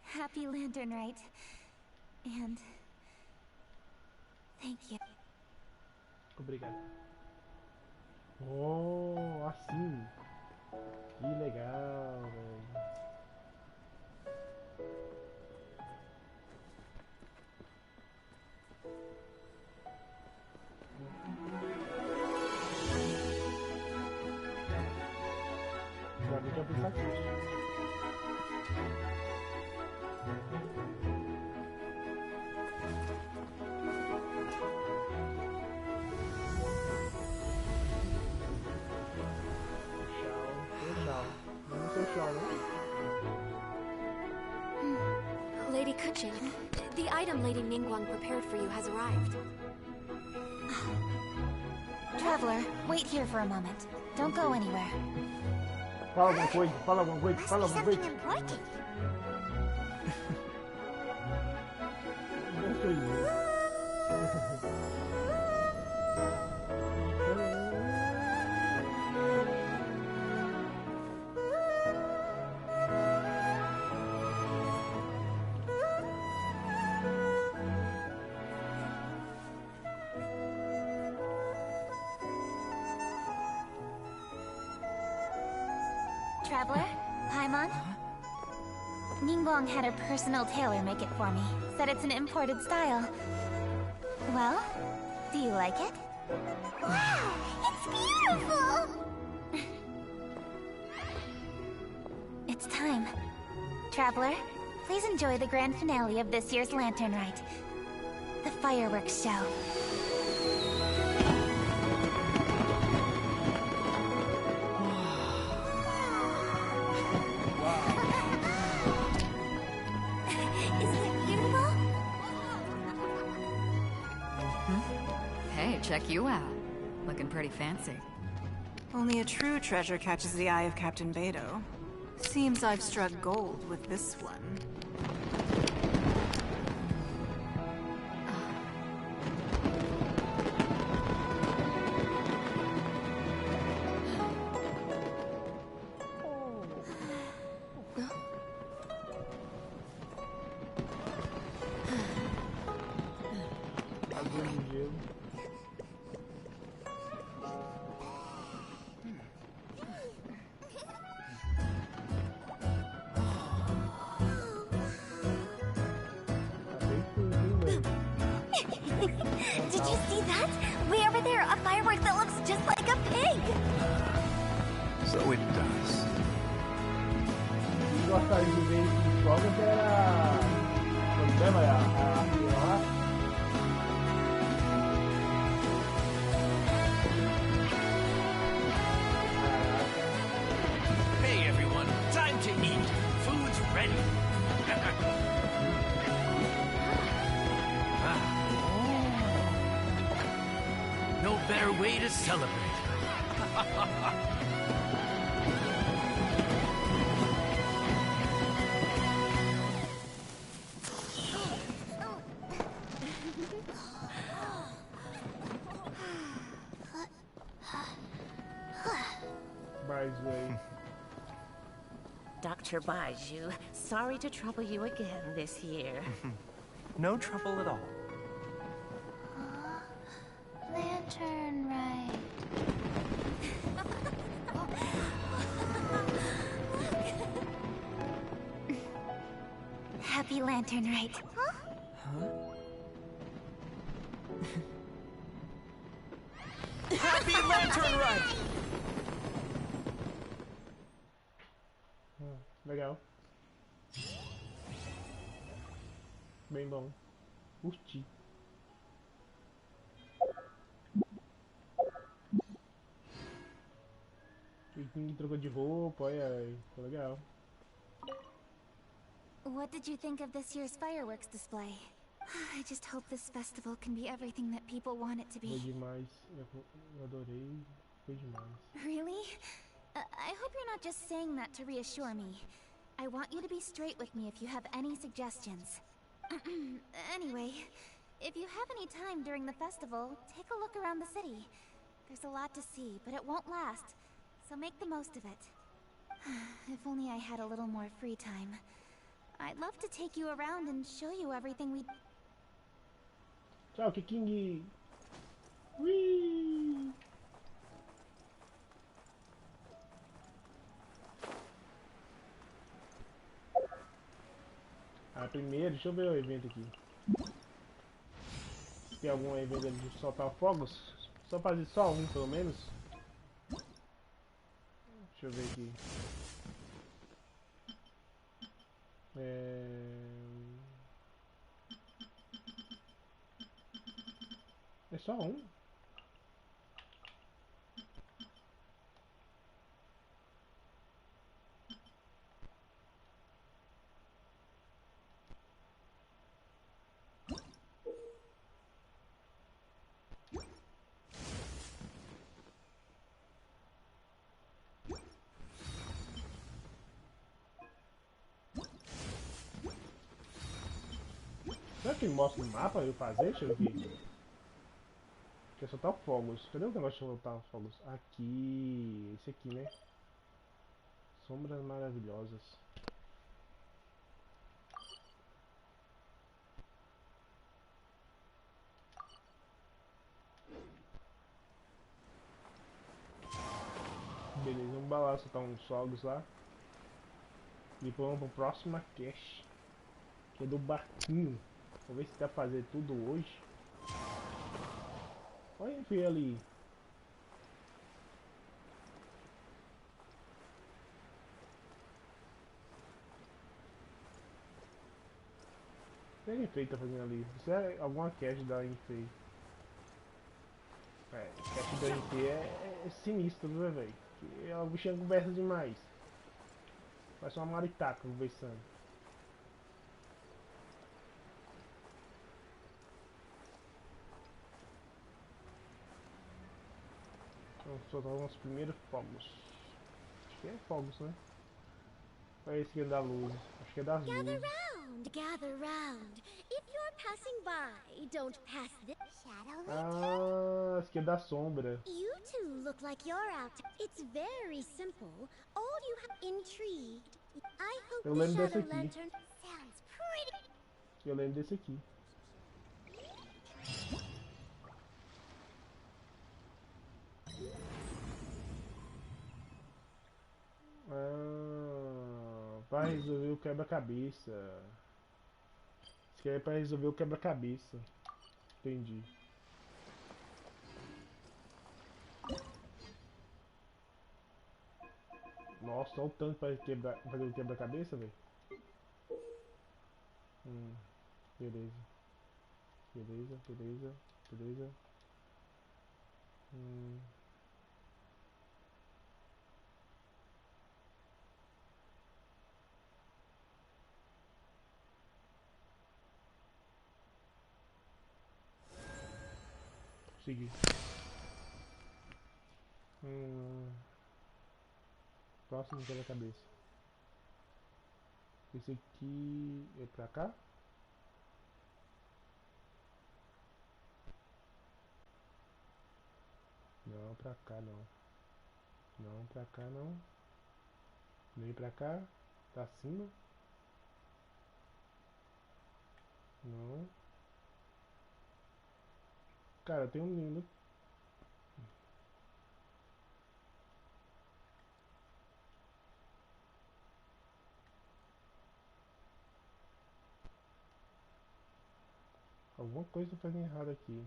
Happy Lantern Rite. And... thank you. Obrigado. Oh, assim. Que legal, velho. Agora eu já pensar aqui. Lady Kuching, the item Lady Ningguang prepared for you has arrived. Traveler, wait here for a moment. Don't go anywhere. Fala alguma coisa, fala alguma coisa, fala alguma coisa. Important. Não sei isso. Traveler? Paimon? Ningguang had her personal tailor make it for me. Said it's an imported style. Well, do you like it? Wow, it's beautiful! It's time. Traveler, please enjoy the grand finale of this year's Lantern Rite. The fireworks show. Hey, check you out. Looking pretty fancy. Only a true treasure catches the eye of Captain Beidou. Seems I've struck gold with this one. Did you see that? Way over there, a firework that looks just like a pig! So it does. Gostaria de ver esses jogos era... Como é a Hey everyone, time to eat. Food's ready. No better way to celebrate. Dr. Baiju, sorry to trouble you again this year. No trouble at all. Lantern Rite. Happy Lantern Rite. Happy Lantern Rite! Legal. Bem bom. Curti. Viking trocou de roupa, olha aí. Ficou legal. What did you think of this year's fireworks display? I just hope this festival can be everything that people want it to Foi be. demais. Eu adorei. Foi demais. Really? I hope you're not just saying that to reassure me. I want you to be straight with me if you have any suggestions. Anyway, if you have any time during the festival, take a look around the city. There's a lot to see, but it won't last, so make the most of it. If only I had a little more free time. I'd love to take you around and show you everything we... Tchau, Kiking! Ui! Ah, primeiro, deixa eu ver o evento aqui. Tem algum evento de soltar fogos? Só fazer só um, pelo menos. Deixa eu ver aqui. É só um? Será que ele mostra o mapa pra eu fazer? Deixa eu ver. Quer soltar fogos. Cadê o negócio de soltar fogos? Aqui. Esse aqui, né? Sombras maravilhosas. Beleza, vamos lá soltar uns fogos lá. E vamos pro próximo cache. Que é do barquinho. Vou ver se dá pra fazer tudo hoje. Olha ver ali. O que a Enfei tá fazendo ali? Isso é alguma cache da Enfei. É, cache da Enfei é sinistro, né, velho? A bichinha conversa demais. Parece uma maritaca conversando. Vamos soltar os primeiros fogos. Acho que é fogos, né? Olha esse aqui é da luz. Acho que é das luzes. Gather round. If you're passing by, don't pass this shadow. Ah, esse aqui é da sombra. You two look like you're out. It's very simple. All you have intrigued. I hope Eu the lembro desse shadow aqui. lantern sounds pretty. Eu lembro desse aqui. Ah, para resolver o quebra-cabeça. Isso aqui é para resolver o quebra-cabeça. Entendi. Nossa, olha o tanto para fazer o quebra-cabeça, velho. Beleza. Beleza, beleza, beleza. Consegui. Próximo quebra-cabeça. Esse aqui é pra cá? Não, pra cá não. Não, pra cá não. Nem pra cá. Pra cima. Não. Cara, tem um minuto. Alguma coisa tá fazendo errado aqui.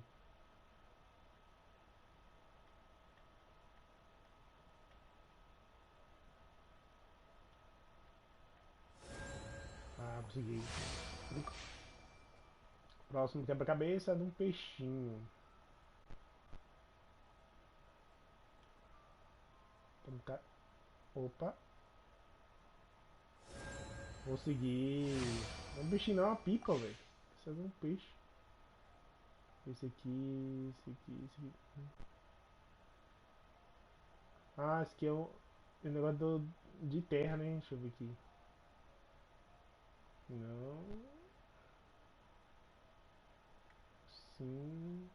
Ah, consegui. Próximo quebra-cabeça é de um peixinho. Opa. Consegui. É um peixinho não, é uma pipa, velho. Isso é um peixe. Esse aqui, esse aqui, esse aqui. Ah, esse aqui é o negócio de terra, né? Deixa eu ver aqui. Não. Sim.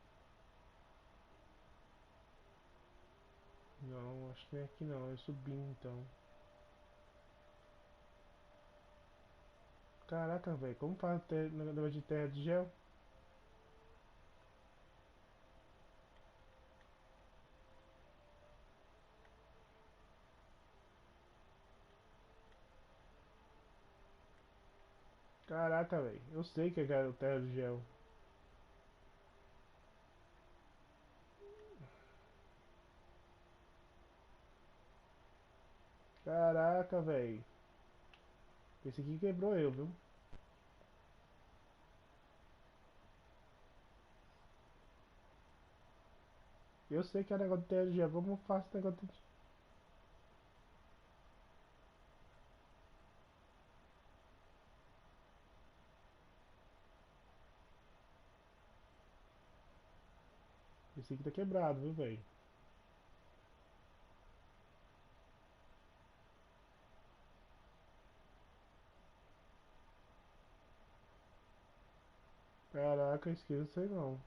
Não, acho que não é aqui não, é subindo então. Caraca, velho, como faz negócio de terra de gel? Caraca, velho, eu sei que é o terra de gel. Caraca, velho. Esse aqui quebrou eu, viu? Eu sei que é negócio de terra de gel, como eu faço negócio de... Esse aqui tá quebrado, viu, velho? Caraca, esse aqui eu não sei não.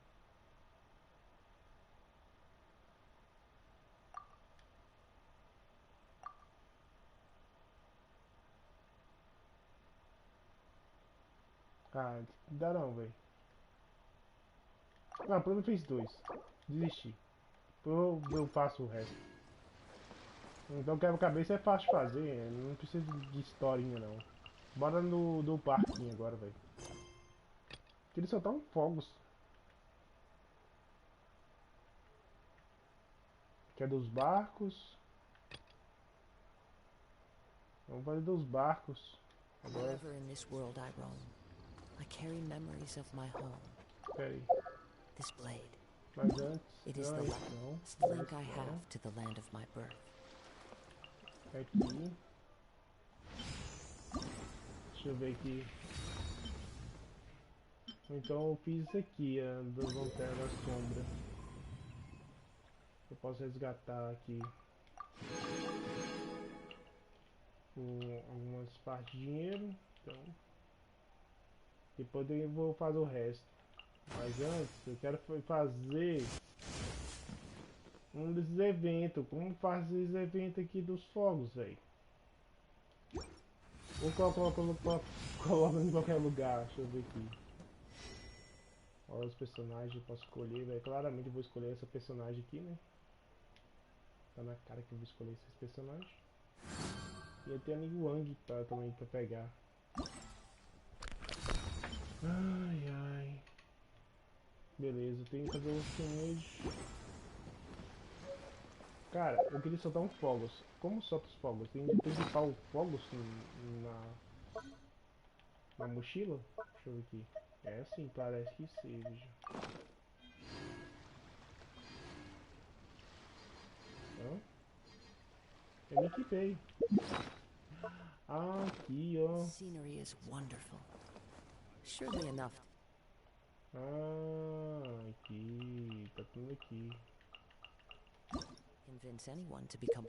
Ah, não dá não, velho. Ah, pelo menos fez dois. Desisti. Eu faço o resto. Então quebra-cabeça é fácil de fazer, não precisa de historinha não. Bora no do parquinho agora, velho. Que eles só tão fogos. Que é dos barcos. Vamos fazer dos barcos. Agora. Wherever in this world I roam, I carry memories of my home. Pera aí. This blade. Mas antes. It is Não, the isso last não. link I Esse não. have to the land of my birth. Aqui. Deixa eu ver aqui. Então eu fiz isso aqui, a das lanternas da sombra. Eu posso resgatar aqui com algumas partes de dinheiro. Então. Depois eu vou fazer o resto. Mas antes eu quero fazer um desses eventos. Como fazer esse evento aqui dos fogos, velho? Ou coloca em qualquer lugar. Deixa eu ver aqui. Olha os personagens, eu posso escolher, velho. Claramente eu vou escolher essa personagem aqui, né? Tá na cara que eu vou escolher esses personagens. E eu tenho a Ning Wang também pra pegar. Ai, ai. Beleza, eu tenho que fazer um filmage. Cara, eu queria soltar um fogos. Como solta os fogos? Tem que pau fogos na mochila? Deixa eu ver aqui. É assim, parece que seja. Hã? Eu me equipei. Ah, aqui, ó. Scenery is wonderful. Surely enough. Ah, aqui. Tá tudo aqui. Convince anyone to become.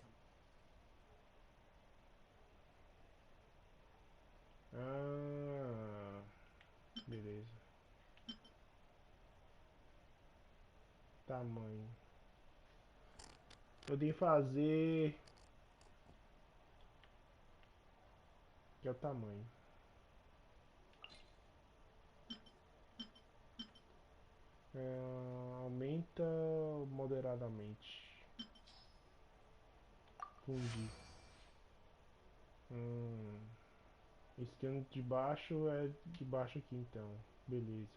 Ah, beleza. Tamanho. Eu tenho que fazer. Que é o tamanho. Aumenta moderadamente. Fundir. Esse canto de baixo é de baixo aqui então. Beleza.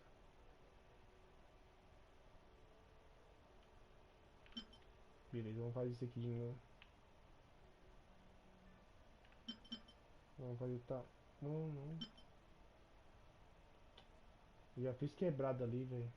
Beleza, vamos fazer isso aqui de novo. Vamos fazer tá. Não. Eu já fiz quebrado ali, velho.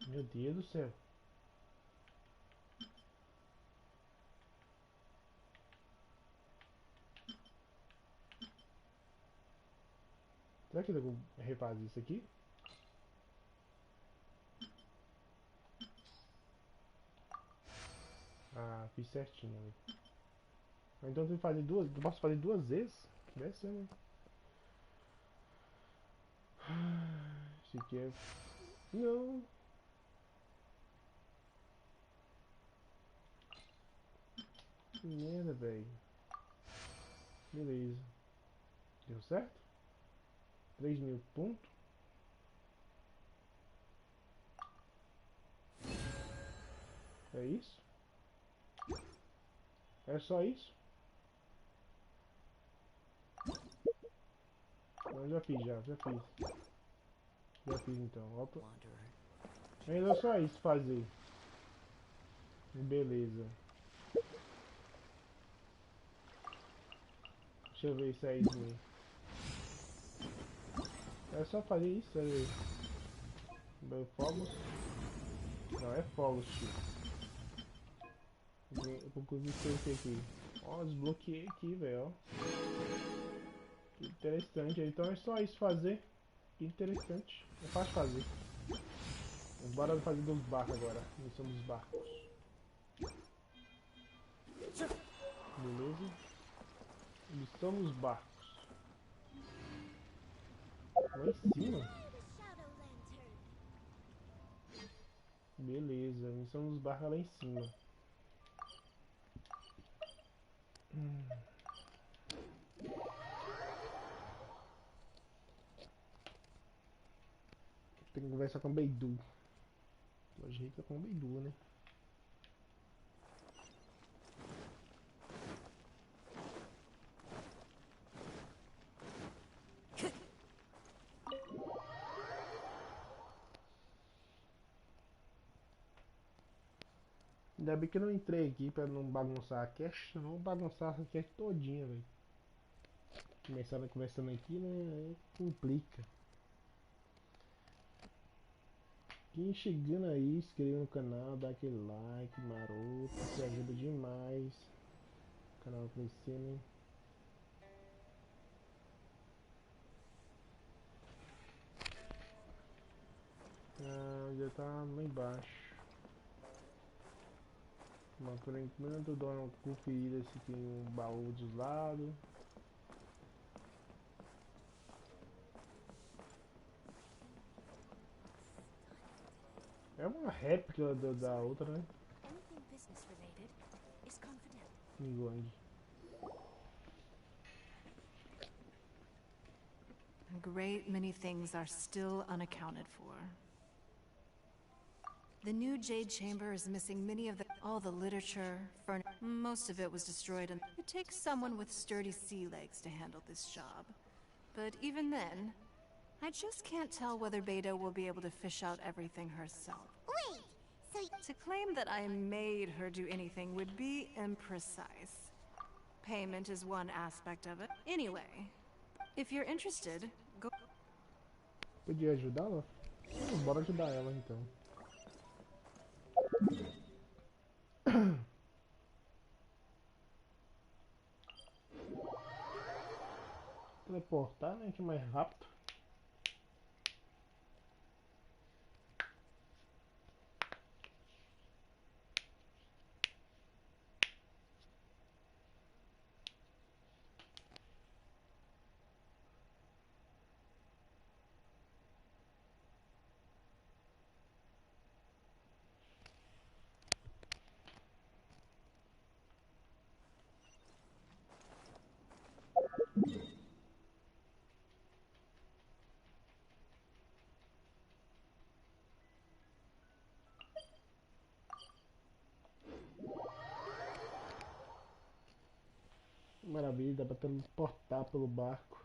Meu Deus do céu. Será que eu refazer isso aqui? Ah, fiz certinho, né? Então eu tenho que fazer duas. Eu posso fazer duas vezes? Deve ser, né? Esse aqui é. Não. Que merda, velho. Beleza. Deu certo? 3.000 pontos. É isso? É só isso? Eu já fiz, já fiz. Já fiz então. Opa. Ainda é só isso fazer. Beleza. Deixa eu ver se é isso mesmo. É só fazer isso, aí. Fogos. Não, é fogos, tio. Eu consegui esquecer aqui. Ó, desbloqueei aqui, velho. Que interessante. Então é só isso fazer. Que interessante. É fácil fazer. Bora fazer dos barcos agora. Missão dos barcos. Beleza. Missão dos barcos. Lá em cima. Beleza. Missão dos barcos lá em cima. Tem que conversar com o Beidou. Loja rica com o Beidou, né? Ainda bem que eu não entrei aqui pra não bagunçar a cache, senão eu vou bagunçar essa cache todinha, velho. Começando conversando aqui, né? Aí complica. Quem chegando aí, se inscreva no canal, dá aquele like maroto, que ajuda demais o canal a crescer, né? Ah, já tá lá embaixo. Mas por enquanto eu dou uma conferida se tem um baú dos lados. É uma réplica da outra, né? Ninguém. A great many things are still unaccounted for. The new Jade Chamber is missing many of all the literature, most of it was destroyed, and it takes someone with sturdy sea legs to handle this job. But even then, I just can't tell whether Beta will be able to fish out everything herself. Wait! So To claim that I made her do anything would be imprecise. Payment is one aspect of it. Anyway, if you're interested, go... Podia ajudá-la? Bora ajudar ela então. Teleportar, né? Que é mais rápido. Maravilha, dá pra teleportar pelo barco.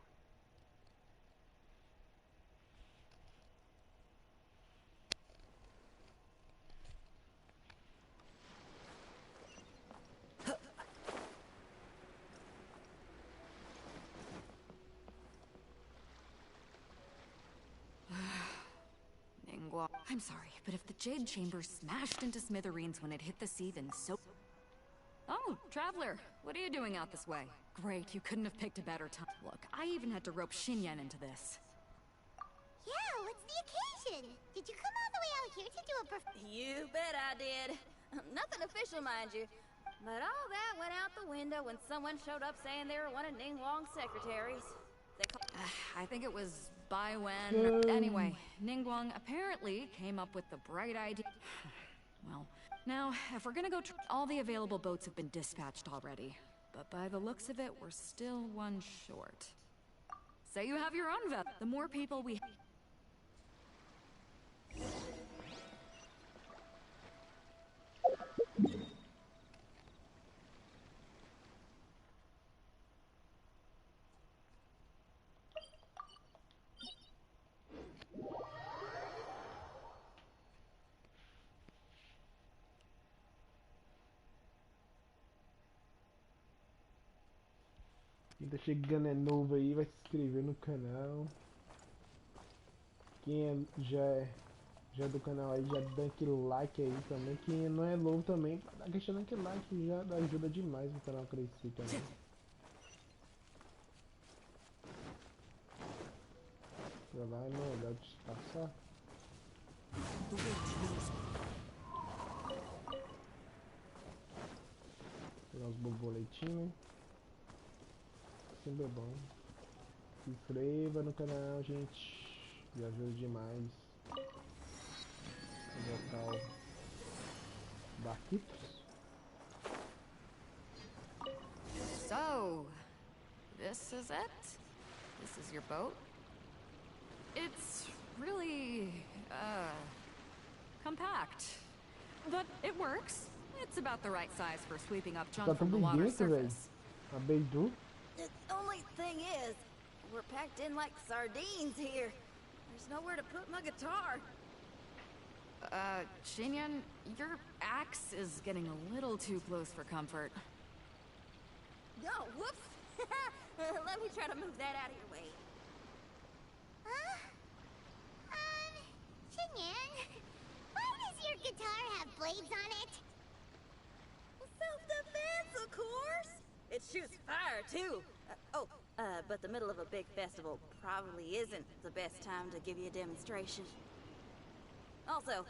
Ningguang. I'm sorry, but if the Jade Chamber smashed into smithereens when it hit the sea, then so... Oh, Traveler, what are you doing out this way? Great, you couldn't have picked a better time. Look, I even had to rope Xinyan into this. Yeah, what's the occasion? Did you come all the way out here to do a You bet I did. Nothing official, mind you. But all that went out the window when someone showed up saying they were one of Ningguang's secretaries. I think it was Bai Wen. Anyway, Ningguang apparently came up with the bright idea. Well, now, if we're gonna go all the available boats have been dispatched already. But by the looks of it, we're still one short. Say you have your own vessel. The more people we... Quem tá chegando é novo aí, vai se inscrever no canal. Quem já é do canal aí, já dá aquele like aí também. Quem não é novo também, tá deixando aquele like, já ajuda demais o canal crescer também. Pra lá e não olhar de passar. Pegar uns borboletinhos. Sempre é bom. Se inscreva no canal, gente. Me ajuda demais. Vou botar o barquitos. So, this is it? This is your boat? It's really, compact. But it works. It's about the right size for sweeping up junk from the water's surface. The only thing is, we're packed in like sardines here. There's nowhere to put my guitar. Xinyan, your axe is getting a little too close for comfort. Oh, whoops! Let me try to move that out of your way. Xinyan, why does your guitar have blades on it? Self-defense, of course! It shoots fire, too! But the middle of a big festival probably isn't the best time to give you a demonstration. Also,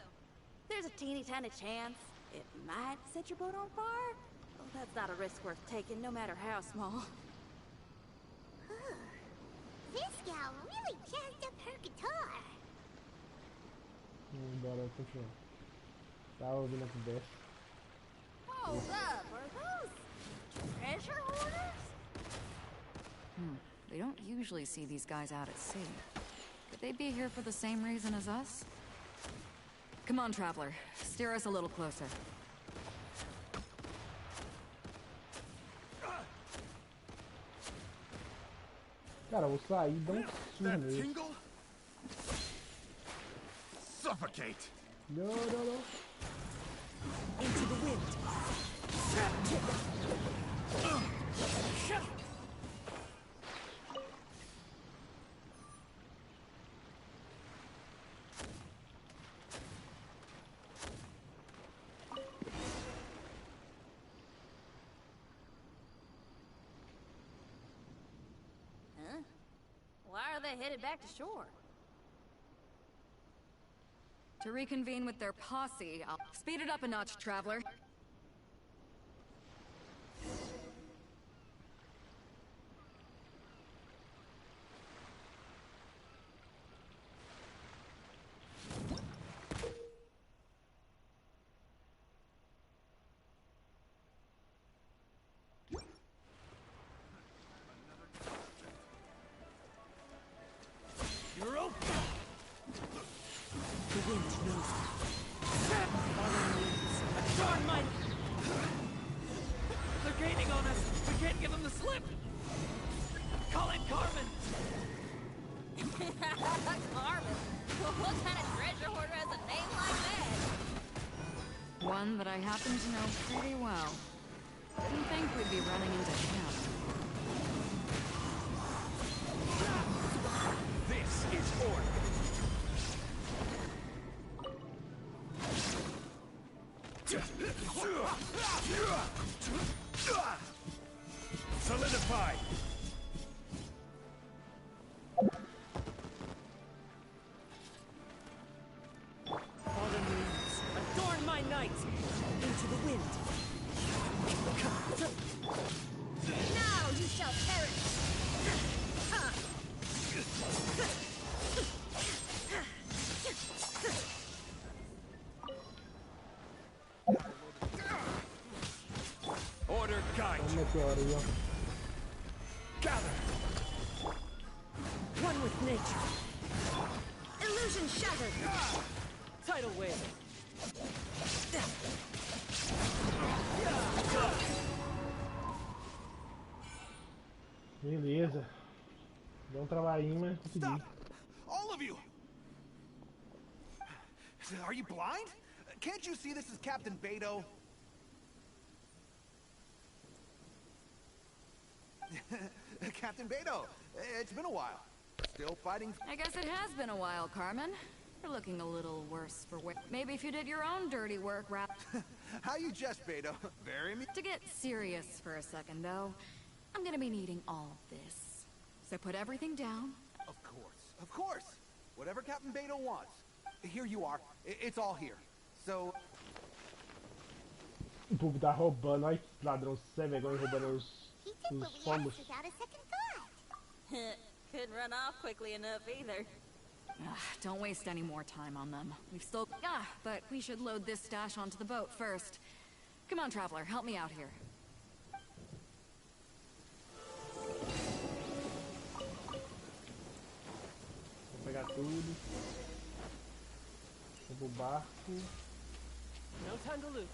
there's a teeny tiny chance it might set your boat on fire. Well, that's not a risk worth taking, no matter how small. This gal really jazzed up her guitar. Bora continuar. Tá ouvindo a conversa. Hold up, are those treasure hoarders? We don't usually see these guys out at sea. Could they be here for the same reason as us? Come on, Traveler. Steer us a little closer. Cara, eu vou sair e dar um surro nele. Tingle? Suffocate! No. Into the wind. Huh? Why are they headed back to shore? To reconvene with their posse, I'll speed it up a notch, Traveler. You're open! The wind knows it. Darn mighty! They're gaining on us! We can't give them the slip! Call in Carmen! Carmen? What kind of treasure hoarder has a name like that? One that I happen to know pretty well. Didn't think we'd be running into him. This is order. Solidify. Fallen leaves, adorn my night! Into the wind! Now you shall perish! Order guide. Gather. One with nature! Illusion shattered! Tidal wave! Beleza. Deu um trabalhinho, mas consegui. All of you! Are you blind? Can't you see this is Captain Beto? Captain Beto, it's been a while. Still fighting? I guess it has been a while, Carmen. You're looking a little worse for wear. Maybe if you did your own dirty work, How you jest, Beto? Very me. To get serious for a second, though, I'm gonna be needing all this. So put everything down. Of course. Whatever Captain Beto wants. Here you are. It's all here. So... O povo tá roubando, olha que ladrão sem vergonha roubando os pombos. Without a second thought. Couldn't run off quickly enough either. Don't waste any more time on them. We've still... but we should load this stash onto the boat first. Come on, Traveler, help me out here. Vou pegar tudo. Vou pro barco. No time to lose.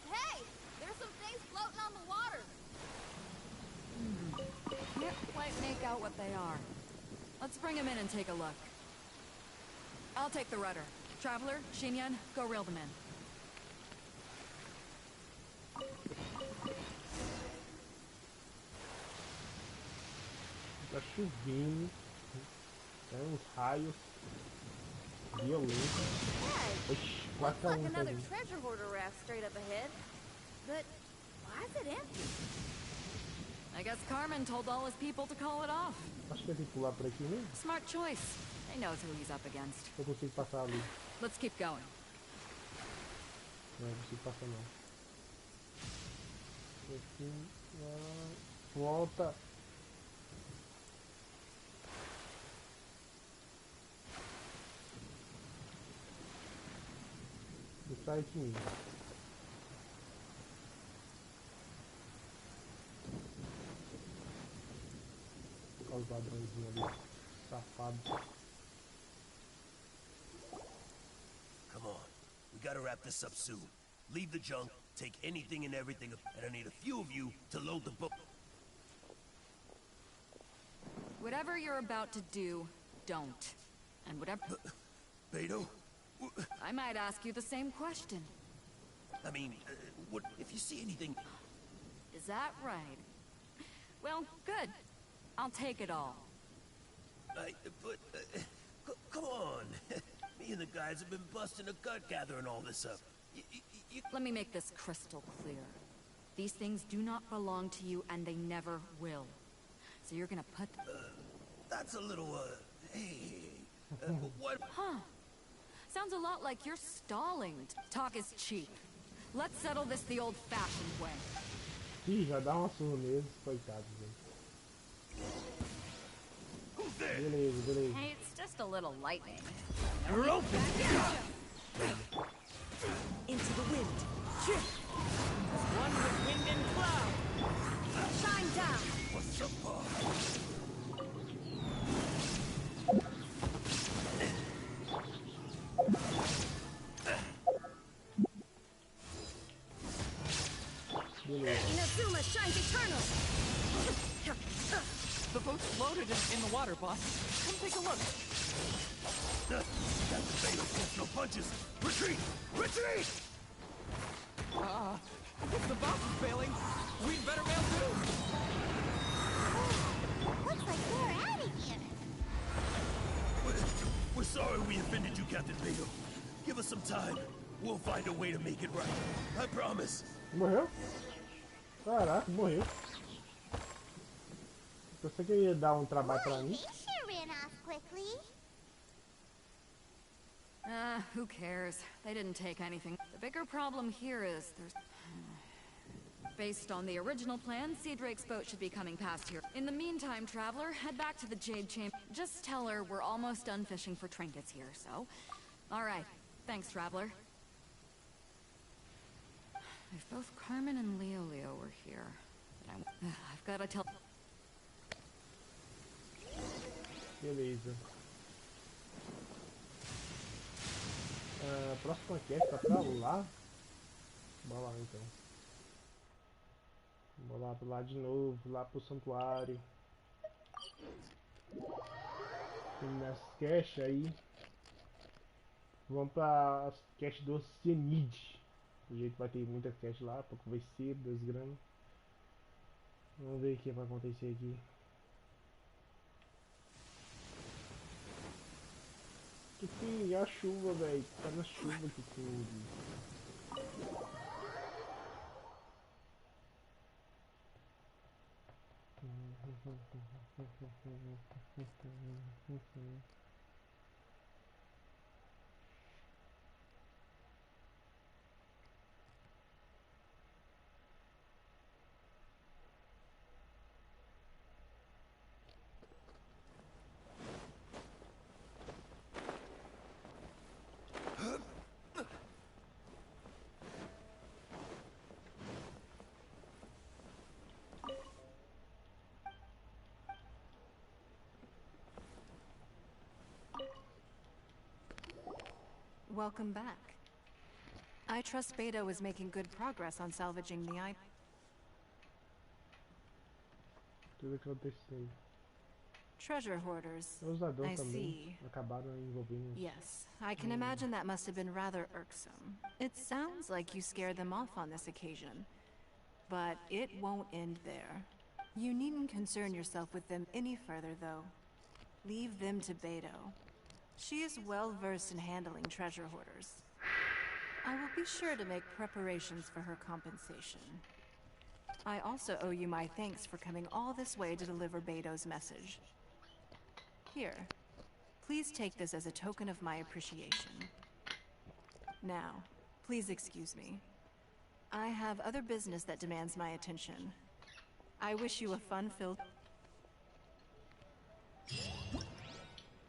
Hey! There's some things floating on the water! Can't quite make out what they are. Let's bring them in and take a look. I'll take the rudder. Traveler, Xinyan, go reel them in. Tá chovendo. Tem uns raios violentos. Oxi, quase Looks like caiu another um. treasure hoarder raft straight up ahead. But why is it empty? I guess Carmen told all his people to call it off. Acho que eu tenho que pular por aqui mesmo. Smart choice. He knows who he's up against. Eu consigo passar ali. Let's keep going. Não, não consigo passar não. Aqui, volta. Sai de mim. Olha os ladrõezinhos ali. Safado. Come on. We gotta wrap this up soon. Leave the junk, take anything and everything, and I need a few of you to load the boat. Whatever you're about to do, don't. And whatever... Beto? I might ask you the same question. I mean, what if you see anything? Is that right? Well, good. I'll take it all. Come on. Me and the guys have been busting a gut gathering all this up. Let me make this crystal clear. These things do not belong to you, and they never will. So you're gonna put... That's a little, hey... what? Huh. Sounds a lot like you're stalling. Talk is cheap. Let's settle this the old-fashioned way. Ih, já dá uma surra neles, coitados, velho. Beleza. Hey, it's just a little lightning. You're open! Into the wind. One with wind and cloud. Shine down! What's up, Inazuma shines eternal! The boat's floated in the water, boss. Come take a look. Captain Beto pulls no punches. Retreat! Retreat! If the boss is failing, we'd better bail too. Looks like we're out of here. Captain Beto. Give us some time. We'll find a way to make it right. I promise. Morreu? Caraca, morreu. Pensei que ia dar um trabalho pra mim. Who cares? They didn't take anything. The bigger problem here is there's... Based on the original plan, Sea Drake's boat should be coming past here. In the meantime, Traveler, head back to the Jade Chamber. Just tell her we're almost done fishing for trinkets here, so... Alright. Thanks, Traveler. If both Carmen and Leo were here... But I've gotta tell... Beleza. Próxima quest tá pra lá. Bora lá então. Bora lá pro lado de novo, lá pro santuário. Terminar as caches aí. Vamos pra as caches do Cianide. Do jeito que vai ter muita cache lá, pra convencer das gramas. Vamos ver o que vai acontecer aqui. Que tem a chuva, velho. Tá na chuva que tudo. Welcome back. I trust Beto is making good progress on salvaging the eye. Tudo acontecendo. Treasure hoarders. I see. Acabaram envolvendo. Yes, I can imagine that must have been rather irksome. It sounds like you scared them off on this occasion. But it won't end there. You needn't concern yourself with them any further, though. Leave them to Beto. She is well versed in handling treasure hoarders. I will be sure to make preparations for her compensation. I also owe you my thanks for coming all this way to deliver Beto's message. Here, please take this as a token of my appreciation. Now, please excuse me. I have other business that demands my attention. I wish you a fun-filled...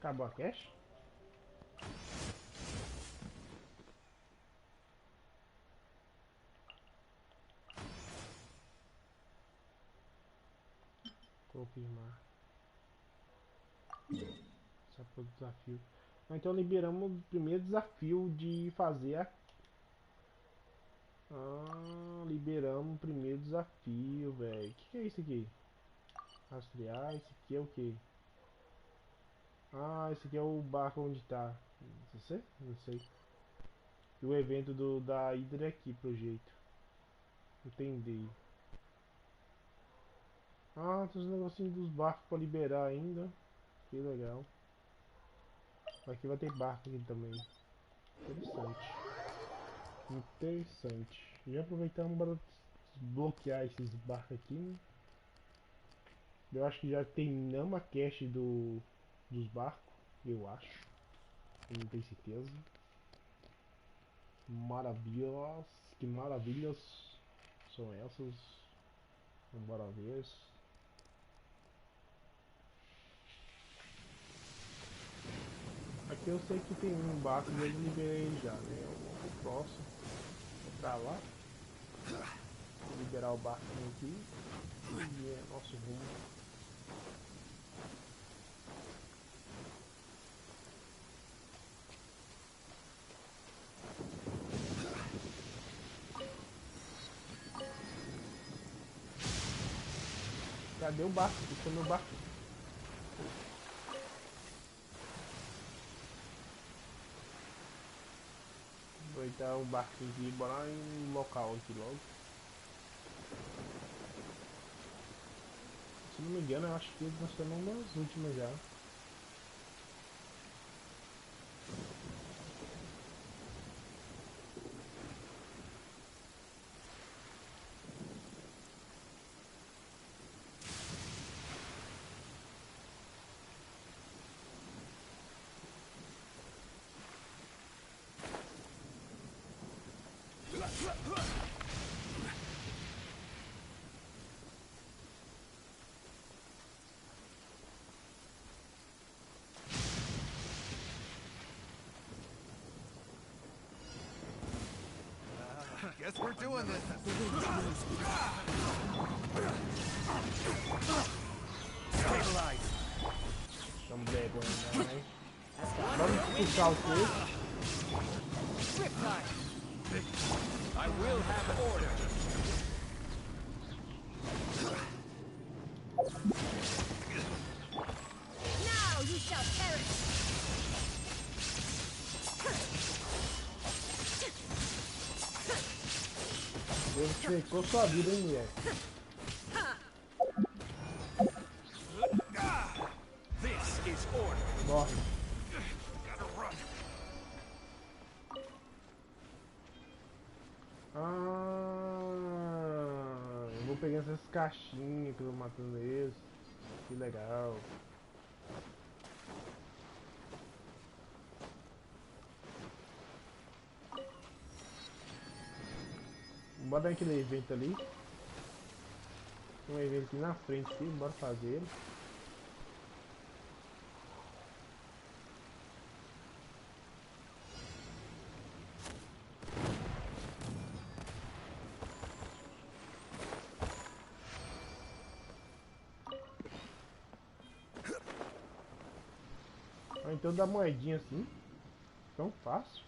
Acabou a cache? Confirmar. Só foi o desafio. Então liberamos o primeiro desafio de fazer a... liberamos o primeiro desafio, velho. Que é isso aqui? Rastrear, esse aqui é o que? Esse aqui é o barco onde tá. Você? Não sei. E o evento da Hydra aqui, pro jeito. Entendi. Tem os negocinhos dos barcos pra liberar ainda. Que legal. Aqui vai ter barco aqui também. Interessante. Interessante. Já aproveitamos para desbloquear esses barcos aqui, né? Eu acho que já terminamos a cache dos barcos. Eu acho. Eu não tenho certeza. Maravilhas. Que maravilhas são essas? Vamos ver. Aqui eu sei que tem um barco e eu liberei já, né? O próximo. Vou pra lá. Vou liberar o barco aqui. E é nosso rumo. Cadê o barco? Ficou no barco. Aproveitar o barco aqui e bora em um local aqui logo. Se não me engano, eu acho que nós estamos nas últimas já. we're doing this. Stabilize. Estamos bebendo, né? Vamos puxar o coelho. I will have order. Now you shall perish. Deus secou sua vida, hein, mulher? This is order. Morre. Eu vou pegar essas caixinhas que eu vou matando eles. Que legal. Bora naquele evento ali. Tem um evento aqui na frente aqui, bora fazer ele. Ou então dá moedinha assim. Tão fácil.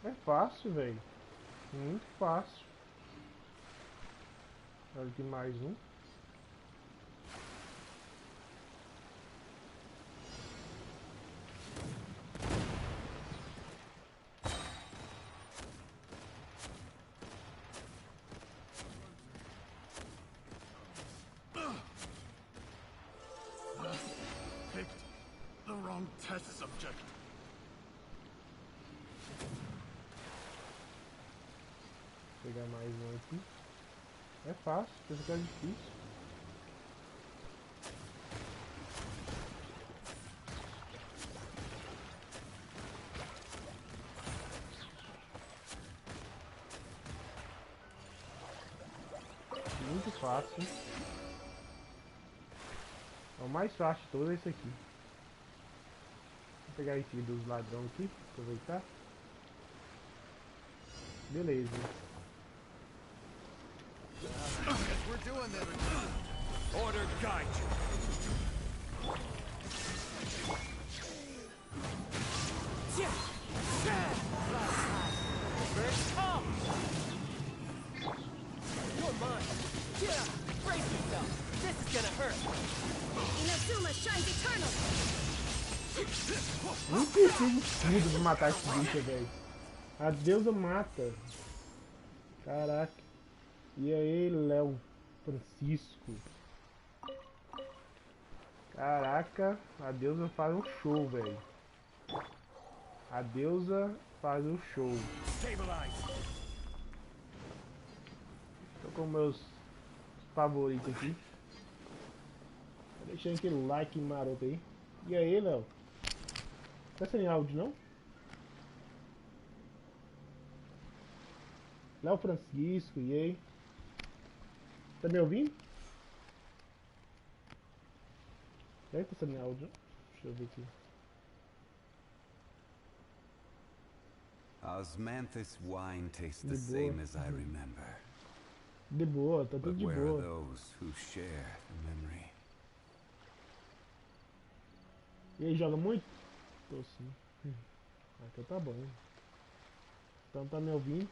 É fácil, velho. Muito fácil. Olha aqui mais um. Picked the wrong test subject. Vou pegar mais um aqui. É fácil, pensa que é difícil. Muito fácil. É o mais fácil de todo esse aqui. Vou pegar esse dos ladrões aqui, aproveitar. Beleza. We're doing this. Order guide First come. You're mine. Yeah, brace yourself. This is gonna hurt. Inazuma shines eternal. Não preciso escudo de matar esse bicho, velho. A deusa mata. Caraca. E aí, Léo Francisco. Caraca, a deusa faz um show, velho. A deusa faz um show. Tô com meus favoritos aqui. Tô deixando aquele like maroto aí. E aí, Léo? Tá sem áudio, não? Léo Francisco, e aí? Tá me ouvindo? Deve estar sem áudio. Deixa eu ver aqui. Osmanthus wine tastes the De boa. same as I remember. De boa, tá tudo But de where are boa. those who share the memory? E aí, joga muito? Tô sim. Então tá bom. Então tá me ouvindo?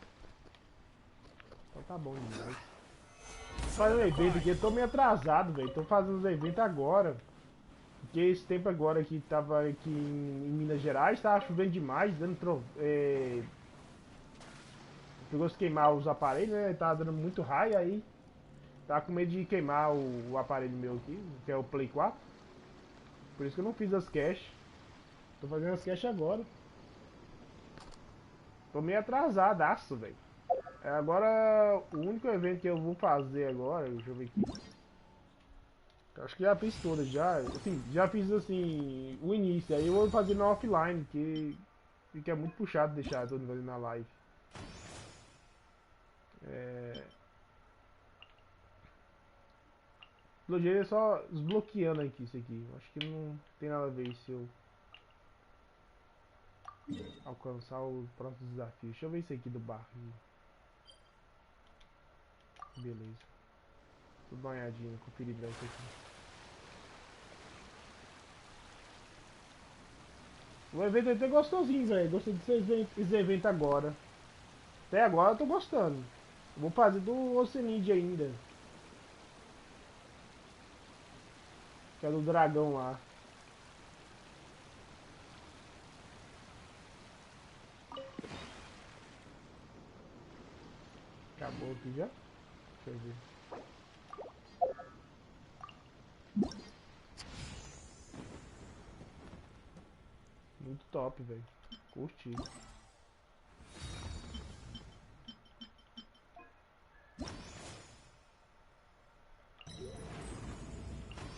Então tá bom demais. Fazendo evento aqui, eu tô meio atrasado, velho. Tô fazendo os eventos agora. Porque esse tempo agora que tava aqui em Minas Gerais, tava chovendo demais, dando pegou se queimar os aparelhos, né? Tava dando muito raio aí. Tava com medo de queimar o aparelho meu aqui, que é o Play 4. Por isso que eu não fiz as caches. Tô fazendo as caches agora. Tô meio atrasadaço, velho. Agora, o único evento que eu vou fazer agora, deixa eu ver aqui. Eu acho que já fiz todas, já. Assim, já fiz assim, o início. Aí eu vou fazer no offline, que fica muito puxado deixar todo mundo fazendo na live. Pelo jeito é só desbloqueando aqui isso aqui. Acho que não tem nada a ver se eu alcançar o próximo desafio. Deixa eu ver isso aqui do barril. Beleza. Vou dar uma olhadinha, conferir pra isso aqui. O evento é até gostosinho, velho. Gostei desse evento agora. Até agora eu tô gostando. Vou fazer do Oceanid ainda. Que é do dragão lá. Acabou aqui já? Deixa eu ver. Muito top, velho. Curti.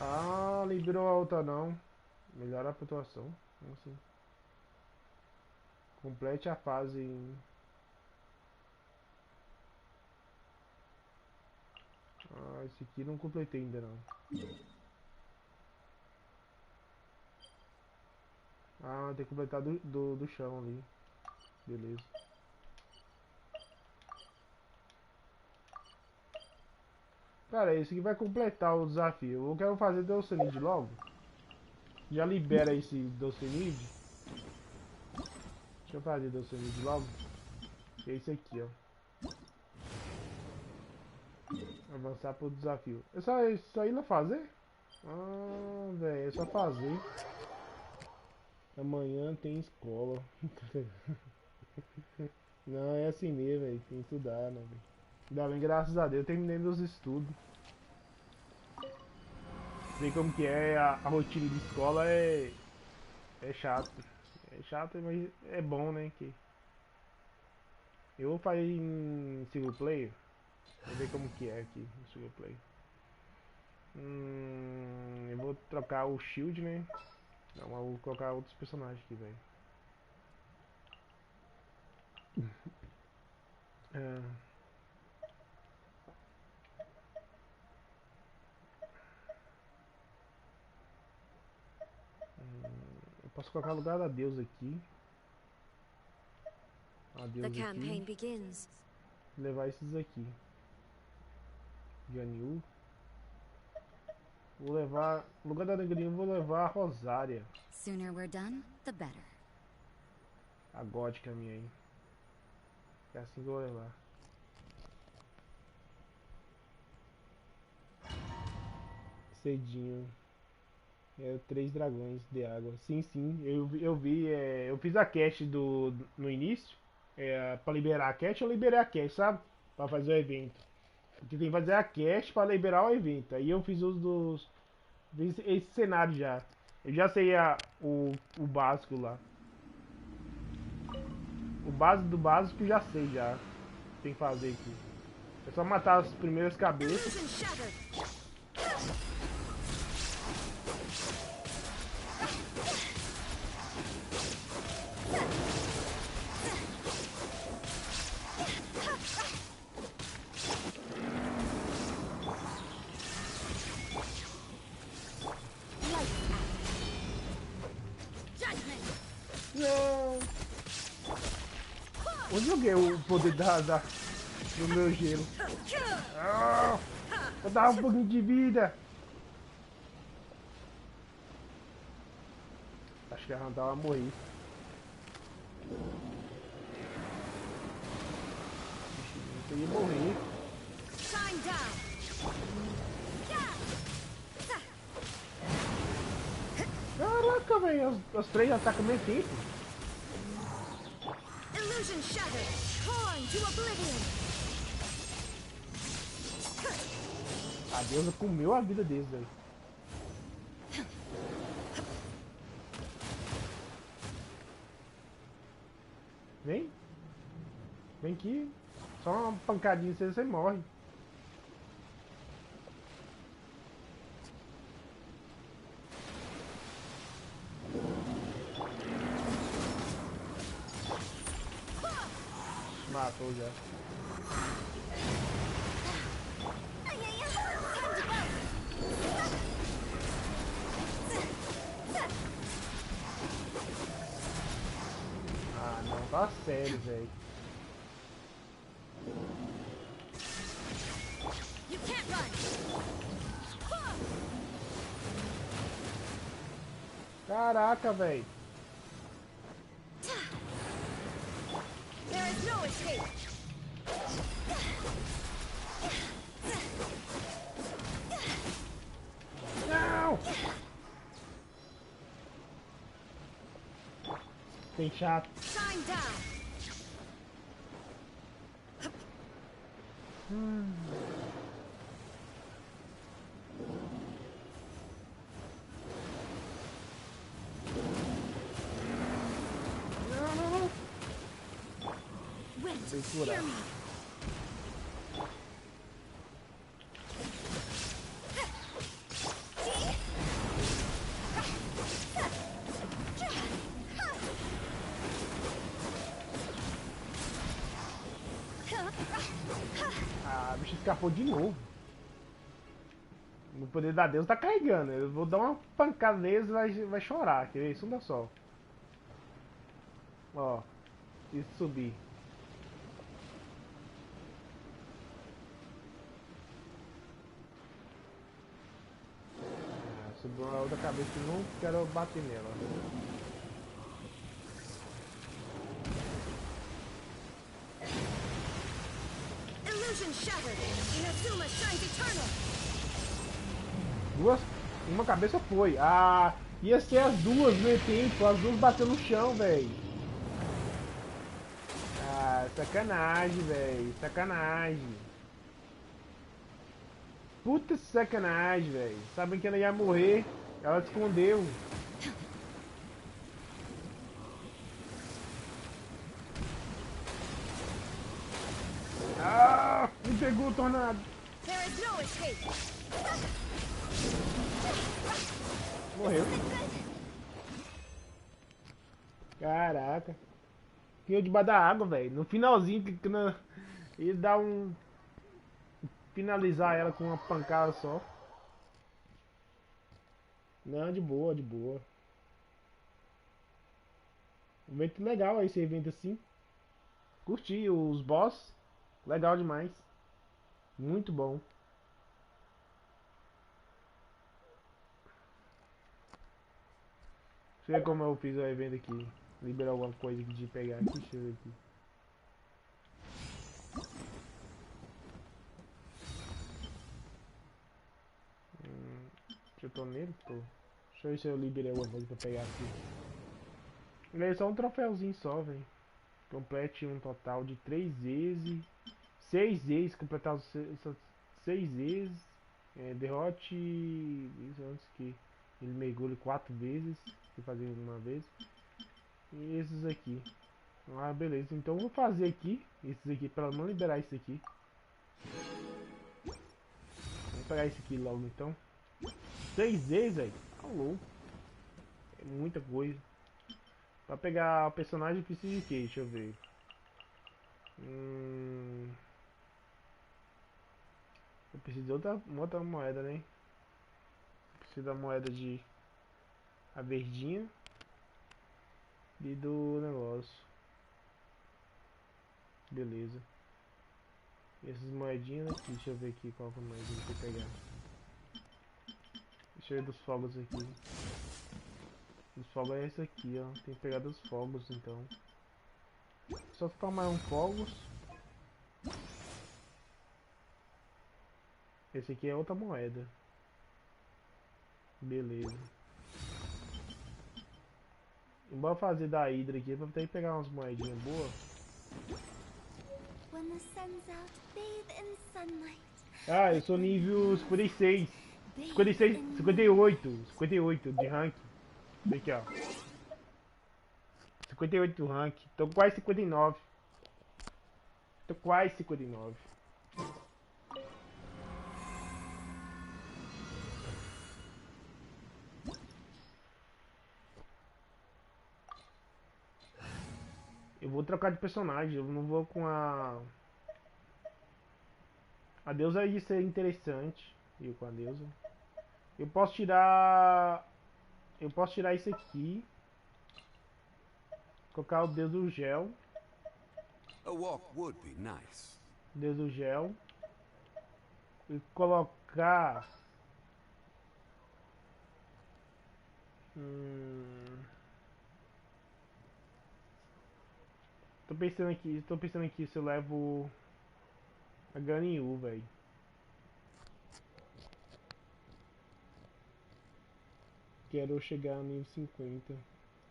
Ah, liberou a outra não. Melhora a pontuação. Como assim? Complete a fase em... Ah, esse aqui não completei ainda não. Ah, tem que completar do chão ali. Beleza. Cara, esse aqui vai completar o desafio. Eu quero fazer Delcenid logo. Já libera esse Delcenid. Deixa eu fazer Delcenid logo. Que é esse aqui, ó. Avançar pro desafio. É só ir lá fazer? Ah, velho, é só fazer. Amanhã tem escola. Não, é assim mesmo, velho. Tem que estudar, né, velho? Ainda bem, graças a Deus, eu terminei meus estudos. Sei como que é, a rotina de escola é chato. É chato, mas é bom, né? Que eu vou fazer em single player. Vou ver como que é aqui no single player. Eu vou trocar o shield, né? Não, eu vou colocar outros personagens aqui, velho. Eu posso colocar o lugar da deusa aqui. A deusa The campaign aqui. begins. Levar esses aqui. Janil. Vou levar. No lugar da negrinha, eu vou levar a Rosária. Sooner we're done, the better. A gótica minha aí. É assim que eu vou levar. Cedinho. É 3 dragões de água. Sim, sim. Eu vi. Eu fiz a cache no início. Pra liberar a cache, eu liberei a cache, sabe? Pra fazer o evento. Porque tem que fazer a cache pra liberar o evento. Aí eu fiz os dos. Fiz esse cenário já. Eu já sei o básico lá. O básico do básico já sei já. Tem que fazer aqui. É só matar as primeiras cabeças. Não. Eu joguei o poder do meu gelo. Eu dava um pouquinho de vida. Acho que a Randall vai morrer. Eu ia morrer. Caraca, velho. Os três atacam ao mesmo tempo. Illusion shattered. Torn to oblivion. A deusa comeu a vida deles, velho. Vem. Vem aqui. Só uma pancadinha você morre. Matou já. Ah, não, tá sério, velho. Caraca, velho. There is no escape. Não! Tem chato. Shine down. Não. Tem que curar. Ah, o bicho escapou de novo. O poder da Deus tá carregando. Eu vou dar uma pancada neles e vai chorar. Quer ver? Isso dá só. Ó. E subir. Subiu a outra cabeça e não quero bater nela. Illusion shattered. Inazuma shines eternal. Duas. Uma cabeça foi. Ah, ia ser as duas no tempo. As duas bateu no chão, velho. Ah, sacanagem, velho. Sacanagem. Puta sacanagem, velho. Sabem que ela ia morrer. Ela escondeu. Ah, me pegou o tornado. There is no escape. Morreu. Caraca. Tinha debaixo da água, velho. No finalzinho, ele dá um... Finalizar ela com uma pancada só. Não, de boa, de boa. Evento legal aí, esse evento assim. Curti os boss. Legal demais. Muito bom. Deixa eu ver como eu fiz o evento aqui. Liberar alguma coisa aqui de pegar aqui. Deixa eu ver aqui. Eu tô nele? Tô. Deixa eu ver se eu liberei alguma coisa pra pegar aqui. É só um troféuzinho só, velho. Complete um total de 3 vezes. 6 vezes. Completar os 6 vezes. Derrote. Isso antes que ele mergulhe 4 vezes. Se fazer uma vez. E esses aqui. Ah, beleza. Então eu vou fazer aqui. Esses aqui pra não liberar isso aqui. Vamos pegar esse aqui logo então. 6 vezes, velho. Tá louco. É muita coisa. Pra pegar o personagem precisa de quê? Deixa eu ver. Eu preciso de outra moeda, né? Preciso da moeda de... A verdinha. E do negócio. Beleza. E essas moedinhas aqui. Deixa eu ver aqui qual que é a moedinha que eu pegar. Deixa eu ver dos fogos aqui. Os fogos é esse aqui, ó. Tem que pegar dos fogos, então. Só tomar um fogos. Esse aqui é outra moeda. Beleza. Bora fazer da Hydra aqui pra ter que pegar umas moedinhas boas. Ah, eu sou nível 56. 56, 58 de rank. Aqui, ó. 58 do rank. Tô quase 59. Tô quase 59. Eu vou trocar de personagem, eu não vou com a... A deusa ia ser interessante. Eu com a deusa. Eu posso tirar... Eu posso tirar isso aqui. Colocar o deus do gel. A walk would be nice. Deus do gel. E colocar... Tô pensando aqui se eu levo a Ganyu, velho. Quero chegar no nível 50.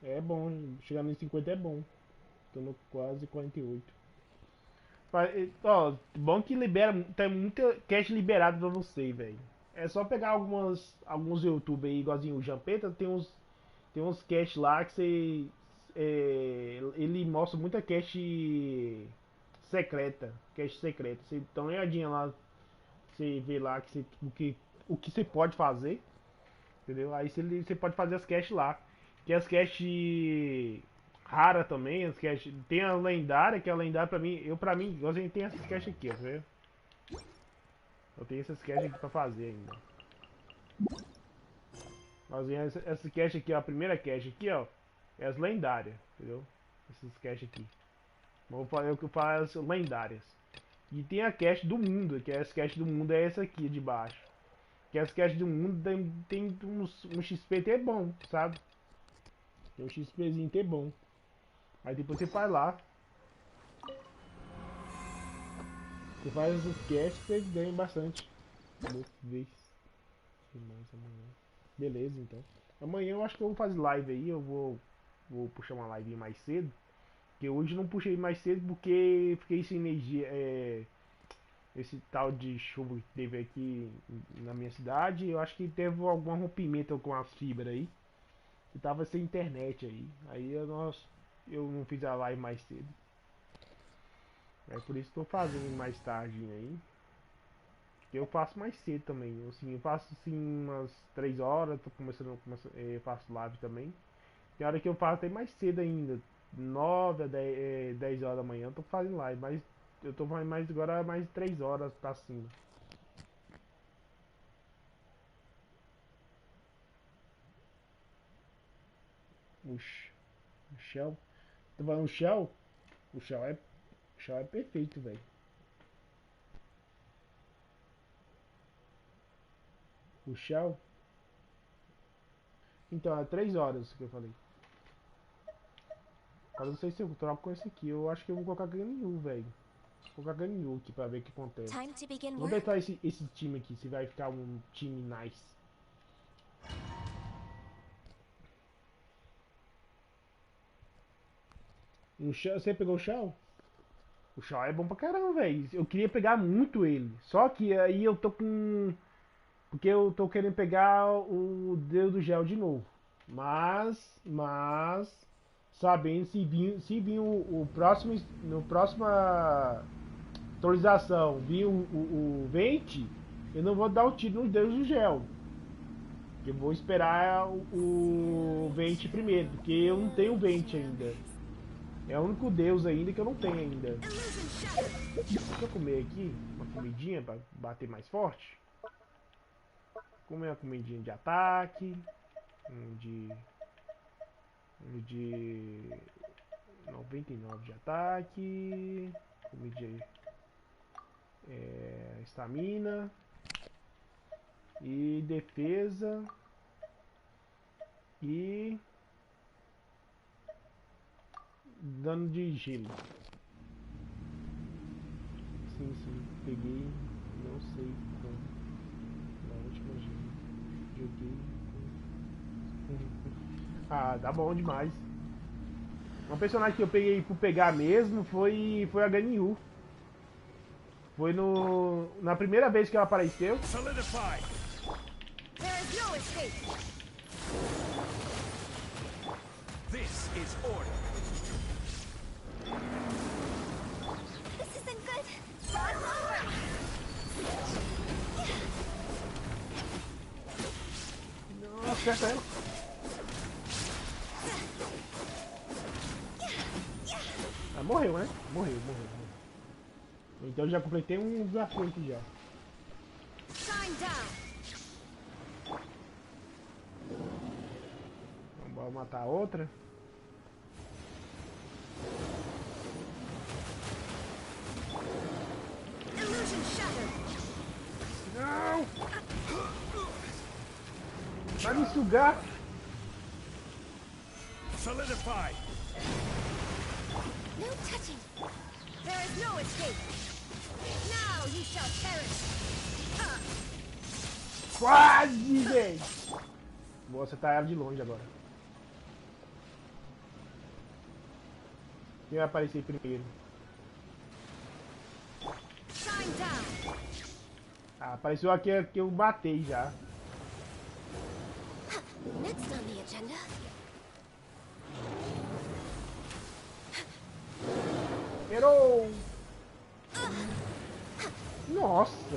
É bom, chegar no nível 50 é bom. Tô no quase 48. Ó, bom que libera, tem muita cash liberado pra você, velho. É só pegar alguns YouTube aí, igualzinho o Jampeta, tem uns cash lá que você... ele mostra muita cash secreta. Cash secreta. Você dá uma olhadinha lá, você vê lá o que você pode fazer. Entendeu? Aí você pode fazer as cash lá. Que as cash rara também, as cash, tem a lendária, que a lendária pra mim, igualzinho tem essas cash aqui, ó, tá vendo? Eu tenho essas cash aqui pra fazer ainda. Igualzinho essa cash aqui, ó, a primeira cash aqui, ó, é as lendárias, entendeu? Essas cash aqui. Vou fazer o que eu faço as lendárias. E tem a cash do mundo, que as cash do mundo é essa aqui de baixo. Que as cash do mundo tem um XP até bom, sabe? Tem um XPzinho até bom. Aí depois você faz lá. Você faz essas cash e você ganha bastante. Vou ver amanhã. Beleza, então. Amanhã eu acho que eu vou fazer live aí. Eu vou puxar uma live mais cedo. Porque hoje eu não puxei mais cedo porque fiquei sem energia. Esse tal de chuva que teve aqui na minha cidade, eu acho que teve algum rompimento com as fibras aí. E tava sem internet aí. Aí eu não fiz a live mais cedo. É por isso que tô fazendo mais tarde aí. Eu faço mais cedo também. Assim, eu faço assim umas 3 horas, tô faço live também. Tem hora que eu faço até mais cedo ainda. 9 a 10 horas da manhã eu tô fazendo live, mas eu tô fazendo mais agora mais 3 horas pra cima. O Shell. Tô falando o Shell? O Shell é perfeito, velho. O Shell? Então, é 3 horas que eu falei. Agora não sei se eu troco com esse aqui. Eu acho que eu vou colocar Ganyu, velho. Vou colocar Ganyu aqui pra ver o que acontece. Vou testar esse time aqui, se vai ficar um time nice. O Shell, você pegou o Shell? O Shell é bom pra caramba, velho. Eu queria pegar muito ele. Só que aí eu tô com... Porque eu tô querendo pegar o Deus do Gel de novo. Mas... Sabendo se vir o próximo... No próxima atualização vir o Vente, eu não vou dar o tiro no Deus do Gel. Eu vou esperar o Vente primeiro. Porque eu não tenho o Vente ainda. É o único deus ainda que eu não tenho ainda. Deixa eu comer aqui uma comidinha pra bater mais forte. Comer uma comidinha de ataque. De 99 de ataque. Comidinha estamina. E defesa. E dano de gelo. Sim, peguei. Não sei como. Na última gelo. Joguei. Ah, tá bom demais. Uma personagem que eu peguei por pegar mesmo foi a Ganyu. Foi na primeira vez que ela apareceu. Solidify. There is no escape. This is order. This isn't good. acerta ela. Ah, morreu, né? Morreu. Então eu já completei um desafio aqui já. Vamos matar a outra. Não! Vai me sugar! Solidify! No touching! There is no escape! Now you shall perish! Quase, gente! Vou acertar ela de longe agora. Quem vai aparecer primeiro? Ah, apareceu aqui que eu batei já. Next on the agenda. Errou! Nossa!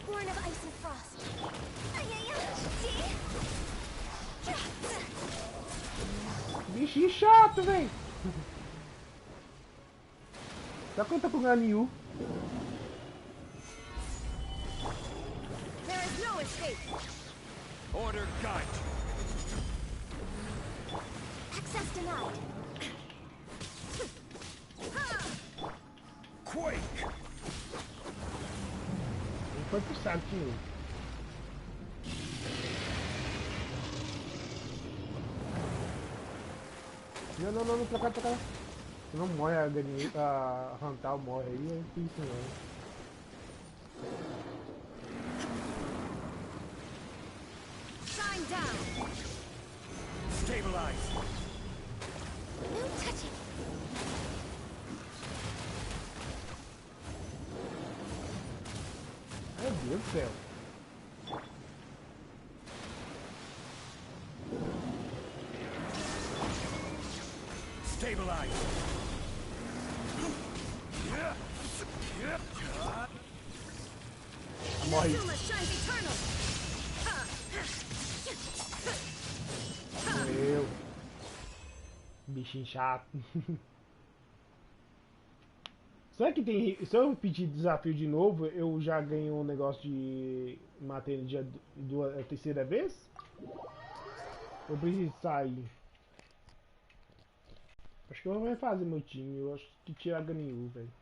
Born of ice and frost. Bichinho chato, velho! Dá conta com o Ganyu? There is no escape. Order cut. Access denied. Quake. Ele foi pro saco de novo. Não, pra cá. Se não morre a Ganyu, a Hantal morre aí, é isso não. Stabilize. No touching. Meu Deus do céu. Stabilize. Morre. Meu. Bichinho chato. Será que tem... Se eu pedir desafio de novo, eu já ganho um negócio de matar ele já a terceira vez? Eu preciso sair. Acho que eu vou refazer meu time. Eu acho que tirar Ganyu, velho.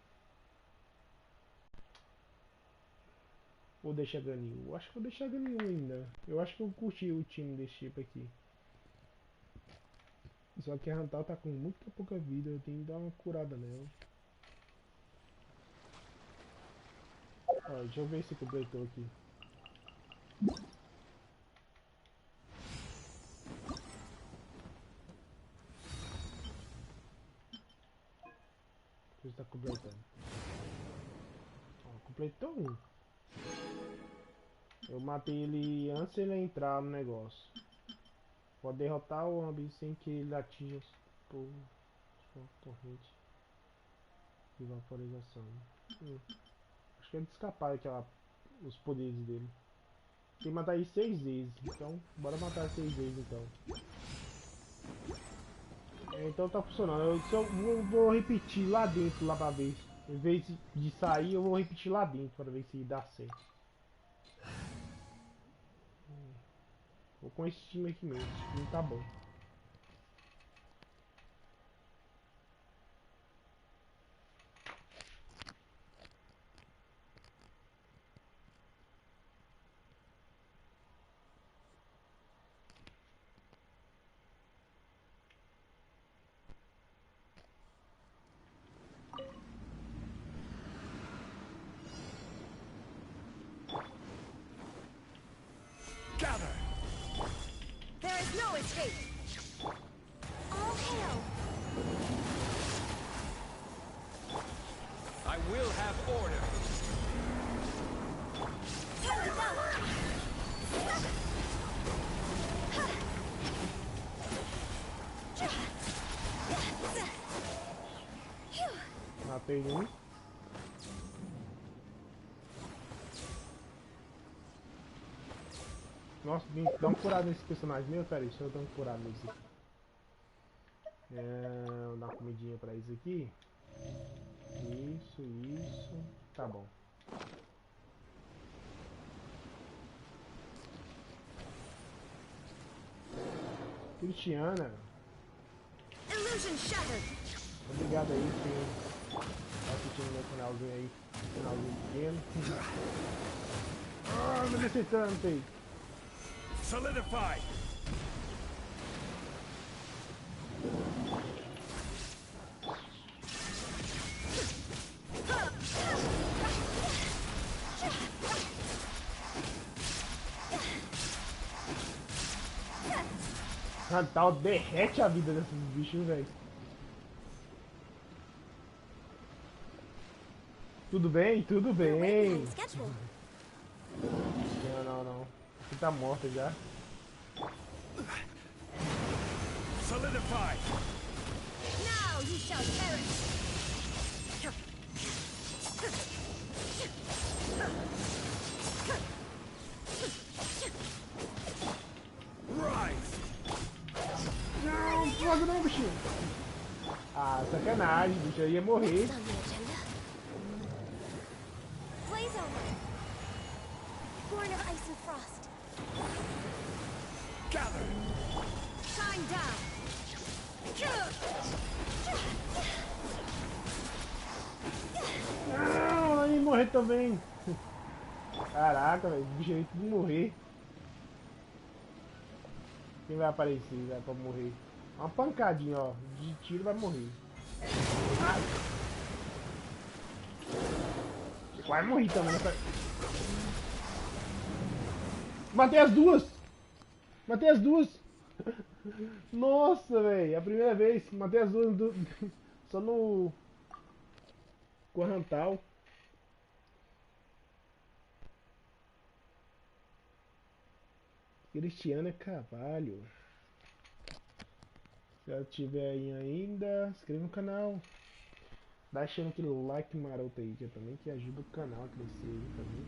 Ou deixar Ganyu? Acho que vou deixar Ganyu ainda. Eu acho que eu curti o time desse tipo aqui. Só que a Hantal tá com muita pouca vida. Eu tenho que dar uma curada nela. Ó, deixa eu ver se completou aqui. Você está completando. Ó, completou um. Eu matei ele antes de ele entrar no negócio. Pode derrotar o Ambi sem que ele atinja sua corrente de vaporização. Acho que é de escapar os poderes dele. Tem que matar ele 6 vezes. Então, bora matar 6 vezes então. Então tá funcionando. Eu só vou repetir lá dentro, lá pra ver. Em vez de sair, eu vou repetir lá dentro para ver se dá certo. Vou com esse time aqui mesmo. Esse time tá bom. There is no escape. All hail. I will have order. Matei um. Nossa, dá uma curada nesse personagem meu, pera aí, deixa eu dar uma curada nesse aqui. Vou dar uma comidinha pra isso aqui. Isso. Tá bom. Cristiana. Obrigado aí por tá assistindo meu canalzinho aí. Canalzinho pequeno. Ah, não me acertando, Pei. Solidify! Cantal derrete a vida desses bichos, velho. Tudo bem? Tudo bem. Não. Você tá morta já. Solidify! Now you shall perish! Rise! Não, bichinho. Ah, sacanagem, bicho. Eu ia morrer. Blaze over! Born of ice and frost. Gather! Shine down! Não, eu ia morrer também. Caraca, velho. O bicho aí tudo morrer. Quem vai aparecer, vai pra morrer? Uma pancadinha, ó. De tiro vai morrer. Vai morrer também. Matei as duas! Matei as duas! Nossa, velho. A primeira vez. Matei as duas só no Corrantal. Cristiana Carvalho. Se ela tiver aí ainda, inscreva no canal. Dá achando aquele like maroto aí, que também que ajuda o canal a crescer aí também.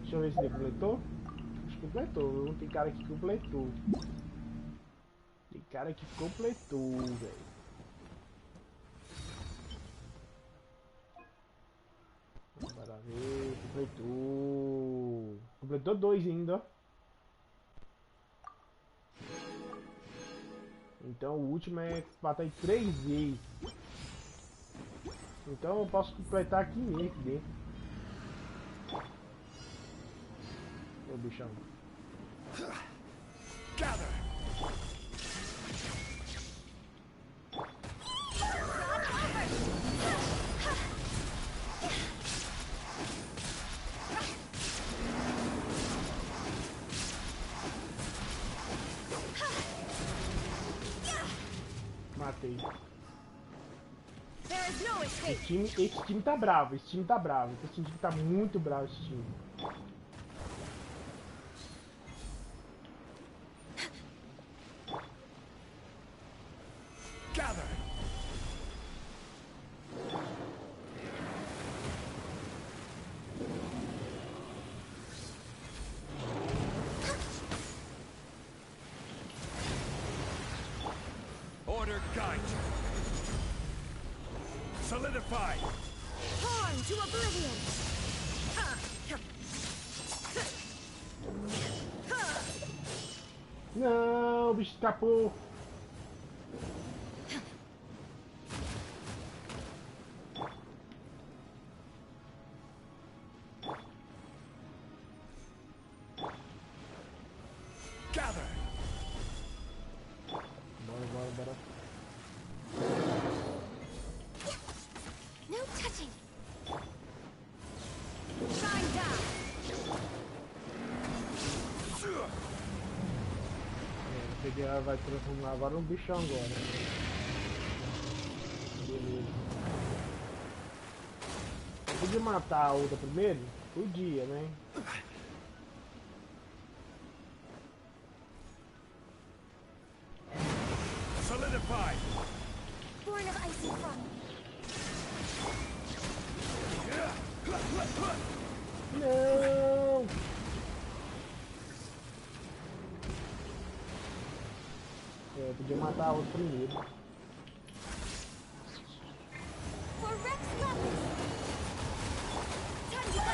Deixa eu ver se ele completou. Acho que completou, não tem cara que completou. Tem cara que completou, velho. Bora ver, completou. Completou 2 ainda, ó. Então o último é bater 3 vezes. Então eu posso completar aqui mesmo, aqui dentro. Meu bichão. Gather! Matei. Esse time tá bravo, esse time tá bravo. Esse time tá muito bravo, esse time. Gather! Order guide you. Solidify! Torn to oblivion! Não, o bicho escapou. Gather! Bora. No touching! Shine down! Peguei, ela vai transformar agora num bichão agora. Beleza. Eu podia matar a outra primeiro? Podia, né? Solidify! Born of ice and frost. É, podia matar outro primeiro. For Rex Lapis! Time to go!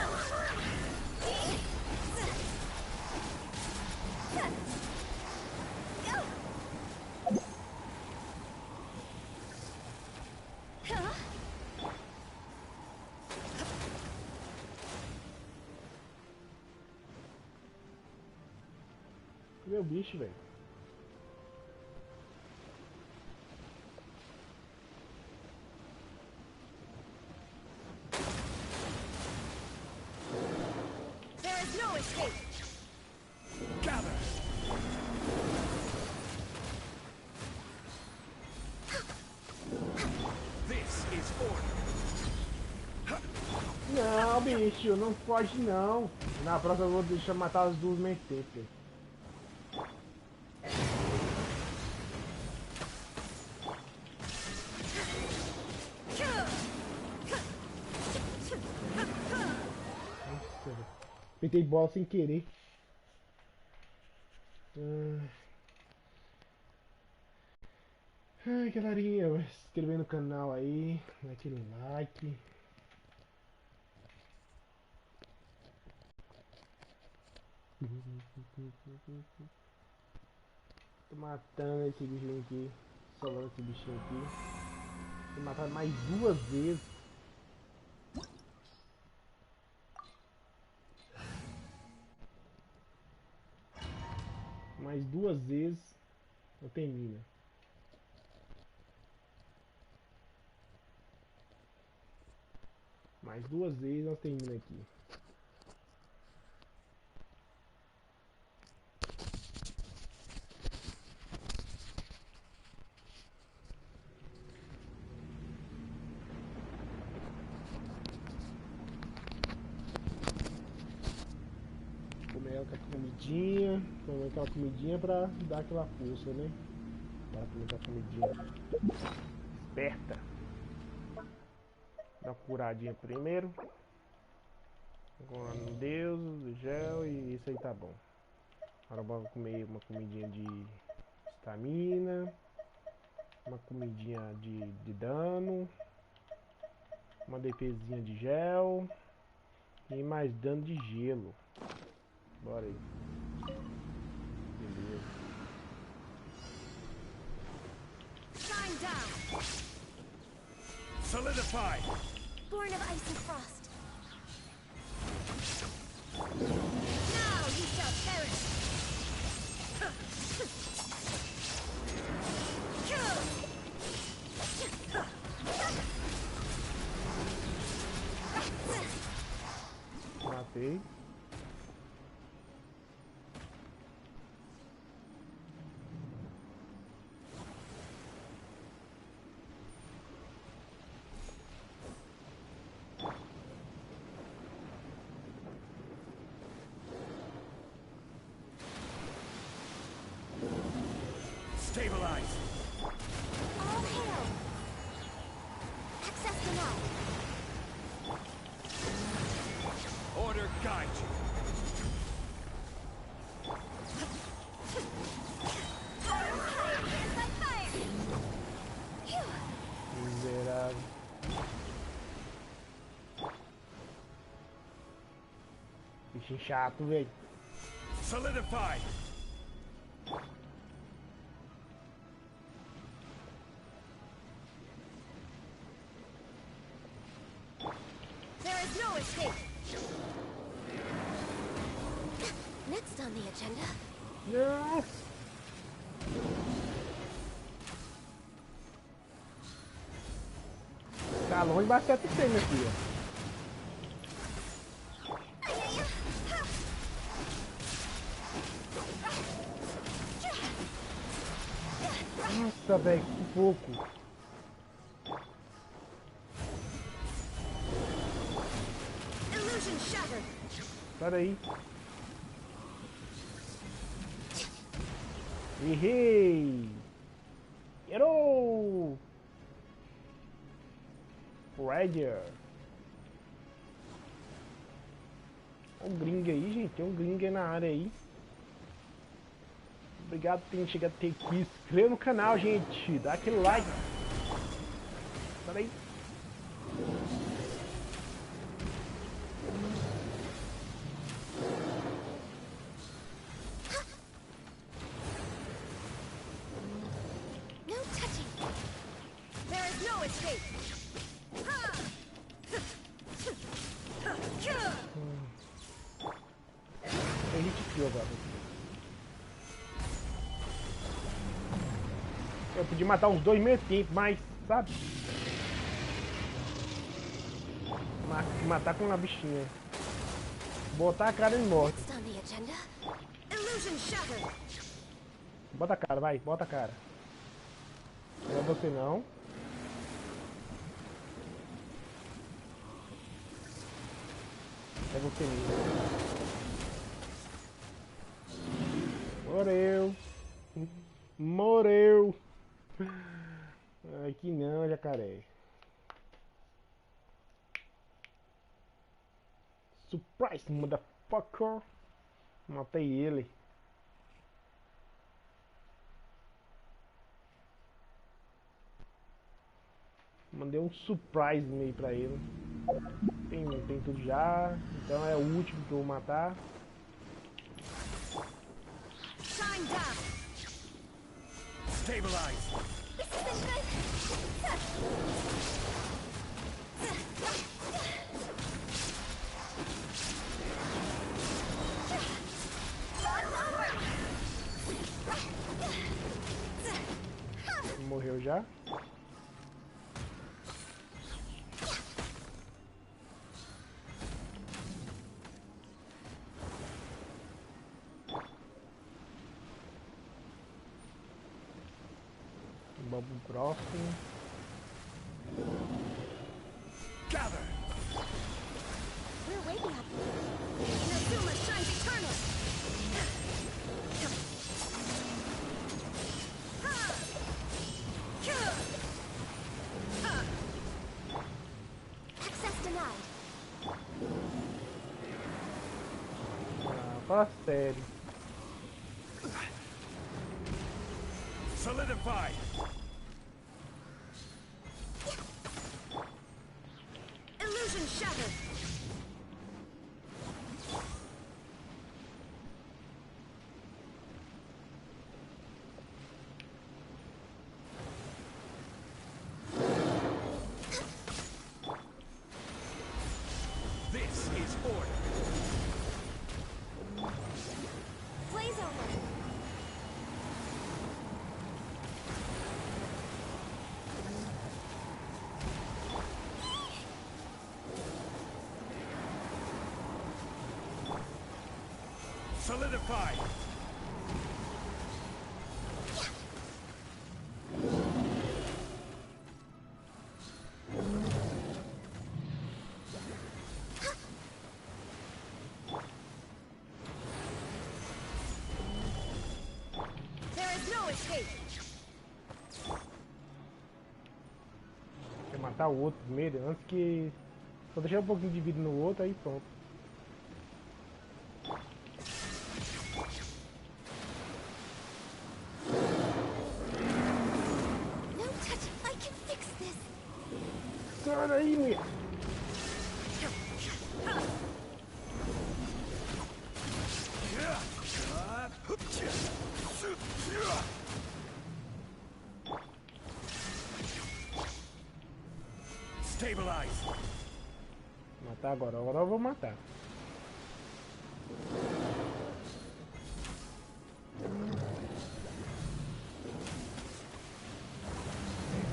Meu bicho, velho. There is no escape! Gather! This is order. Não, bicho, não pode não. Na próxima eu vou deixar matar as duas mesmo tempo, velho. Apertei bola sem querer. Ai, galerinha, vai se inscrever no canal aí, dá aquele like. Tô matando esse bichinho aqui, solando esse bichinho aqui. Vou matar mais duas vezes. Mais duas vezes eu termino. Mais duas vezes nós terminamos aqui. Comer aquela comidinha, comer aquela comidinha pra dar aquela força, né? Para comer aquela comidinha. Esperta. Dá uma curadinha primeiro. Agora no Deus, gel e isso aí tá bom. Agora vou comer uma comidinha de estamina. Uma comidinha de dano. Uma defesinha de gel. E mais dano de gelo. Bora aí. Beleza. Shine down! Solidify! Born of ice and frost. Now you shall perish! Matei. Stabilize! All hail! Access denied. Order guide you! Miserável. Bichinho chato, velho. Solidify! There is no escape. Next on the agenda. Não. Tá longe, mas acerta você, minha filha. Nossa, velho, que pouco. Illusion shattered. Sai daí. Errei. Errou. Roger. Olha um gringo aí, gente. Tem um gringo aí na área aí. Obrigado por ter chegado até aqui. Se inscreva no canal, gente. Dá aquele like. Sai daí. No touching. There is no escape. Tem gente aqui agora. Eu podia matar os dois meio tempo, mas, sabe? Matar com uma bichinha. Botar a cara e morre. Next on the agenda. Illusion shattered. Bota a cara, vai, bota a cara. Não é você não. É você mesmo. Morreu. Morreu. Aqui não, jacaré. Surprise, motherfucker. Matei ele. Mandei um surprise meio pra ele. Tem tudo já. Então é o último que eu vou matar. Shine down. Stabilize. Morreu já. Vamos pro próximo. Gather. We're way behind. Inazuma shines eternal. Access denied. Ah, fala sério. Solidify. Illusion shattered. This is order. Blaze over. Solidify. There is no escape. Quer matar o outro primeiro, antes que... Só deixar um pouquinho de vida no outro, aí pronto. No touching. I can fix this. Sai daí, mulher. Stabilize. Matar agora, agora eu vou matar.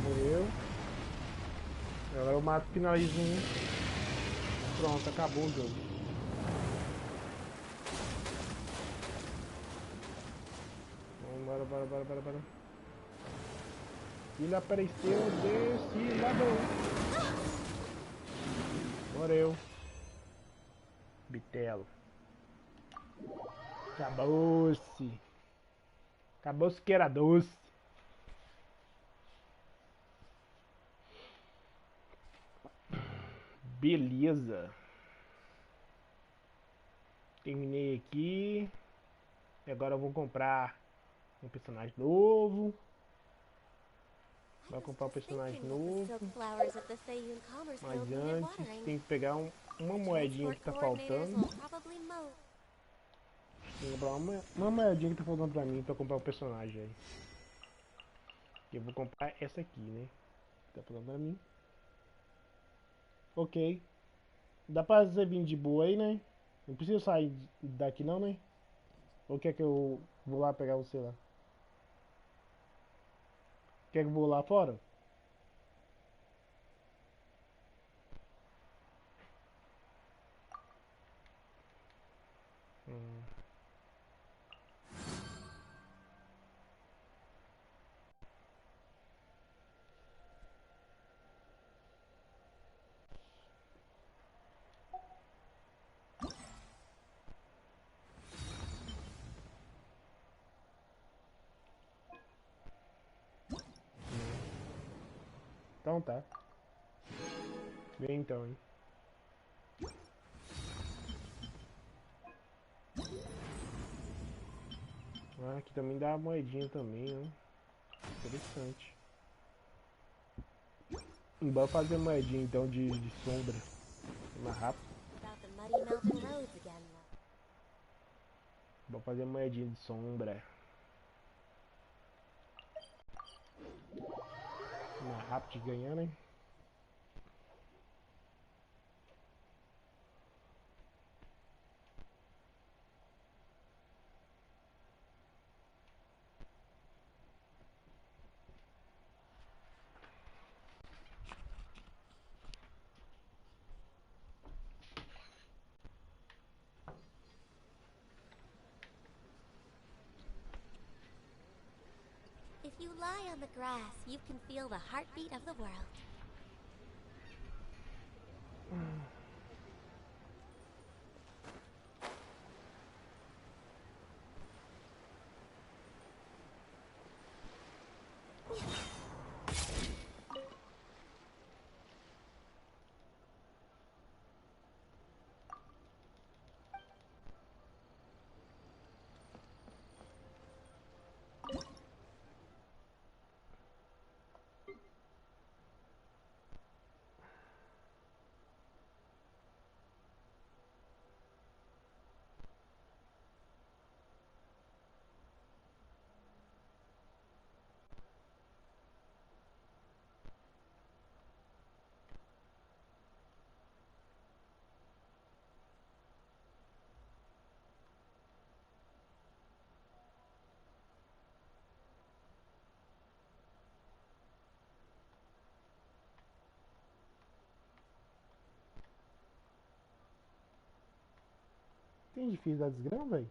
Morreu. Agora eu mato, finalizo um. Pronto, acabou o jogo. Bora, bora, bora, bora, bora. Ele apareceu desse lado. Morreu. Bitelo. Acabou-se. Acabou-se que era doce. Beleza. Terminei aqui. E agora eu vou comprar Um personagem novo. I Vai was comprar um just personagem thinking that the novo. silk flowers at the Fayun Commerce Mas Guild needed antes watering. tem que pegar uma moedinha que Transport tá coordinators faltando. will probably mow. Tem que comprar uma moedinha que tá faltando pra mim pra comprar um personagem aí. Eu vou comprar essa aqui, né? Tá falando pra mim. Ok. Dá pra você vir de boa aí, né? Não precisa sair daqui não, né? Ou quer que eu vou lá pegar você lá? Quer que eu vou lá fora? Hum. Então tá. Vem então, hein? Ah, aqui também dá uma moedinha também, ó. Interessante. Bora fazer moedinha então de sombra. Mais rápido. About the muddy mountain roads again, though. Bora fazer moedinha de sombra. Mais rápido de ganhar, né? If you lie on the grass, you can feel the heartbeat of the world. Tem difícil da desgrama, velho?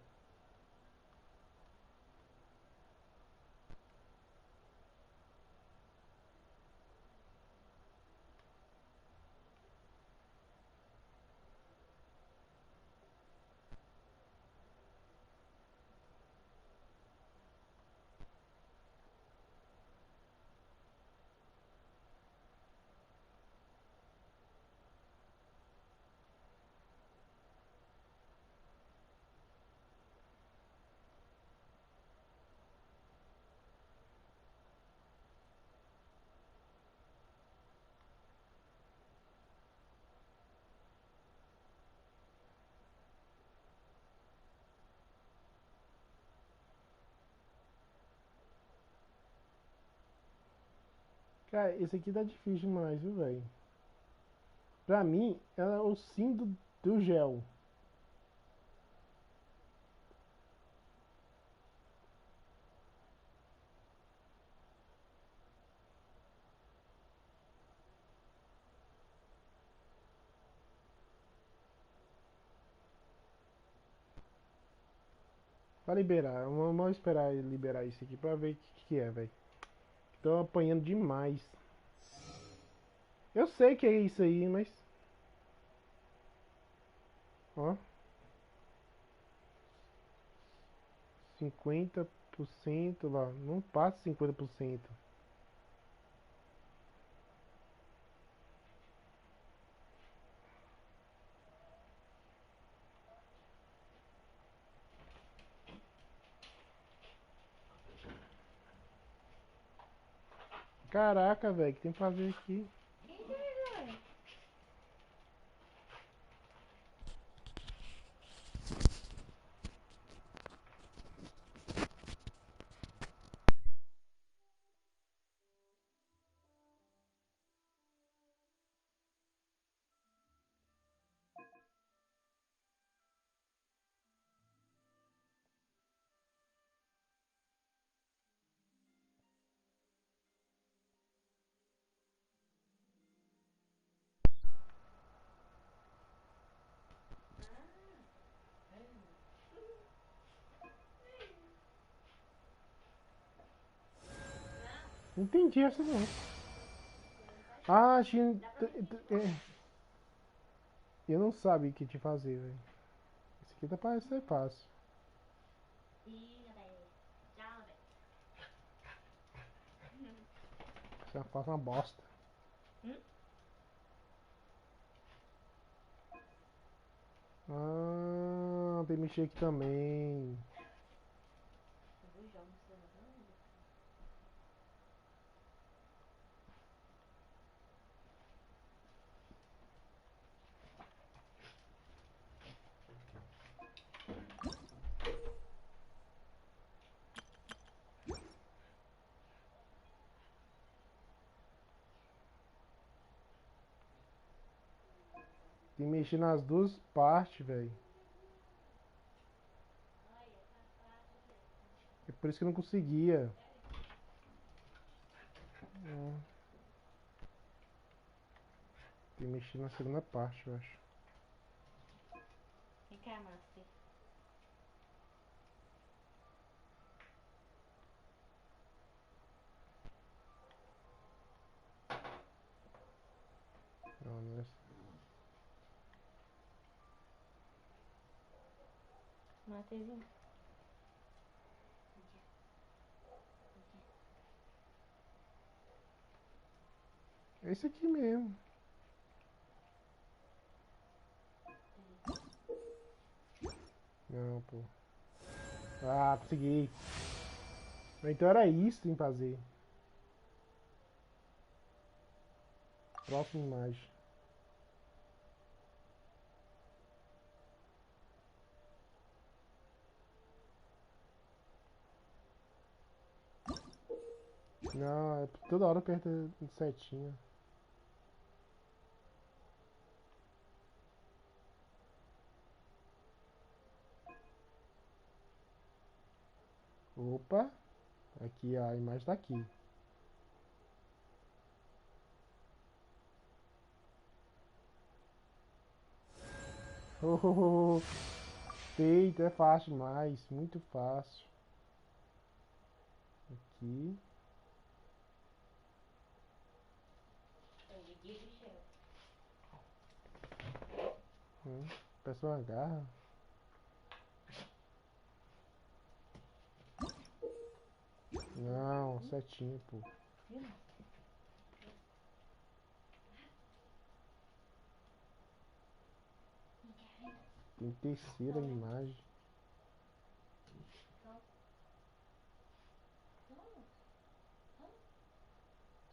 Cara, esse aqui tá difícil demais, viu, velho? Pra mim, ela é o sim do gel. Pra liberar, vamos esperar ele liberar isso aqui pra ver o que é, velho. Tô apanhando demais. Eu sei que é isso aí, mas... Ó. 50% lá. Não passa 50%. Caraca, velho, o que tem que fazer aqui? Não entendi essa não. Ah, tinha. Eu não sabia o que te fazer, velho. Esse aqui tá parecendo ser fácil. Você faz uma bosta. Ah, tem que mexer aqui também. Tem que mexer nas duas partes, velho. É por isso que eu não conseguia. Tem que mexer na segunda parte, eu acho. Não, não é assim. É esse aqui mesmo. Não, pô. Ah, consegui. Então era isso que tem que fazer. Próxima imagem. Não, é toda hora aperta setinha. Opa, aqui a imagem tá aqui. Oh, feito, é fácil demais, muito fácil. Aqui. Peça uma garra. Não, setinha, pô. Tem terceira imagem.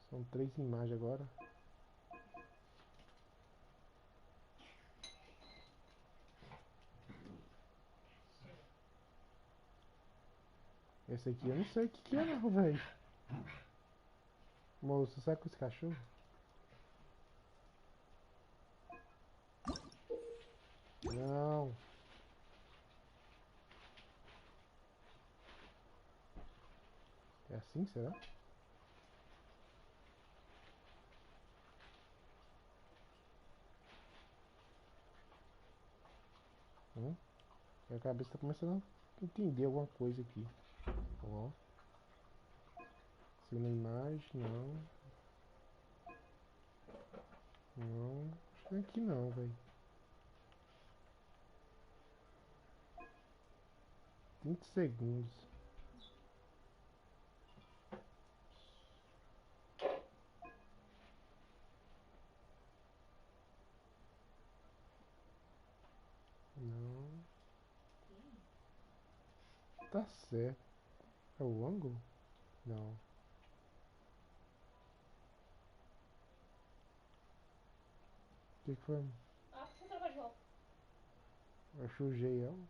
São 3 imagens agora. Esse aqui eu não sei o que que é não, velho. Moço, sabe com esse cachorro? Não. É assim, será? Minha cabeça tá começando a entender alguma coisa aqui. Ó. Segunda imagem, não. Não. Acho que não é aqui não, velho. 30 segundos. Não. Tá certo. É o ângulo? Não. Que foi? Ah, por que você trocou de roupa? Eu sujei ela.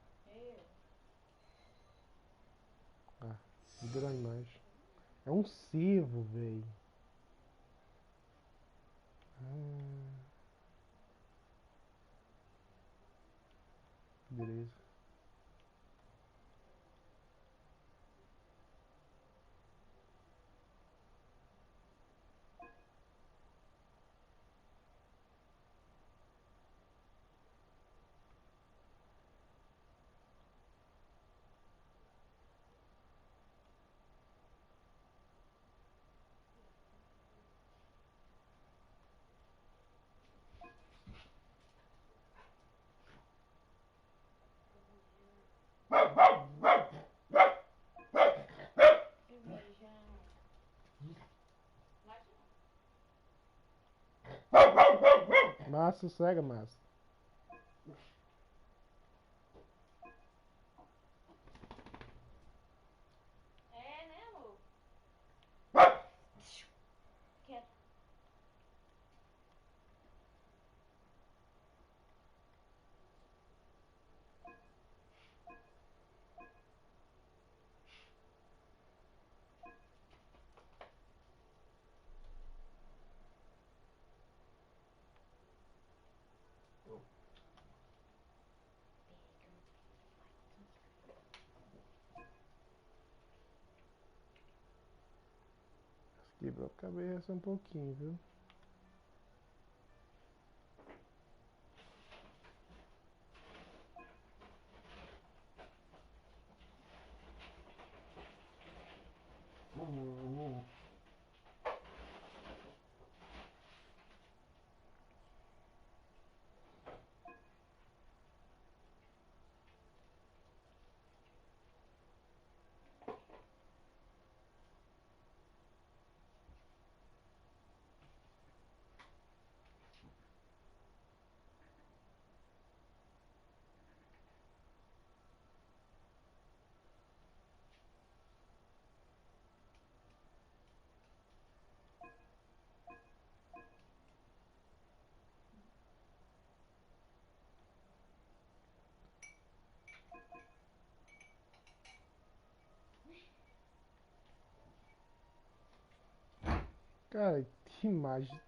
Ah, mudou a imagem. É um cervo, velho. Beleza. Massa, sossega, massa. É, né, amor? Quieto. Quebrou a cabeça um pouquinho, viu? Cara, que imagem.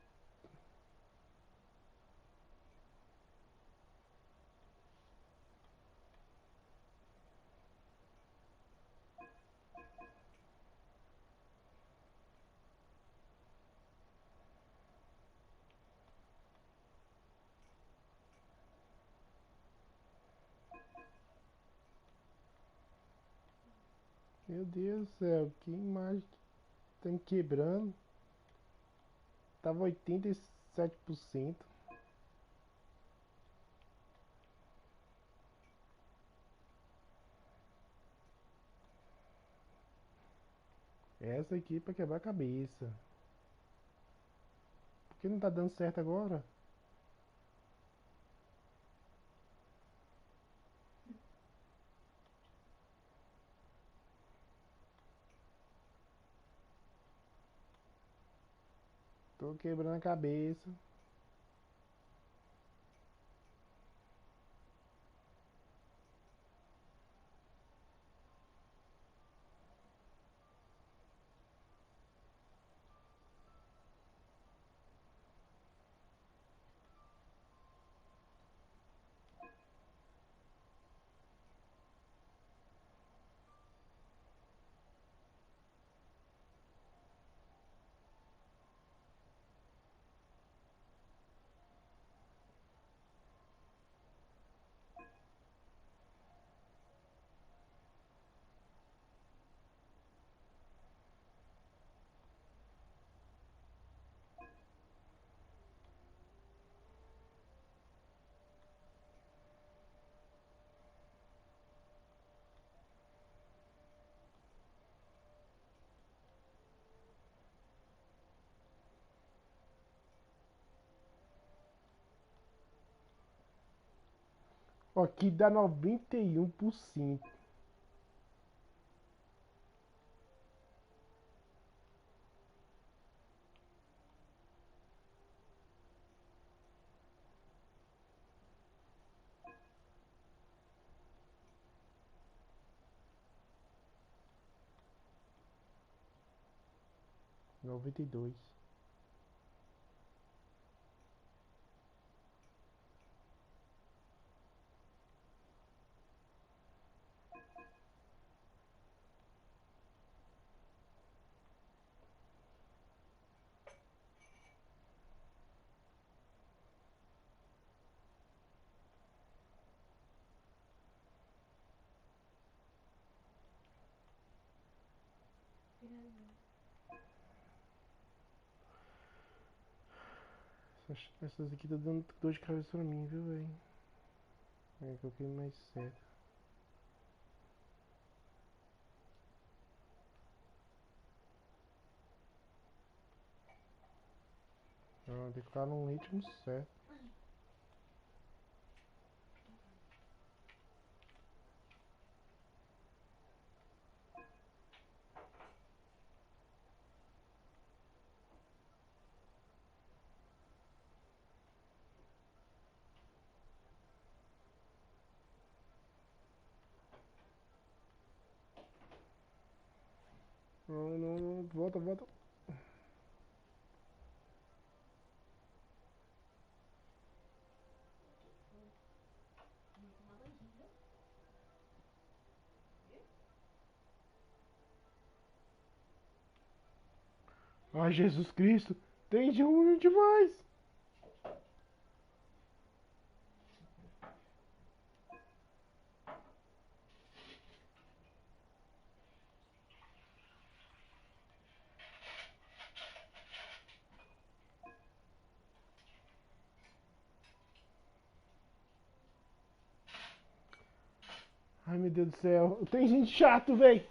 Meu Deus do céu, que imagem que tem quebrando. Tava 87%. Essa aqui pra quebrar a cabeça. Por que não tá dando certo agora? Tô quebrando a cabeça. Ó, aqui dá 91%. 92. Essas aqui tá dando dor de cabeça pra mim, viu, velho? É que eu queria mais certo. Não, tem que ficar num ritmo certo. Não, não, não, volta, volta. Ai, Jesus Cristo, tem de ruim demais. Ai, meu Deus do céu, tem gente chato, velho.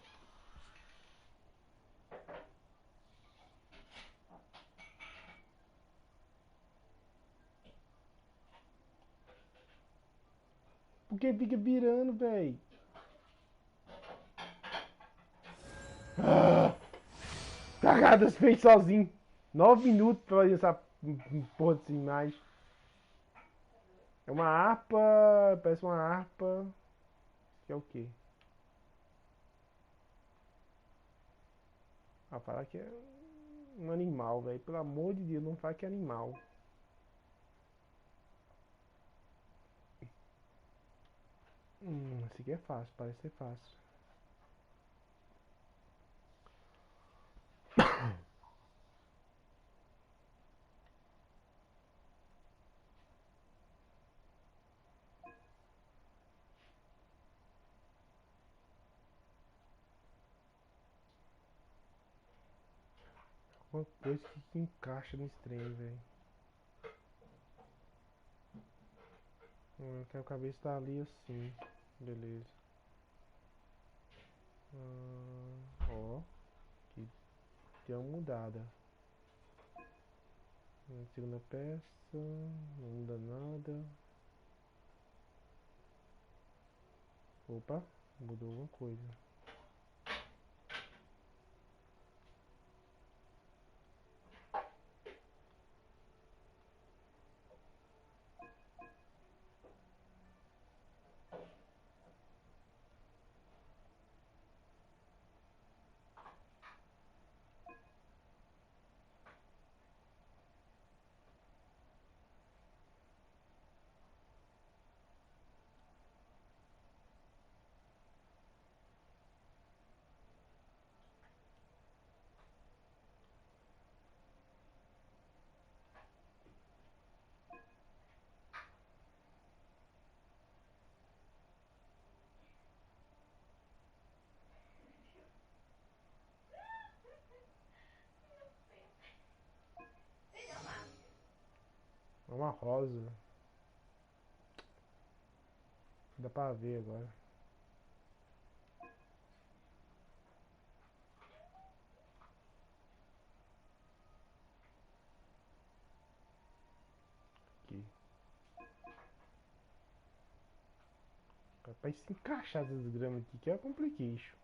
Por que fica virando, velho? Ah, cagadas fez sozinho. 9 minutos pra fazer essa porra dessa imagem. É uma harpa, parece uma harpa. Que é o quê? Ah, fala que é um animal, velho. Pelo amor de Deus, não fala que é animal. Esse aqui é fácil, parece ser fácil. Uma coisa que encaixa nesse trem, velho. Que a cabeça tá ali assim. Beleza. Ó. Que deu uma mudada. Segunda peça. Não muda nada. Opa. Mudou alguma coisa. É uma rosa. Dá pra ver agora. Aqui. Pra se encaixar essas gramas aqui que é complication.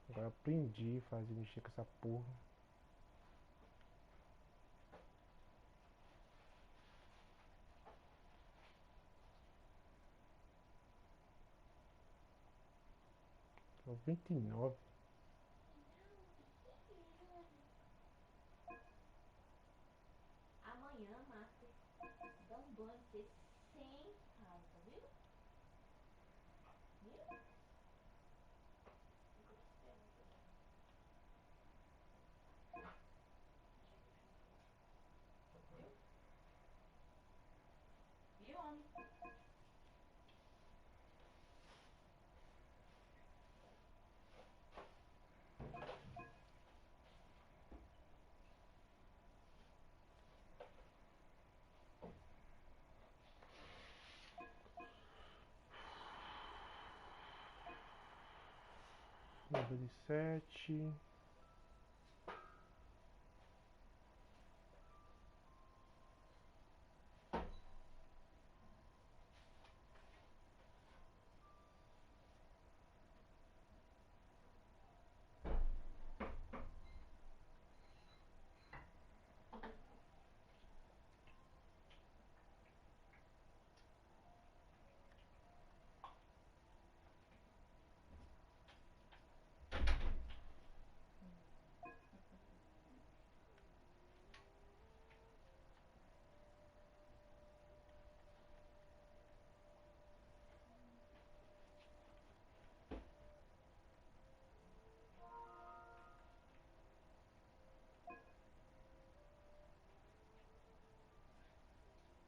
Agora aprendi a fazer mexer com essa porra. 99. Amanhã, Master, dá um banho em você sem raiva, viu? Viu? Fica te esperando. Viu? Viu, homem? Nível de 7.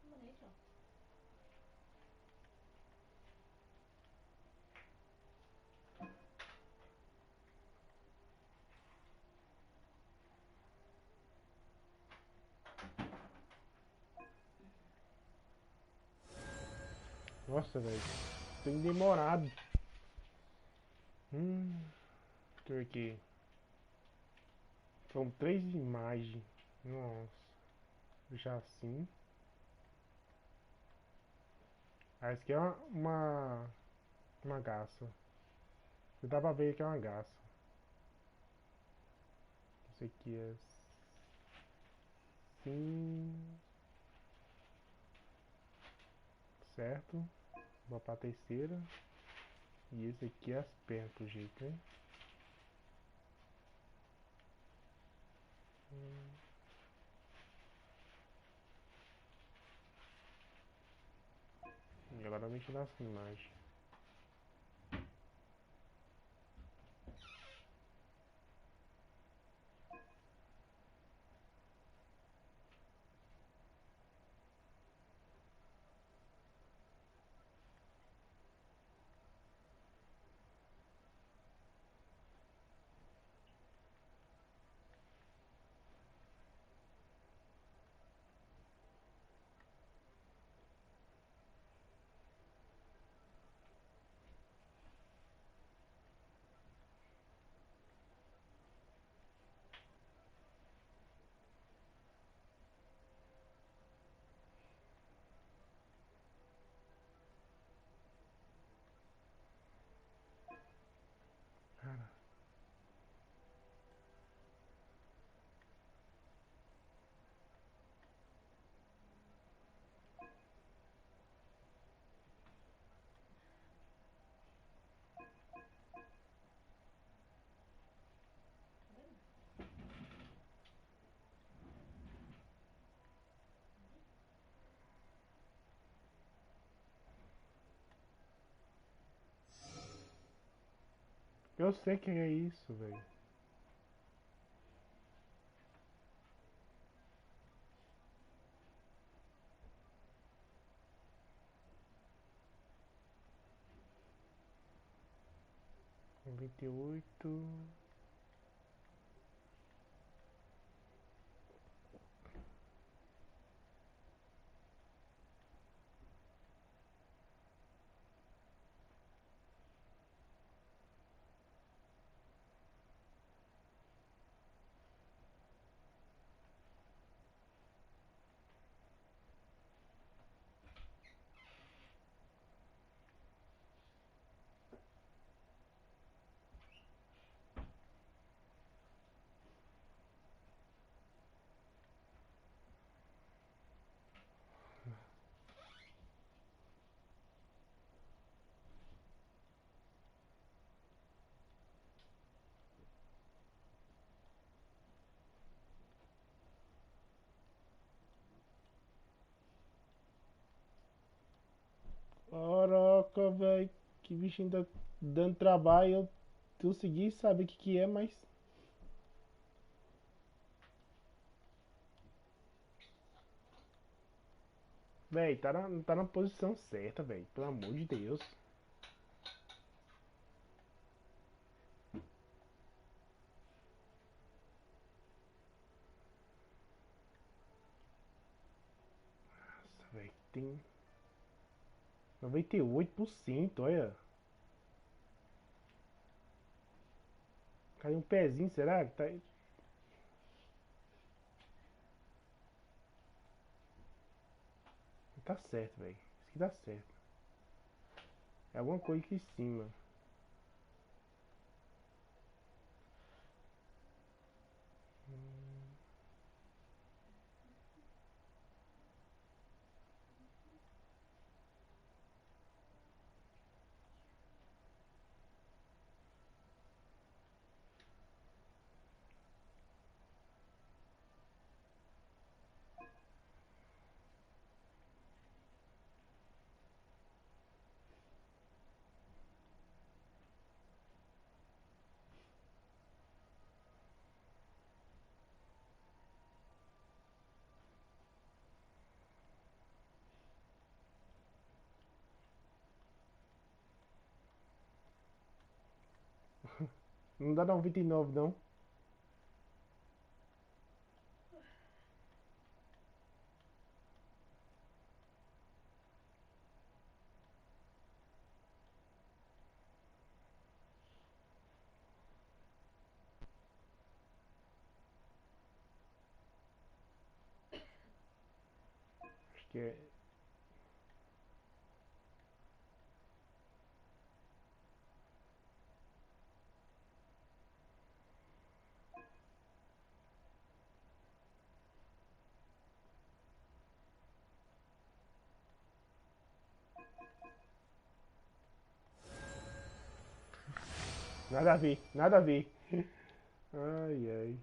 Bonito. Nossa, velho. Tem demorado. Deixa eu ver aqui. São 3 imagens. Nossa. Já assim. Ah, essa aqui é uma garça. Dá pra ver que é uma garça. Esse aqui é assim. Certo. Vou pra terceira. E esse aqui é as pernas, pro jeito, né? E agora eu mexo nas imagens. Cara. Eu sei que é isso, velho. Noventa e oito. Caraca, velho. Que bichinho tá dando trabalho. Eu consegui saber o que que é, mas... Véi, tá na posição certa, velho. Pelo amor de Deus. Nossa, velho. Tem 98%, olha. Caiu um pezinho, será que tá... Tá certo, velho. Isso aqui tá certo. É alguma coisa aqui em cima. Não dá 99, não. Acho que é... Nada a ver, nada a ver. Ai, ai.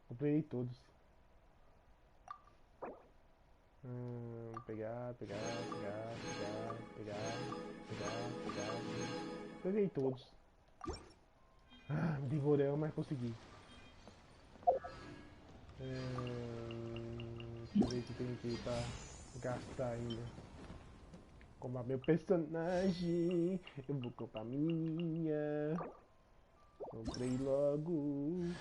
Comprei todos. Pegar. Peguei todos. Devorei, mas consegui. Deixa eu ver se tem aqui pra gastar ainda. Comprar meu personagem. Eu vou comprar minha. Comprei logo.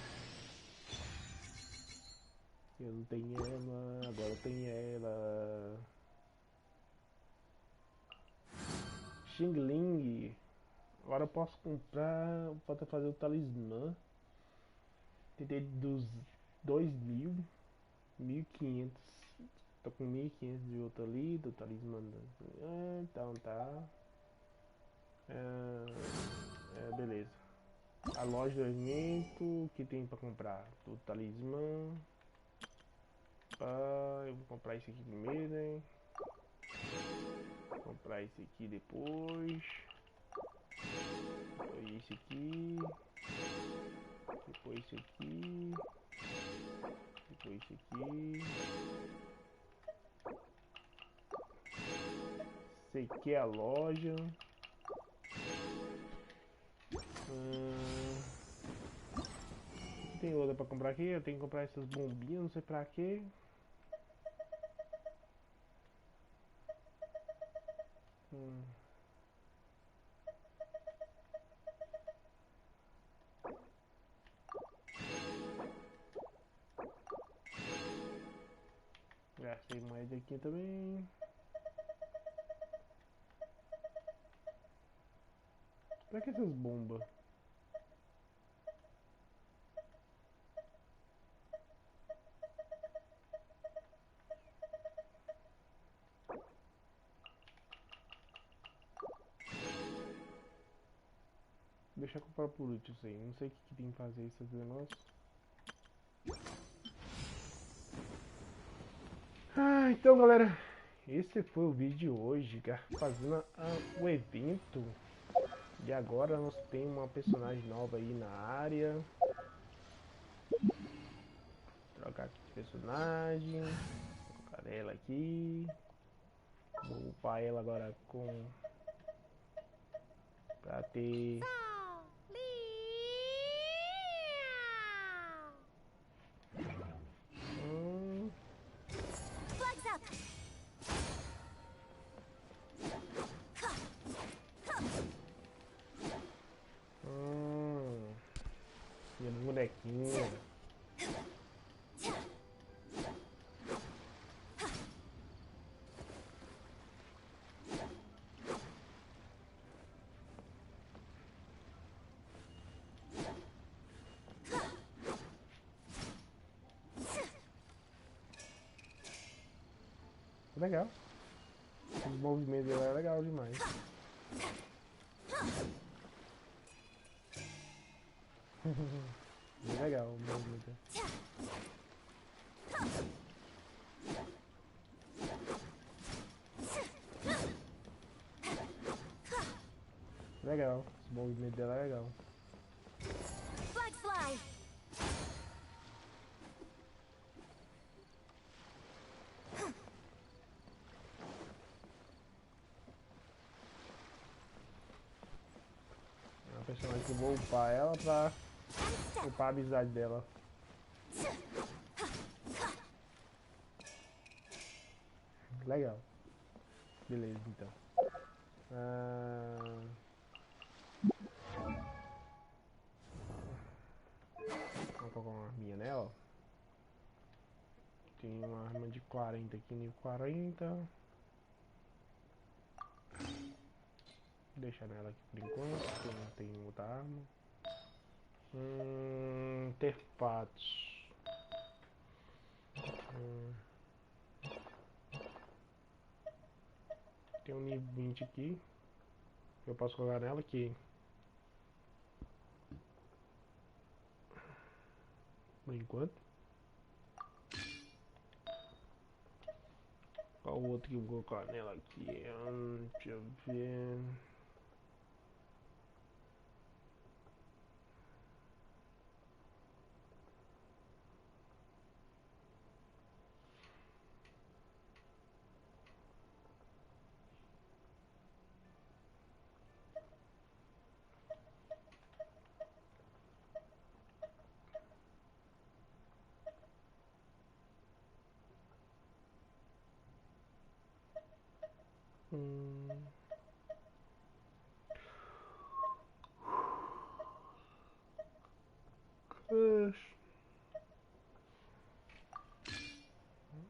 Eu não tenho ela, agora eu tenho ela. Xing Ling. Agora eu posso comprar, pode fazer o talismã. Tentei dos 2.000, 1.500. Tô com 1.500 de outro ali, do talismã. Então tá. Beleza. A loja de alimento, que tem pra comprar? Do talismã. Eu vou comprar esse aqui primeiro, hein? Vou comprar esse aqui depois. Depois esse aqui. Depois esse aqui. Depois esse aqui. Esse aqui é a loja. Tem outra pra comprar aqui? Eu tenho que comprar essas bombinhas, não sei pra quê. Gastei moeda aqui também. Pra que essas bombas? Deixa eu comprar por último isso aí. Não sei o que tem que fazer esses negócios. Então galera, esse foi o vídeo de hoje, fazendo o evento. E agora nós temos uma personagem nova aí na área. Trocar aqui de personagem. Colocar ela aqui. Vou upar ela agora com... Pra ter... Flags up. Minha bonequinha. Legal. Os movimentos dela é legal demais. Bem legal o movimento. Legal. Esse movimento dela é legal. Flags fly. É uma personagem que eu vou upar ela pra upar a habilidade dela. Legal. Beleza, então. Vou colocar uma arminha nela. Tem uma arma de 40 aqui, nível 40. Vou deixar nela aqui por enquanto, porque eu não tenho outra arma. Interfatos. Tem um nível 20 aqui. Eu posso colocar nela aqui. Por enquanto. Qual o outro que eu vou colocar nela aqui? Deixa eu ver.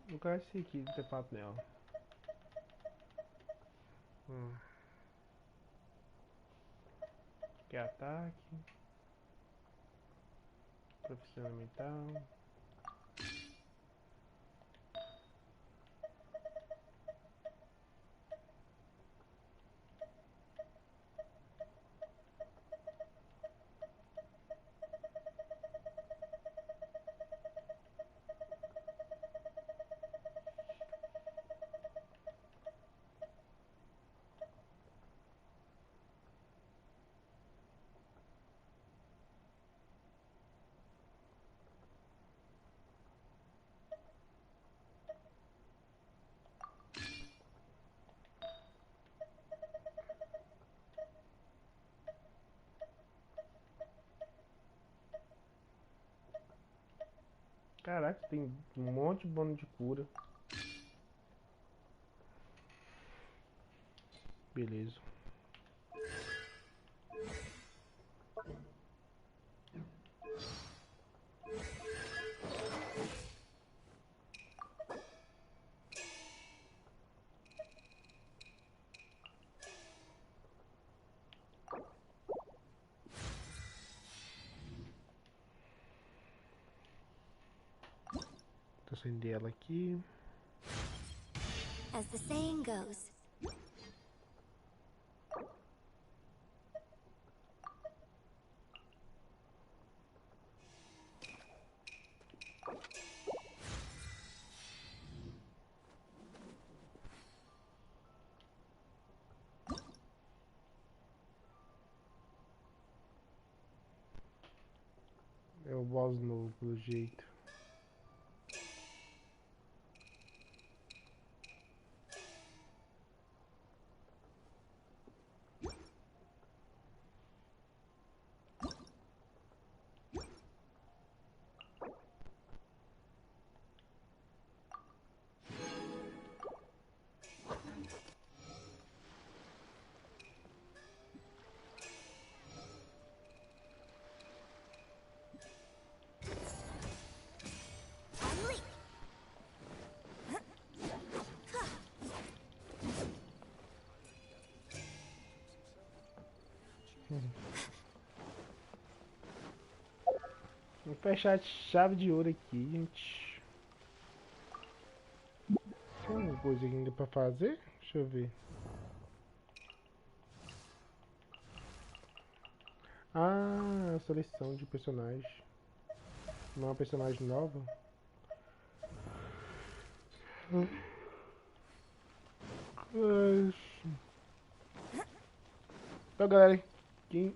Vou colocar esse aqui de interfato nela. Que é ataque. Profissional. Caraca, tem um monte de bônus de cura. Beleza. Vou acender ela aqui. As the saying goes. É o boss novo, pelo jeito. Vamos fechar de chave de ouro aqui, gente. Tem alguma coisa ainda pra fazer? Deixa eu ver. Ah, seleção de personagem. Não é uma personagem nova? Então, galera, quem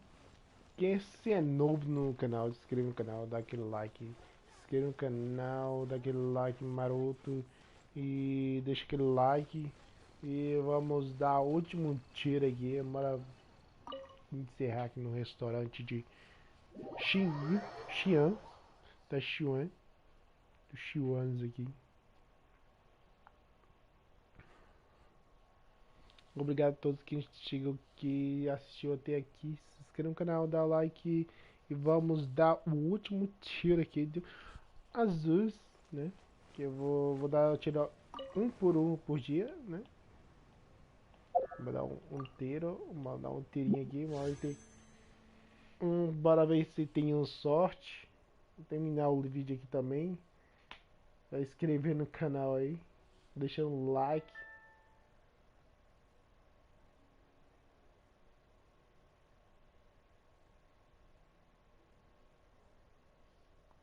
se é novo no canal, se inscreva no canal, dá aquele like. Se inscreva no canal, dá aquele like maroto. E deixa aquele like. E vamos dar o último tiro aqui. Bora encerrar aqui no restaurante de Xi'an. Da Xi'an. Dos Xi'ans aqui. Obrigado a todos que assistiu até aqui. Se inscreva no canal, dá like. E vamos dar o último tiro aqui de azuis, né? Que eu vou dar tiro um por dia, né? Vou dar um tiro, vou dar um tirinho aqui, bora ver se tem sorte. Vou terminar o vídeo aqui também. Vai inscrever no canal aí, deixa um like.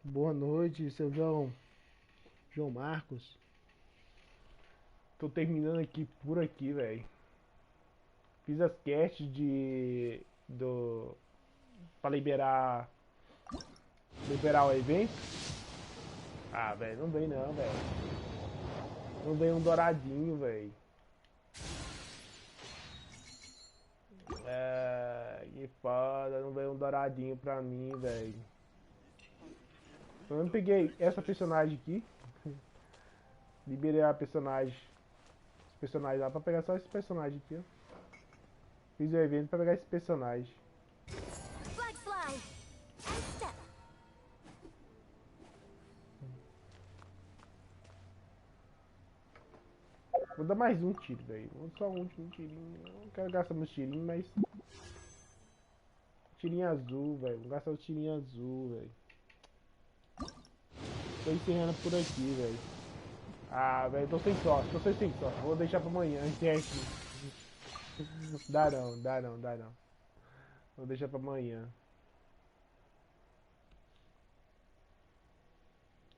Boa noite, seu João Marcos. Tô terminando aqui por aqui, velho. Fiz as quests pra liberar o evento. Ah, velho, não vem não, velho. Não vem um douradinho, velho. Que foda, não veio um douradinho pra mim, velho. Eu não peguei essa personagem aqui. Liberei a personagem. Esse personagem lá pra pegar só esse personagem aqui, ó. Fiz o evento pra pegar esse personagem. Vou dar mais um tiro, velho. Só um tirinho. Eu não quero gastar meus tirinhos, mas... Tirinho azul, velho. Vou gastar o tirinho azul, velho. Tô encerrando por aqui, velho. Ah, velho, tô sem sorte. Vou deixar pra amanhã, enquete. Dá não. Vou deixar pra amanhã.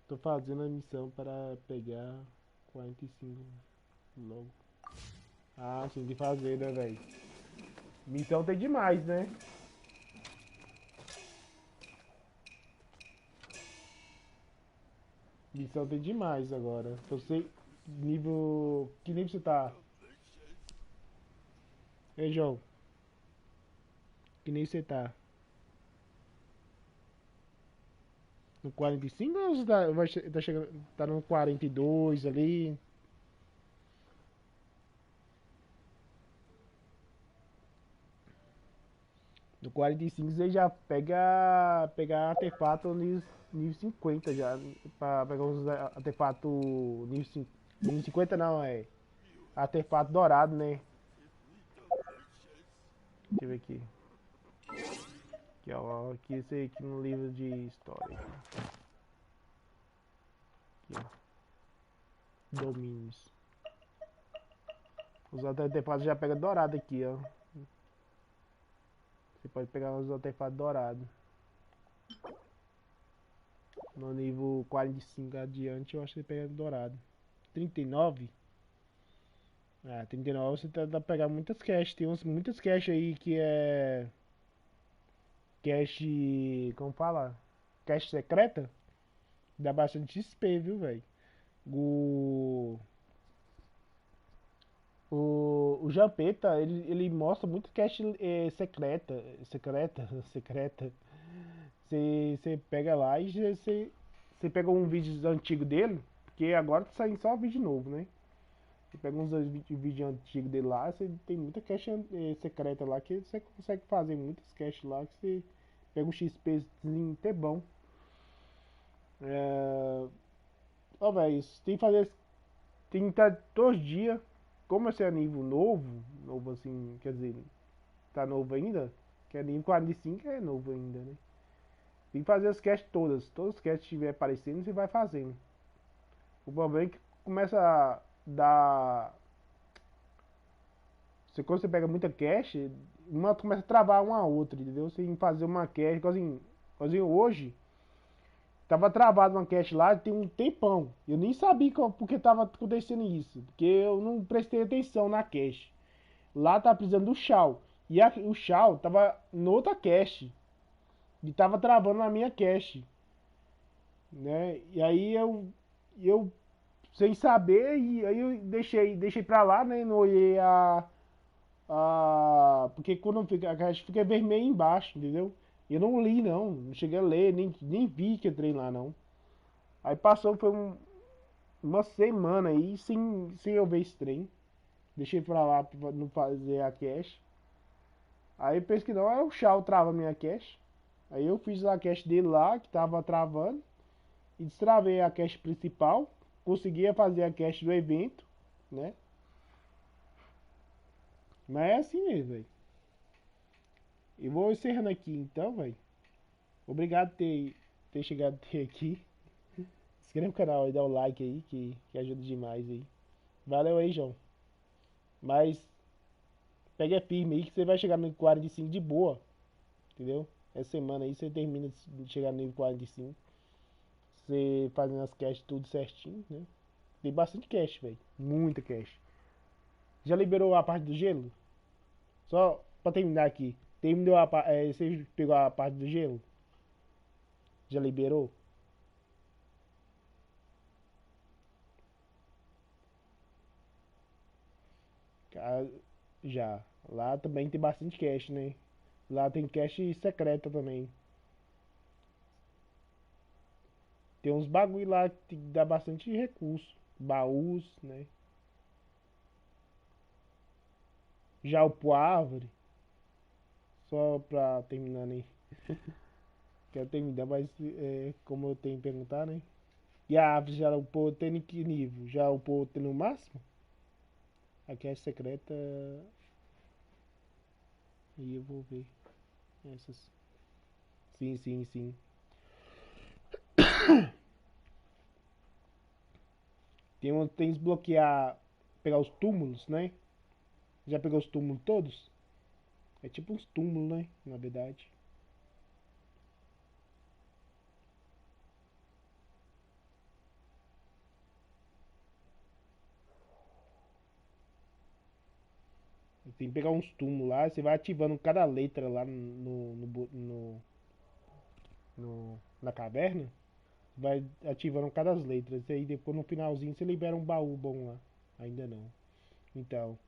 Tô fazendo a missão para pegar 45 logo. Ah, sim, de fazer, né, velho? Missão tem demais, né? Missão tem demais agora. Você nível... Que nível você tá? Ei, João. Que nível você tá? No 45 ou você tá chegando... Tá no 42 ali? No 45 você já pega artefato nível 50 já. Pra pegar uns artefatos nível 50 não, é artefato dourado, né? Deixa eu ver aqui. Aqui, ó. Aqui, esse aqui no livro de história. Aqui, ó. Domínios. Os artefatos já pega dourado aqui, ó. Você pode pegar os artefatos dourados. No nível 45 adiante, eu acho que você pega dourado. 39? Ah, 39 você tenta pegar muitas caches. Tem muitas caches aí que é... Cache... Como fala? Cache secreta. Dá bastante XP, viu, velho? O Jampeta, ele mostra muito cache secreta. Você pega lá e você pega um vídeo antigo dele, porque agora tá saindo só vídeo novo, né? Você pega uns vídeos antigos dele lá, você tem muita cache secreta lá, que você consegue fazer muitas caches lá, que você pega um XPzinho até bom. Ó, velho, tem que fazer... Tem que estar todos os dias, como esse é nível novo assim, quer dizer, tá novo ainda, Que é nível 45 é novo ainda, né? Tem que fazer as quests todas. Todas as quests que estiver aparecendo, você vai fazendo. O problema é que começa a dar... Quando você pega muita quest, uma começa a travar uma a outra, entendeu? Você tem que fazer uma quest, igualzinho hoje, tava travado uma quest lá tem um tempão. Eu nem sabia porque tava acontecendo isso. Porque eu não prestei atenção na quest. Lá tá precisando do Shao. E o Shao tava noutra quest. E tava travando na minha cache, né? E aí eu sem saber, e aí eu deixei pra lá, né? Não olhei porque quando a cache fica vermelha embaixo, entendeu? Eu não li não cheguei a ler, nem vi que entrei lá não. Aí passou, foi uma semana aí sem eu ver esse trem. Deixei pra lá pra não fazer a cache. Aí penso que não, é o Shao trava a minha cache. Aí eu fiz a cache dele lá, que tava travando, e destravei a cache principal, conseguia fazer a cache do evento, né? Mas é assim mesmo, velho. E vou encerrando aqui então, velho. Obrigado por ter chegado até aqui. Se inscreve no canal e dá o like aí, que ajuda demais aí. Valeu aí, João. Mas pega firme aí que você vai chegar no 45 de boa, entendeu? Essa semana aí você termina de chegar no nível 45. Você fazendo as caches tudo certinho, né? Tem bastante cache, velho. Muita cache. Já liberou a parte do gelo? Só pra terminar aqui. Você pegou a parte do gelo? Já liberou? Ah, já. Lá também tem bastante cache, né? Lá tem cache secreta também. Tem uns bagulho lá que dá bastante recurso. Baús, né? Já upou a árvore. Só pra terminar, né? Quero terminar, mas como eu tenho que perguntar, né? E a árvore já upou tendo que nível? Já upou tendo o máximo? A cache secreta. E eu vou ver. Essas. Sim, sim, sim. Tem que desbloquear. Pegar os túmulos, né? Já pegou os túmulos todos? É tipo uns túmulos, né? Na verdade. Tem que pegar uns túmulos lá. Você vai ativando cada letra lá na caverna. Vai ativando cada letras. E aí depois no finalzinho você libera um baú bom lá. Ainda não. Então.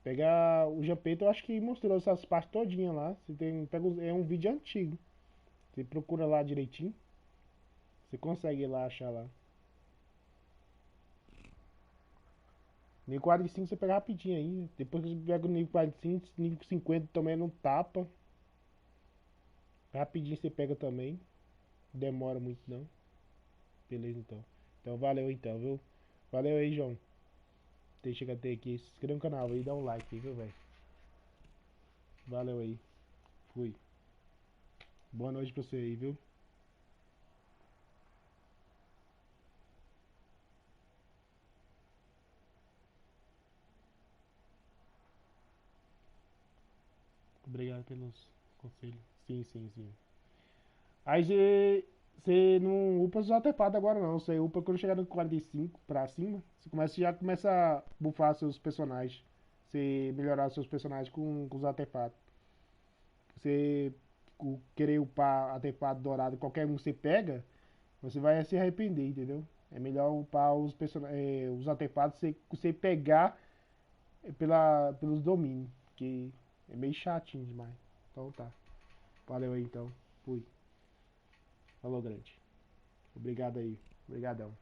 Pegar o Jampeito, eu acho que mostrou essas partes todinha lá. Você é um vídeo antigo. Você procura lá direitinho. Você consegue ir lá achar lá. Nível 45 você pega rapidinho aí. Depois que você pega o nível 45, nível 50 também não tapa. Rapidinho você pega também. Não demora muito não. Beleza então. Então valeu então, viu? Valeu aí, João. Tem que chegar até aqui. Se inscreva no canal aí, dá um like aí, viu, velho? Valeu aí. Fui. Boa noite pra você aí, viu? Obrigado pelos conselhos. Sim, sim, sim. Aí você não upa os artefatos agora não. Você upa quando chegar no 45 pra cima. Você já começa a bufar seus personagens. Você melhorar seus personagens com os artefatos. Você querer upar artefato dourado, qualquer um que você pega, você vai se arrepender, entendeu? É melhor upar os artefatos você pegar pelos domínios. Que é meio chatinho demais. Então tá. Valeu aí então. Fui. Falou, grande. Obrigado aí. Obrigadão.